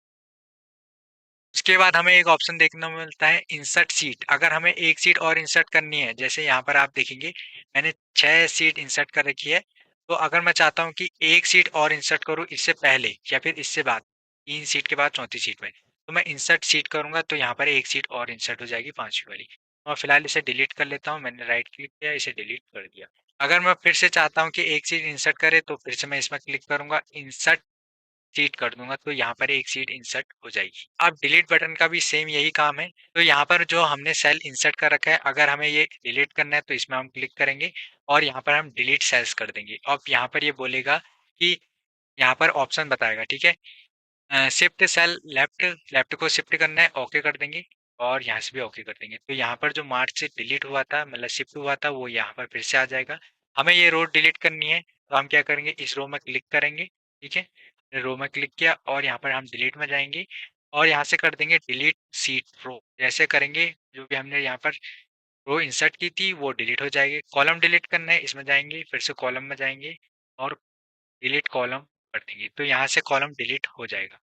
उसके बाद हमें एक ऑप्शन देखने को मिलता है इंसर्ट सीट। अगर हमें एक सीट और इंसर्ट करनी है, जैसे यहाँ पर आप देखेंगे मैंने 6 सीट इंसर्ट कर रखी है। तो अगर मैं चाहता हूँ कि एक सीट और इंसर्ट करूँ इससे पहले या फिर इससे बाद, 3 सीट के बाद चौथी सीट में, तो मैं इंसर्ट सीट करूँगा तो यहाँ पर एक सीट और इंसर्ट हो जाएगी, 5वीं वाली। और फिलहाल इसे डिलीट कर लेता हूँ, मैंने राइट क्लिक किया, इसे डिलीट कर दिया। अगर मैं फिर से चाहता हूँ कि एक सीट इंसर्ट करे तो फिर से मैं इसमें क्लिक करूँगा, इंसर्ट सीट कर दूंगा तो यहाँ पर एक सीट इंसर्ट हो जाएगी। अब डिलीट बटन का भी सेम यही काम है। तो यहाँ पर जो हमने सेल इंसर्ट कर रखा है, अगर हमें ये डिलीट करना है तो इसमें हम क्लिक करेंगे और यहाँ पर हम डिलीट सेल्स कर देंगे। अब यहाँ पर ये बोलेगा कि यहाँ पर ऑप्शन बताएगा, ठीक है, शिफ्ट सेल लेफ्ट, लेफ्ट को शिफ्ट करना है, ओके कर देंगे और यहाँ से भी ओके कर देंगे। तो यहाँ पर जो मार्च से डिलीट हुआ था, मतलब शिफ्ट हुआ था, वो यहाँ पर फिर से आ जाएगा। हमें ये रो डिलीट करनी है तो हम क्या करेंगे, इस रो में क्लिक करेंगे, ठीक है, रो में क्लिक किया और यहाँ पर हम डिलीट में जाएंगे और यहाँ से कर देंगे डिलीट सीट रो। जैसे करेंगे जो भी हमने यहाँ पर रो इंसर्ट की थी वो डिलीट हो जाएगी। कॉलम डिलीट करना है, इसमें जाएंगे, फिर से कॉलम में जाएंगे और डिलीट कॉलम कर देंगे तो यहाँ से कॉलम डिलीट हो जाएगा।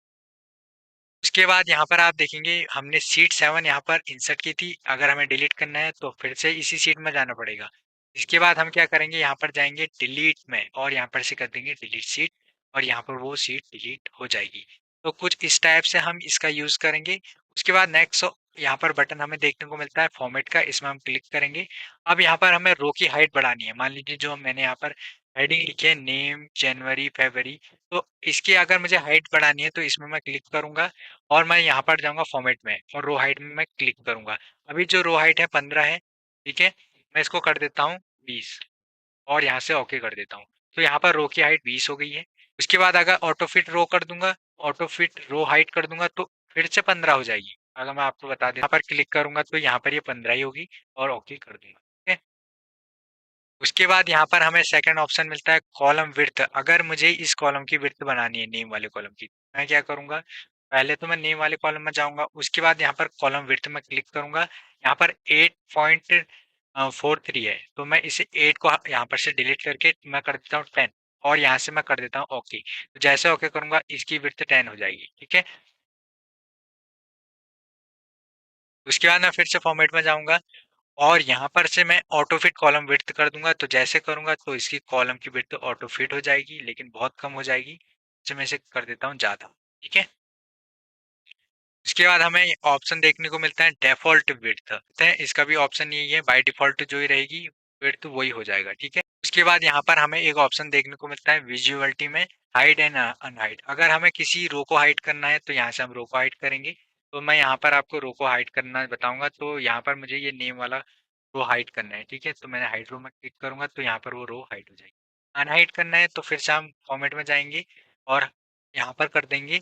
उसके बाद यहाँ पर आप देखेंगे हमने सीट 7 यहाँ पर इंसर्ट की थी, अगर हमें डिलीट करना है तो फिर से इसी सीट में जाना पड़ेगा। इसके बाद हम क्या करेंगे, यहाँ पर जाएंगे डिलीट में और यहाँ पर से कर देंगे डिलीट सीट और यहाँ पर वो सीट डिलीट हो जाएगी। तो कुछ इस टाइप से हम इसका यूज करेंगे। उसके बाद नेक्स्ट यहाँ पर बटन हमें देखने को मिलता है फॉर्मेट का, इसमें हम क्लिक करेंगे। अब यहाँ पर हमें रो की हाइट बढ़ानी है। मान लीजिए जो मैंने यहाँ पर हेडिंग लिखी है नेम जनवरी फरवरी, तो इसकी अगर मुझे हाइट बढ़ानी है तो इसमें मैं क्लिक करूंगा और मैं यहाँ पर जाऊँगा फॉर्मेट में और रो हाइट में मैं क्लिक करूँगा। अभी जो रो हाइट है 15 है, ठीक है? मैं इसको कर देता हूँ 20 और यहाँ से ओके कर देता हूँ। तो यहाँ पर रो की हाइट 20 हो गई है। उसके बाद अगर ऑटो फिट रो कर दूंगा, ऑटो फिट रो हाइट कर दूंगा तो फिर से 15 हो जाएगी। अगर मैं आपको बता दें, यहाँ पर क्लिक करूंगा तो यहाँ पर ये 15 ही होगी और ओके कर दूंगा। ठीक है? उसके बाद यहाँ पर हमें सेकंड ऑप्शन मिलता है कॉलम विड्थ। अगर मुझे इस कॉलम की विड्थ बनानी है नेम वाले कॉलम की, मैं क्या करूंगा, पहले तो मैं नेम वाले कॉलम में जाऊंगा, उसके बाद यहाँ पर कॉलम विड्थ में क्लिक करूंगा। यहाँ पर 8.43 है तो मैं इसे 8 को यहाँ पर से डिलीट करके मैं कर देता हूँ 10 और यहाँ से मैं कर देता हूँ ओके। तो जैसे ओके करूंगा इसकी विड्थ 10 हो जाएगी, ठीक है। उसके बाद मैं फिर से फॉर्मेट में जाऊंगा और यहाँ पर से मैं ऑटो फिट कॉलम विड्थ कर दूंगा। तो जैसे करूंगा तो इसकी कॉलम की विड्थ ऑटो फिट हो जाएगी, लेकिन बहुत कम हो जाएगी। तो मैं इसे कर देता हूँ ज्यादा, ठीक है। इसके बाद हमें ऑप्शन देखने को मिलता है डिफॉल्ट विड्थ है, इसका भी ऑप्शन यही है, बाय डिफॉल्ट जो ही रहेगी विड्थ वही हो जाएगा, ठीक है। उसके बाद यहाँ पर हमें एक ऑप्शन देखने को मिलता है विजुअलिटी में हाइड एंड अनहाइड। अगर हमें किसी रो को हाइड करना है तो यहाँ से हम रो को हाइड करेंगे। तो मैं यहाँ पर आपको रो को हाइड करना बताऊंगा। तो यहाँ पर मुझे ये नेम वाला रो हाइड करना है, ठीक है, तो मैंने हाइड रो में क्लिक करूंगा तो यहाँ पर वो रो हाइड हो जाएगी। अनहाइड करना है तो फिर से हम फॉर्मेट में जाएंगे और यहाँ पर कर देंगे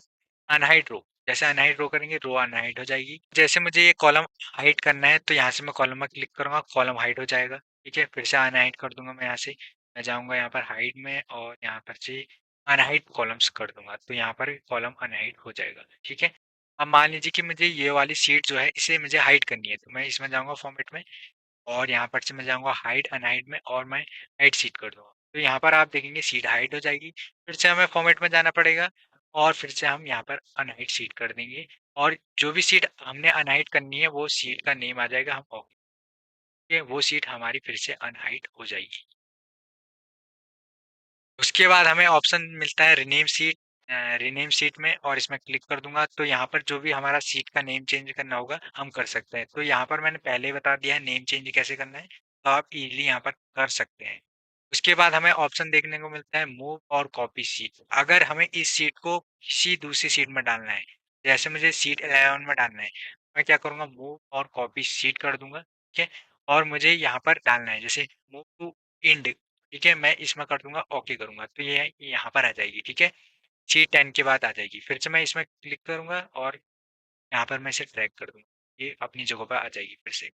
अनहाइड रो। जैसे अनहाइड रो करेंगे रो अनहाइड हो जाएगी। जैसे मुझे ये कॉलम हाइड करना है तो यहाँ से मैं कॉलम में क्लिक करूंगा, कॉलम हाइड हो जाएगा, ठीक है। फिर से अनहाइड कर दूंगा, मैं यहाँ से मैं जाऊंगा यहाँ पर हाइड में और यहाँ पर से अनहाइड कॉलम्स कर दूंगा तो यहाँ पर कॉलम अनहाइड हो जाएगा, ठीक है। अब मान लीजिए कि मुझे ये वाली सीट जो है इसे मुझे हाइड करनी है तो मैं इसमें जाऊंगा फॉर्मेट में और यहाँ पर से मैं जाऊँगा हाइड अनहाइड में और मैं हाइड सीट कर दूँगा। तो यहाँ पर आप देखेंगे सीट हाइड हो जाएगी। फिर से हमें फॉर्मेट में जाना पड़ेगा और फिर से हम यहाँ पर अनहाइड सीट कर देंगे और जो भी सीट हमने अनहाइड करनी है वो सीट का नेम आ जाएगा, हम ओके, वो सीट हमारी फिर से अनहाइड हो जाएगी। उसके बाद हमें ऑप्शन मिलता है रीनेम सीट, रीनेम सीट में और इसमें क्लिक कर दूंगा तो यहाँ पर जो भी हमारा सीट का नेम चेंज करना होगा हम कर सकते हैं। तो यहाँ पर मैंने पहले ही बता दिया है नेम चेंज कैसे करना है, तो आप इजीली यहाँ पर कर सकते हैं। उसके बाद हमें ऑप्शन देखने को मिलता है मूव और कॉपी सीट। अगर हमें इस सीट को किसी दूसरी सीट में डालना है, जैसे मुझे सीट 11 में डालना है मैं क्या करूँगा, मूव और कॉपी शीट कर दूँगा, ठीक है? और मुझे यहाँ पर डालना है, जैसे मूव टू एंड, ठीक है? मैं इसमें कर दूँगा, ओके करूँगा, तो ये यहाँ पर आ जाएगी, ठीक है? शीट 10 के बाद आ जाएगी। फिर से मैं इसमें क्लिक करूँगा और यहाँ पर मैं इसे ड्रैग कर दूँगा। ये अपनी जगह पे आ जाएगी फिर से।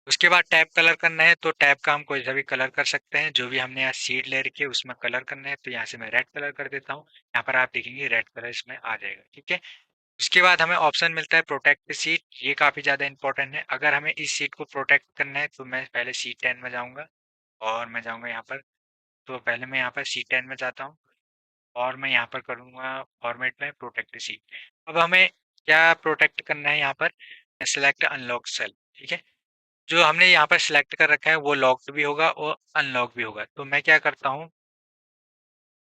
उसके बाद टैब कलर करना है, तो टैब का हम कोई सा भी कलर कर सकते हैं। जो भी हमने यहाँ शीट ले रखी है उसमें कलर करना है, तो यहाँ से मैं रेड कलर कर देता हूँ। यहाँ पर आप देखेंगे रेड कलर इसमें आ जाएगा, ठीक है? उसके बाद हमें ऑप्शन मिलता है प्रोटेक्ट शीट, ये काफ़ी ज़्यादा इंपॉर्टेंट है। अगर हमें इस शीट को प्रोटेक्ट करना है, तो मैं पहले शीट 10 में जाऊँगा और मैं जाऊँगा यहाँ पर। तो पहले मैं यहाँ पर शीट 10 में जाता हूँ और मैं यहाँ पर करूँगा फॉर्मेट में प्रोटेक्ट शीट। अब हमें क्या प्रोटेक्ट करना है यहाँ पर? सेलेक्ट अनलॉक सेल, ठीक है? जो हमने यहाँ पर सिलेक्ट कर रखा है वो लॉक्ड भी होगा और अनलॉक भी होगा। तो मैं क्या करता हूँ,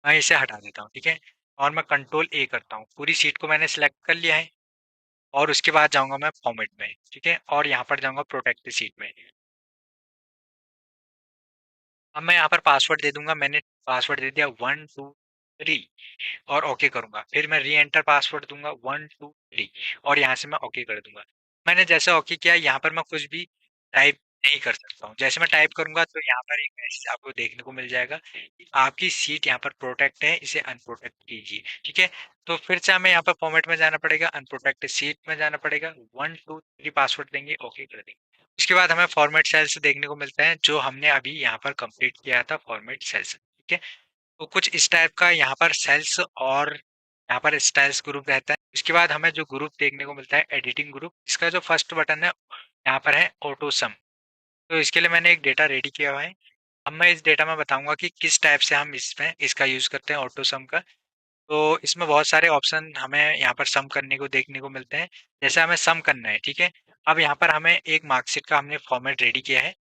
मैं इसे हटा देता हूँ, ठीक है? और मैं कंट्रोल ए करता हूँ। पूरी शीट को मैंने सिलेक्ट कर लिया है और उसके बाद जाऊँगा मैं फॉर्मेट में, ठीक है? और यहाँ पर जाऊँगा प्रोटेक्ट शीट में। अब मैं यहाँ पर पासवर्ड दे दूँगा, मैंने पासवर्ड दे दिया 1 2 3 और ओके करूँगा। फिर मैं री एंटर पासवर्ड दूँगा 1 2 3 और यहाँ से मैं ओके कर दूँगा। मैंने जैसे ओके किया, यहाँ पर मैं कुछ भी टाइप नहीं कर सकता हूँ। जैसे मैं टाइप करूँगा तो यहाँ पर एक मैसेज आपको देखने को मिल जाएगा कि आपकी सीट यहाँ पर प्रोटेक्ट है, इसे अनप्रोटेक्ट कीजिए, ठीक है? तो फिर से हमें यहाँ पर फॉर्मेट में जाना पड़ेगा, अनप्रोटेक्टेड सीट में जाना पड़ेगा, 1 2 3 पासवर्ड देंगे, ओके कर देंगे। उसके बाद हमें फॉर्मेट सेल्स देखने को मिलता है, जो हमने अभी यहाँ पर कंप्लीट किया था फॉर्मेट सेल्स, ठीक है? तो कुछ इस टाइप का यहाँ पर सेल्स और यहाँ पर स्टाइल्स ग्रुप रहता है। इसके बाद हमें जो ग्रुप देखने को मिलता है एडिटिंग ग्रुप, इसका जो फर्स्ट बटन है यहाँ पर है ऑटो सम। तो इसके लिए मैंने एक डेटा रेडी किया हुआ है। अब मैं इस डेटा में बताऊंगा कि किस टाइप से हम इसमें इसका यूज करते हैं ऑटो सम का। तो इसमें बहुत सारे ऑप्शन हमें यहाँ पर सम करने को देखने को मिलते हैं। जैसे हमें सम करना है, ठीक है? अब यहाँ पर हमें एक मार्कशीट का हमने फॉर्मेट रेडी किया है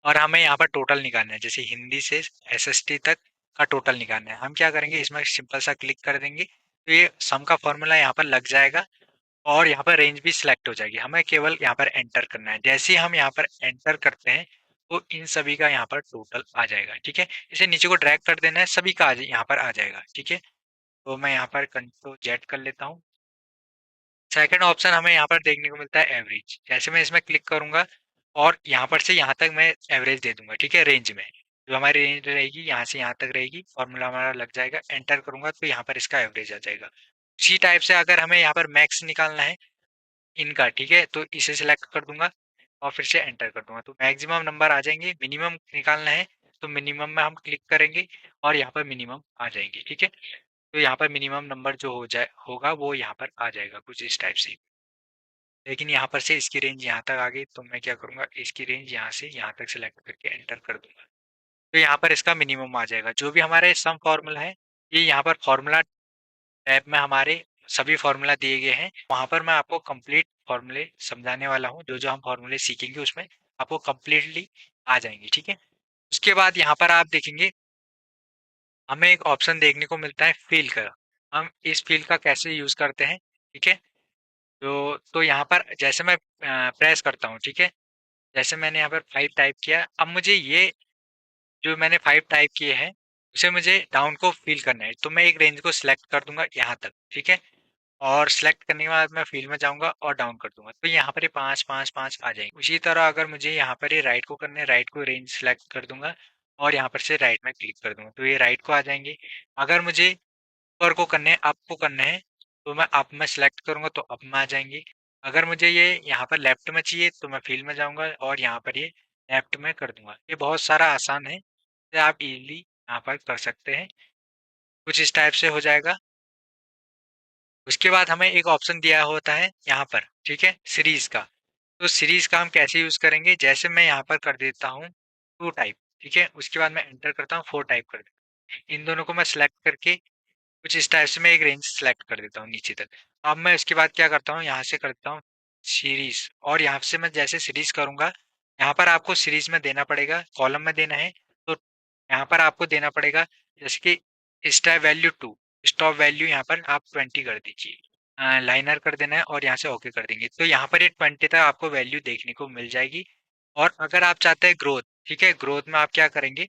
और हमें यहाँ पर टोटल निकालना है, जैसे हिंदी से एसएसटी तक का टोटल निकालना है। हम क्या करेंगे, इसमें सिंपल सा क्लिक कर देंगे, तो ये सम का फॉर्मूला यहाँ पर लग जाएगा और यहाँ पर रेंज भी सिलेक्ट हो जाएगी। हमें केवल यहाँ पर एंटर करना है। जैसे ही हम यहाँ पर एंटर करते हैं तो इन सभी का यहाँ पर टोटल आ जाएगा, ठीक है? इसे नीचे को ड्रैग कर देना है, सभी का यहाँ पर आ जाएगा, ठीक है? तो मैं यहाँ पर कंट्रोल जेड कर लेता हूँ। सेकंड ऑप्शन हमें यहाँ पर देखने को मिलता है एवरेज। जैसे मैं इसमें क्लिक करूंगा और यहाँ पर से यहाँ तक मैं एवरेज दे दूंगा, ठीक है? रेंज में जो हमारी रेंज रहेगी यहाँ से यहाँ तक रहेगी, फॉर्मूला हमारा लग जाएगा। एंटर करूंगा तो यहाँ पर इसका एवरेज आ जाएगा। इसी टाइप से अगर हमें यहाँ पर मैक्स निकालना है इनका, ठीक है? तो इसे सिलेक्ट कर दूंगा और फिर से एंटर कर दूंगा, तो मैक्सिमम नंबर आ जाएंगे। मिनिमम निकालना है तो मिनिमम में हम क्लिक करेंगे और यहाँ पर मिनिमम आ जाएंगे, ठीक है? तो यहाँ पर मिनिमम नंबर जो हो जाए होगा वो यहाँ पर आ जाएगा कुछ इस टाइप से। लेकिन यहाँ पर से इसकी रेंज यहाँ तक आ गई, तो मैं क्या करूँगा, इसकी रेंज यहाँ से यहाँ तक सेलेक्ट करके एंटर कर दूंगा। तो यहाँ पर इसका मिनिमम आ जाएगा। जो भी हमारे सम फॉर्मूला है, ये यहाँ पर फॉर्मूला टैब में हमारे सभी फॉर्मूला दिए गए हैं। वहाँ पर मैं आपको कंप्लीट फॉर्मूले समझाने वाला हूँ। जो जो हम फॉर्मूले सीखेंगे उसमें आपको कंप्लीटली आ जाएंगे, ठीक है? उसके बाद यहाँ पर आप देखेंगे हमें एक ऑप्शन देखने को मिलता है फील का। हम इस फील का कैसे यूज करते हैं, ठीक है? तो यहाँ पर जैसे मैं प्रेस करता हूँ, ठीक है? जैसे मैंने यहाँ पर 5 टाइप किया, अब मुझे ये जो मैंने 5 टाइप किए हैं उसे मुझे डाउन को फील करना है, तो मैं एक रेंज को सिलेक्ट कर दूंगा यहाँ तक, ठीक है? और सिलेक्ट करने के बाद मैं फील में जाऊंगा और डाउन कर दूंगा, तो यहाँ पर ये 5 5 5 आ जाएंगे। उसी तरह अगर मुझे यहाँ पर ये राइट को करना है, राइट को रेंज सिलेक्ट कर दूंगा और यहाँ पर से राइट में क्लिक कर दूंगा, तो ये राइट को आ जाएंगे। अगर मुझे ऊपर को करने हैं, अप को करने हैं, तो मैं अप में सिलेक्ट करूंगा तो अप में आ जाएंगे। अगर मुझे ये यहाँ पर लेफ्ट में चाहिए तो मैं फील में जाऊंगा और यहाँ पर ये लेफ्ट में कर दूंगा। ये बहुत सारा आसान है, इसे आप इजीली यहाँ पर कर सकते हैं। कुछ इस टाइप से हो जाएगा। उसके बाद हमें एक ऑप्शन दिया होता है यहाँ पर, ठीक है? सीरीज का। तो सीरीज का हम कैसे यूज करेंगे, जैसे मैं यहाँ पर कर देता हूँ 2 टाइप, ठीक है? उसके बाद मैं एंटर करता हूँ 4 टाइप कर देता हूँ। इन दोनों को मैं सिलेक्ट करके कुछ इस टाइप से मैं एक रेंज सेलेक्ट कर देता हूँ नीचे तक। अब मैं इसके बाद क्या करता हूँ, यहाँ से करता हूँ सीरीज और यहाँ से मैं जैसे सीरीज करूंगा, यहाँ पर आपको सीरीज में देना पड़ेगा, कॉलम में देना है। तो यहाँ पर आपको देना पड़ेगा जैसे कि स्टॉप वैल्यू 2, स्टॉप वैल्यू यहाँ पर आप 20 कर दीजिए। लाइनर कर देना है और यहाँ से ओके कर देंगे, तो यहाँ पर ये 20 तक आपको वैल्यू देखने को मिल जाएगी। और अगर आप चाहते हैं ग्रोथ, ठीक है? ग्रोथ में आप क्या करेंगे,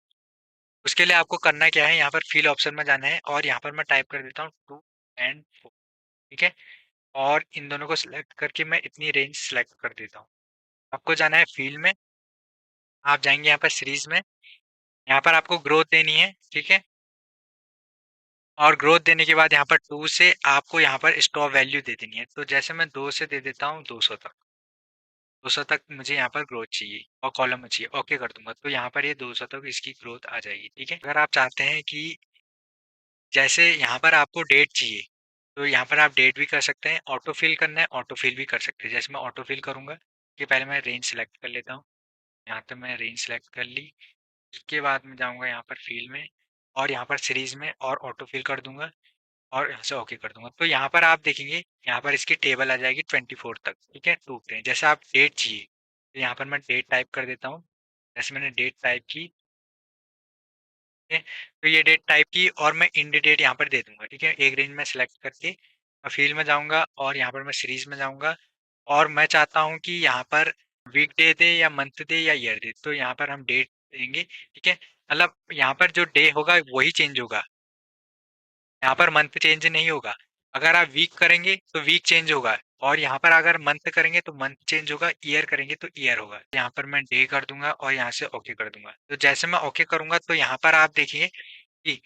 उसके लिए आपको करना क्या है, यहाँ पर फिल ऑप्शन में जाना है और यहाँ पर मैं टाइप कर देता हूँ 2 and 4, ठीक है? और इन दोनों को सिलेक्ट करके मैं इतनी रेंज सिलेक्ट कर देता हूँ। आपको जाना है फील्ड में, आप जाएँगे यहाँ पर सीरीज़ में, यहाँ पर आपको ग्रोथ देनी है, ठीक है? और ग्रोथ देने के बाद यहाँ पर 2 से आपको यहाँ पर स्टॉप वैल्यू दे देनी है। तो जैसे मैं 2 से दे देता हूँ 200 तक। 200 तक मुझे यहाँ पर ग्रोथ चाहिए और कॉलम में चाहिए, ओके कर दूँगा। तो यहाँ पर ये 200 तक इसकी ग्रोथ आ जाएगी, ठीक है? अगर आप चाहते हैं कि जैसे यहाँ पर आपको डेट चाहिए, तो यहाँ पर आप डेट भी कर सकते हैं, ऑटो फिल करना है, ऑटो फिल भी कर सकते हैं। जैसे मैं ऑटो फिल करूँगा, कि पहले मैं रेंज सेलेक्ट कर लेता हूँ। यहाँ पे मैं रेंज सेलेक्ट कर ली, उसके बाद मैं जाऊँगा यहाँ पर फील्ड में और यहाँ पर सीरीज़ में और ऑटो फिल कर दूँगा और यहाँ से ओके कर दूँगा। तो यहाँ पर आप देखेंगे, यहाँ पर इसकी टेबल आ जाएगी 24 तक, ठीक है? 2 पे जैसे आप डेट चाहिए, तो यहाँ पर मैं डेट टाइप कर देता हूँ। जैसे मैंने डेट टाइप की, ठीक है? तो ये डेट टाइप की और मैं एंड डेट यहाँ पर दे दूँगा, ठीक है? एक रेंज में सेलेक्ट करके मैं फील्ड में जाऊँगा और यहाँ पर मैं सीरीज़ में जाऊँगा और मैं चाहता हूँ कि यहाँ पर वीक डे दे या मंथ दे या ईयर दे, तो यहाँ पर हम डेट देंगे, ठीक है? मतलब यहाँ पर जो डे होगा वही चेंज होगा, यहाँ पर मंथ चेंज नहीं होगा। अगर आप वीक करेंगे तो वीक चेंज होगा और यहाँ पर अगर मंथ करेंगे तो मंथ चेंज होगा, ईयर करेंगे तो ईयर होगा। यहाँ पर मैं डे कर दूंगा और यहाँ से ओके कर दूंगा। तो जैसे मैं ओके करूंगा तो यहाँ पर आप देखिए कि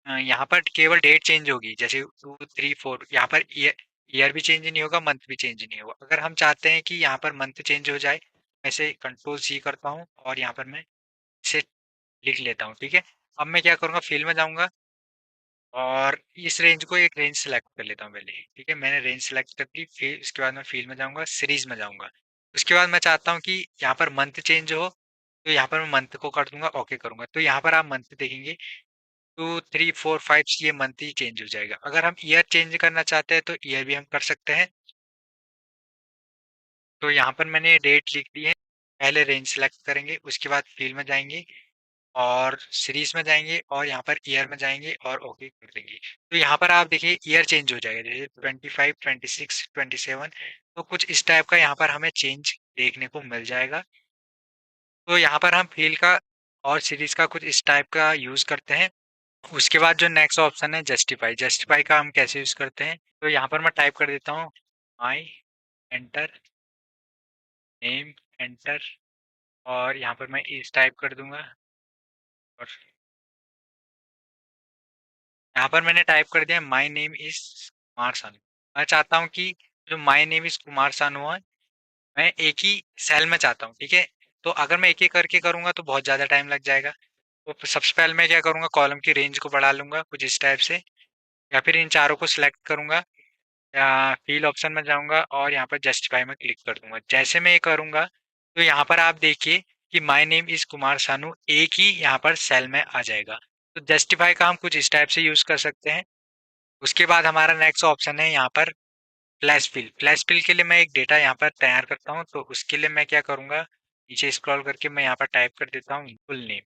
यहाँ पर केवल डेट चेंज होगी, जैसे 2 3 4, यहाँ पर ईयर ईयर भी चेंज नहीं होगा, मंथ भी चेंज नहीं होगा। अगर हम चाहते हैं कि यहाँ पर मंथ चेंज हो जाए, मैं इसे कंट्रोल सी करता हूँ और यहाँ पर मैं इसे लिख लेता हूँ, ठीक है? अब मैं क्या करूँगा, फिल में जाऊँगा और इस रेंज को एक रेंज सेलेक्ट कर लेता हूँ पहले, ठीक है? मैंने रेंज सेलेक्ट कर ली, फिर उसके बाद मैं फील्ड में जाऊँगा, सीरीज़ में जाऊँगा। उसके बाद मैं चाहता हूँ कि यहाँ पर मंथ चेंज हो, तो यहाँ पर मैं मंथ को कर दूँगा, ओके करूँगा। तो यहाँ पर आप मंथ देखेंगे 2 3 4 5 ये मंथ ही चेंज हो जाएगा। अगर हम ईयर चेंज करना चाहते हैं तो ईयर भी हम कर सकते हैं। तो यहाँ पर मैंने डेट लिख दी है, पहले रेंज सेलेक्ट करेंगे, उसके बाद फील्ड में जाएँगे और सीरीज में जाएँगे और यहाँ पर ईयर में जाएँगे और ओके कर देंगे। तो यहाँ पर आप देखिए ईयर चेंज हो जाएगा, जैसे 25, 26, 27, तो कुछ इस टाइप का यहाँ पर हमें चेंज देखने को मिल जाएगा। तो यहाँ पर हम फील्ड का और सीरीज का कुछ इस टाइप का यूज़ करते हैं। उसके बाद जो नेक्स्ट ऑप्शन है जस्टिफाई, जस्टिफाई का हम कैसे यूज़ करते हैं? तो यहाँ पर मैं टाइप कर देता हूँ माई, एंटर, नेम, एंटर और यहाँ पर मैं इस टाइप कर दूँगा और यहाँ पर मैंने टाइप कर दिया my name is Kumar Sanu. मैं चाहता हूँ कि जो my name is Kumar Sanu है, मैं एक ही सेल में चाहता हूँ, ठीक है? तो अगर मैं एक एक करके करूँगा तो बहुत ज़्यादा टाइम लग जाएगा। तो सबसे पहले मैं क्या करूँगा, कॉलम की रेंज को बढ़ा लूँगा कुछ इस टाइप से या फिर इन चारों को सिलेक्ट करूँगा या फील ऑप्शन में जाऊँगा और यहाँ पर जस्टिफाई में क्लिक कर दूँगा। जैसे मैं ये करूँगा तो यहाँ पर आप देखिए कि my name is Kumar Sanu एक ही यहाँ पर सेल में आ जाएगा। तो जस्टिफाई का हम कुछ इस टाइप से यूज़ कर सकते हैं। उसके बाद हमारा नेक्स्ट ऑप्शन है यहाँ पर फ्लैश फिल। फ्लैश फिल के लिए मैं एक डेटा यहाँ पर तैयार करता हूँ, तो उसके लिए मैं क्या करूँगा, नीचे स्क्रॉल करके मैं यहाँ पर टाइप कर देता हूँ फुल नेम।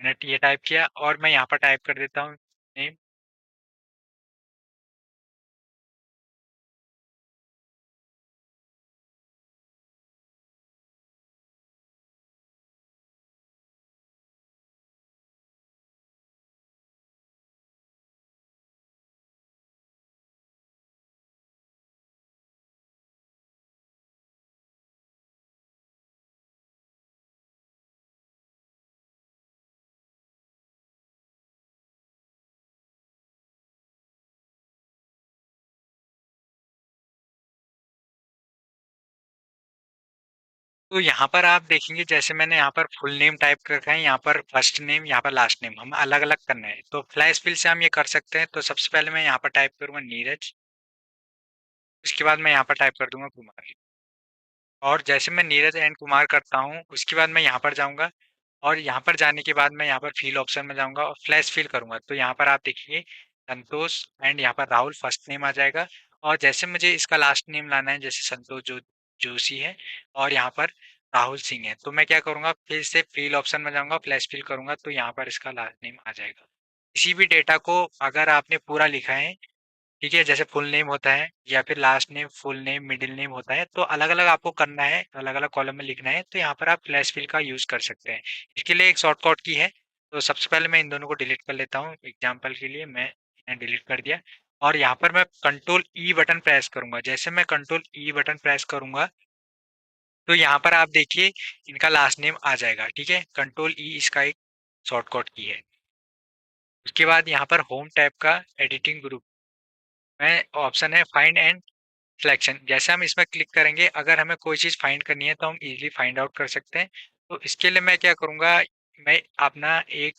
मैंने ये टाइप किया और मैं यहाँ पर टाइप कर देता हूँ नेम। तो यहाँ पर आप देखेंगे जैसे मैंने यहाँ पर फुल नेम टाइप कर रखा है, यहाँ पर फर्स्ट नेम, यहाँ पर लास्ट नेम, हमें अलग अलग करना है। तो फ्लैश फिल से हम ये कर सकते हैं। तो सबसे पहले मैं यहाँ पर टाइप करूंगा नीरज, उसके बाद मैं यहाँ पर टाइप कर दूंगा कुमार और जैसे मैं नीरज एंड कुमार करता हूँ उसके बाद मैं यहाँ पर जाऊंगा और यहाँ पर जाने के बाद मैं यहाँ पर फिल ऑप्शन में जाऊंगा और फ्लैश फिल करूंगा। तो यहाँ पर आप देखिए संतोष एंड यहाँ पर राहुल फर्स्ट नेम आ जाएगा और जैसे मुझे इसका लास्ट नेम लाना है, जैसे संतोष जोशी है और यहाँ पर राहुल सिंह है, तो मैं क्या करूंगा, फिर से फिल ऑप्शन में जाऊंगा, फ्लैश फिल करूंगा तो यहाँ पर इसका लास्ट नेम आ जाएगा। किसी भी डेटा को अगर आपने पूरा लिखा है, ठीक है, जैसे फुल नेम होता है या फिर last name, full name, middle name होता है, तो अलग अलग आपको करना है, अलग अलग कॉलम में लिखना है। तो यहाँ पर आप फ्लैश फिल का यूज कर सकते हैं। इसके लिए एक शॉर्टकट की है। तो सबसे पहले मैं इन दोनों को डिलीट कर लेता हूँ, एग्जाम्पल के लिए मैं डिलीट कर दिया। और यहाँ पर मैं कंट्रोल ई बटन प्रेस करूंगा। जैसे मैं कंट्रोल ई बटन प्रेस करूंगा तो यहाँ पर आप देखिए इनका लास्ट नेम आ जाएगा, ठीक है। कंट्रोल ई इसका एक शॉर्टकट की है। उसके बाद यहाँ पर होम टैब का एडिटिंग ग्रुप में ऑप्शन है फाइंड एंड सिलेक्शन। जैसे हम इसमें क्लिक करेंगे, अगर हमें कोई चीज़ फाइंड करनी है तो हम इजीली फाइंड आउट कर सकते हैं। तो इसके लिए मैं क्या करूँगा, मैं अपना एक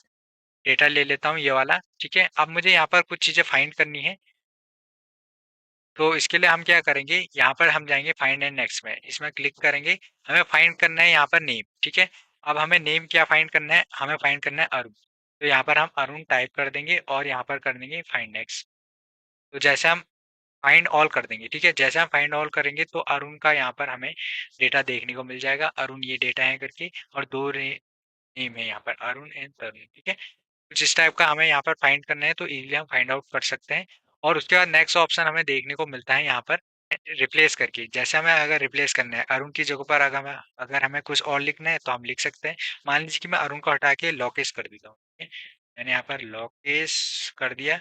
डेटा ले लेता हूँ ये वाला, ठीक है। अब मुझे यहाँ पर कुछ चीज़ें फाइंड करनी है, तो इसके लिए हम क्या करेंगे, यहाँ पर हम जाएंगे फाइंड एंड नेक्स्ट में, इसमें क्लिक करेंगे। हमें फाइंड करना है यहाँ पर नेम, ठीक है। अब हमें नेम क्या फाइंड करना है, हमें फाइंड करना है अरुण। तो यहाँ पर हम अरुण टाइप कर देंगे और यहाँ पर कर देंगे फाइंड नेक्स्ट। तो जैसे हम फाइंड ऑल कर देंगे, ठीक है। जैसे हम फाइंड ऑल करेंगे तो अरुण का यहाँ पर हमें डेटा देखने को मिल जाएगा, अरुण ये डेटा है करके। और दो नेम है यहाँ पर, अरुण एंड तरुण, ठीक है। कुछ इस टाइप का हमें यहाँ पर फाइंड करना है, तो इजीली हम फाइंड आउट कर सकते हैं। और उसके बाद नेक्स्ट ऑप्शन हमें देखने को मिलता है यहाँ पर रिप्लेस करके। जैसे हमें अगर रिप्लेस करना है अरुण की जगह पर, अगर हमें कुछ और लिखना है तो हम लिख सकते हैं। मान लीजिए कि मैं अरुण को हटा के लोकेश कर देता हूँ, ठीक है। मैंने यहाँ पर लोकेश कर दिया।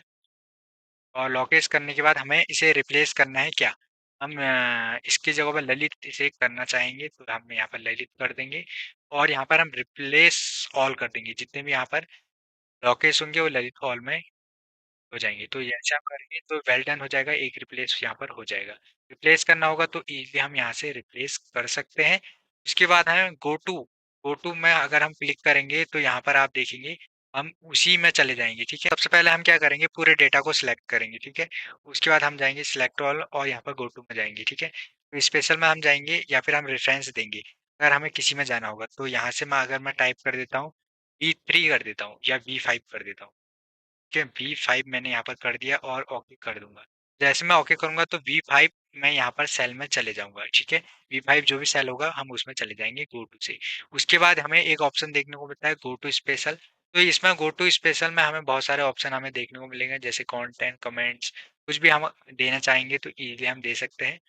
और लोकेश करने के बाद हमें इसे रिप्लेस करना है क्या, हम इसकी जगह पर ललित इसे करना चाहेंगे तो हम यहाँ पर ललित कर देंगे। और यहाँ पर हम रिप्लेस ऑल कर देंगे, जितने भी यहाँ पर लोकेश होंगे वो ललित ऑल में हो जाएंगे। तो ऐसे हम करेंगे तो वेल डन हो जाएगा, एक रिप्लेस यहाँ पर हो जाएगा। रिप्लेस करना होगा तो इजीली हम यहाँ से रिप्लेस कर सकते हैं। उसके बाद है गो टू में अगर हम क्लिक करेंगे तो यहाँ पर आप देखेंगे हम उसी में चले जाएंगे, ठीक है। सबसे पहले हम क्या करेंगे, पूरे डेटा को सिलेक्ट करेंगे, ठीक है। उसके बाद हम जाएंगे सिलेक्ट ऑल और यहाँ पर गो टू में जाएंगे, ठीक है। तो स्पेशल में हम जाएंगे या फिर हम रेफरेंस देंगे, अगर हमें किसी में जाना होगा। तो यहाँ से मैं टाइप कर देता हूँ V3 कर देता हूँ या V5 कर देता हूँ, ठीक है। V5 मैंने यहाँ पर कर दिया और ओके कर दूंगा। जैसे मैं ओके करूंगा तो V5 मैं यहाँ पर सेल में चले जाऊंगा, ठीक है। V5 जो भी सेल होगा हम उसमें चले जाएंगे गो टू से। उसके बाद हमें एक ऑप्शन देखने को मिलता है गो टू स्पेशल। तो इसमें गो टू स्पेशल में हमें बहुत सारे ऑप्शन हमें देखने को मिलेंगे, जैसे कंटेंट, कमेंट्स, कुछ भी हम देना चाहेंगे तो इजीली हम दे सकते हैं।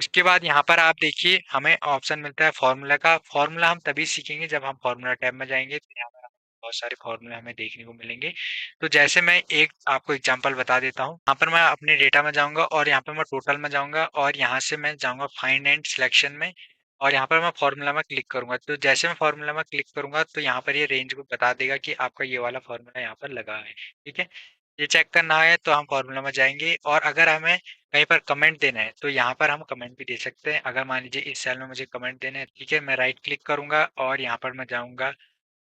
उसके बाद यहाँ पर आप देखिए हमें ऑप्शन मिलता है फार्मूला का। फार्मूला हम तभी सीखेंगे जब हम फार्मूला टैब में जाएंगे, तो यहाँ पर बहुत सारे फार्मूले हमें देखने को मिलेंगे। तो जैसे मैं एक आपको एग्जांपल बता देता हूँ, यहाँ पर मैं अपने डेटा में जाऊंगा और यहाँ पर मैं टोटल में जाऊंगा और यहाँ से मैं जाऊंगा फाइंड एंड सिलेक्शन में। और यहाँ पर मैं फार्मूला में क्लिक करूंगा। तो जैसे मैं फार्मूला में क्लिक करूंगा तो यहाँ पर ये रेंज को बता देगा कि आपका ये वाला फार्मूला यहाँ पर लगा है, ठीक है। ये चेक करना है तो हम फार्मूला में जाएंगे। और अगर हमें कहीं पर कमेंट देना है तो यहाँ पर हम कमेंट भी दे सकते हैं। अगर मान लीजिए इस सेल में मुझे कमेंट देना है, ठीक है, मैं राइट क्लिक करूंगा और यहाँ पर मैं जाऊंगा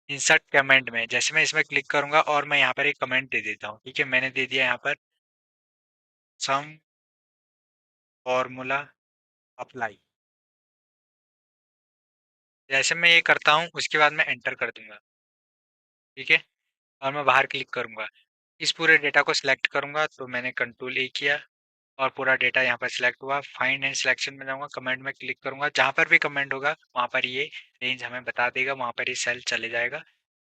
इंसर्ट कमेंट में। जैसे मैं इसमें क्लिक करूंगा और मैं यहाँ पर एक कमेंट दे देता हूँ, ठीक है। मैंने दे दिया यहाँ पर सम फॉर्मूला अप्लाई। जैसे मैं ये करता हूँ उसके बाद मैं एंटर कर दूंगा, ठीक है। और मैं बाहर क्लिक करूंगा, इस पूरे डेटा को सिलेक्ट करूंगा। तो मैंने कंट्रोल ए किया और पूरा डेटा यहाँ पर सिलेक्ट हुआ। फाइंड एंड सिलेक्शन में जाऊंगा, कमेंट में क्लिक करूंगा, जहाँ पर भी कमेंट होगा वहाँ पर ये रेंज हमें बता देगा, वहाँ पर ये सेल चले जाएगा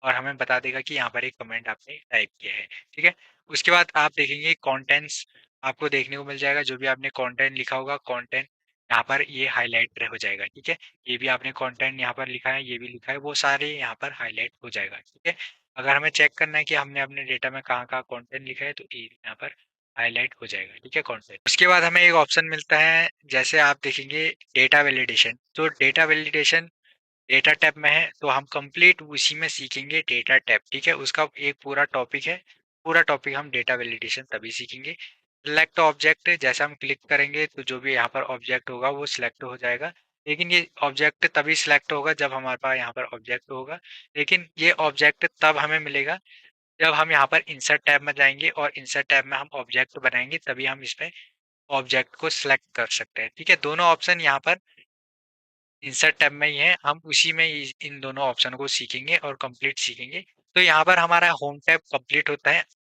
और हमें बता देगा कि यहाँ पर एक कमेंट आपने टाइप किया है, ठीक है। उसके बाद आप देखेंगे कंटेंट्स आपको देखने को मिल जाएगा, जो भी आपने कंटेंट लिखा होगा कंटेंट यहाँ पर ये हाईलाइट हो जाएगा, ठीक है। ये भी आपने कंटेंट यहाँ पर लिखा है, ये भी लिखा है, वो सारे यहाँ पर हाईलाइट हो जाएगा, ठीक है। अगर हमें चेक करना है कि हमने अपने डेटा में कहाँ कहाँ कंटेंट लिखा है तो ये यहाँ पर हाईलाइट हो जाएगा, ठीक है, कंटेंट। उसके बाद हमें एक ऑप्शन मिलता है, जैसे आप देखेंगे डेटा वैलिडेशन। तो डेटा वैलिडेशन डेटा टैब में है, तो हम कंप्लीट उसी में सीखेंगे डेटा टैब, ठीक है। उसका एक पूरा टॉपिक है, पूरा टॉपिक हम डेटा वैलिडेशन तभी सीखेंगे। सिलेक्ट ऑब्जेक्ट, जैसे हम क्लिक करेंगे तो जो भी यहाँ पर ऑब्जेक्ट होगा वो सिलेक्ट हो जाएगा। लेकिन ये ऑब्जेक्ट तभी सिलेक्ट होगा जब हमारे पास यहाँ पर ऑब्जेक्ट होगा। लेकिन ये ऑब्जेक्ट तब हमें मिलेगा जब हम यहाँ पर इंसर्ट टैब में जाएंगे और इंसर्ट टैब में हम ऑब्जेक्ट बनाएंगे, तभी हम इसमें ऑब्जेक्ट को सिलेक्ट कर सकते हैं, ठीक है। दोनों ऑप्शन यहाँ पर इंसर्ट टैब में ही है, हम उसी में इन दोनों ऑप्शन को सीखेंगे और कंप्लीट सीखेंगे। तो यहाँ पर हमारा होम टैब कंप्लीट होता है।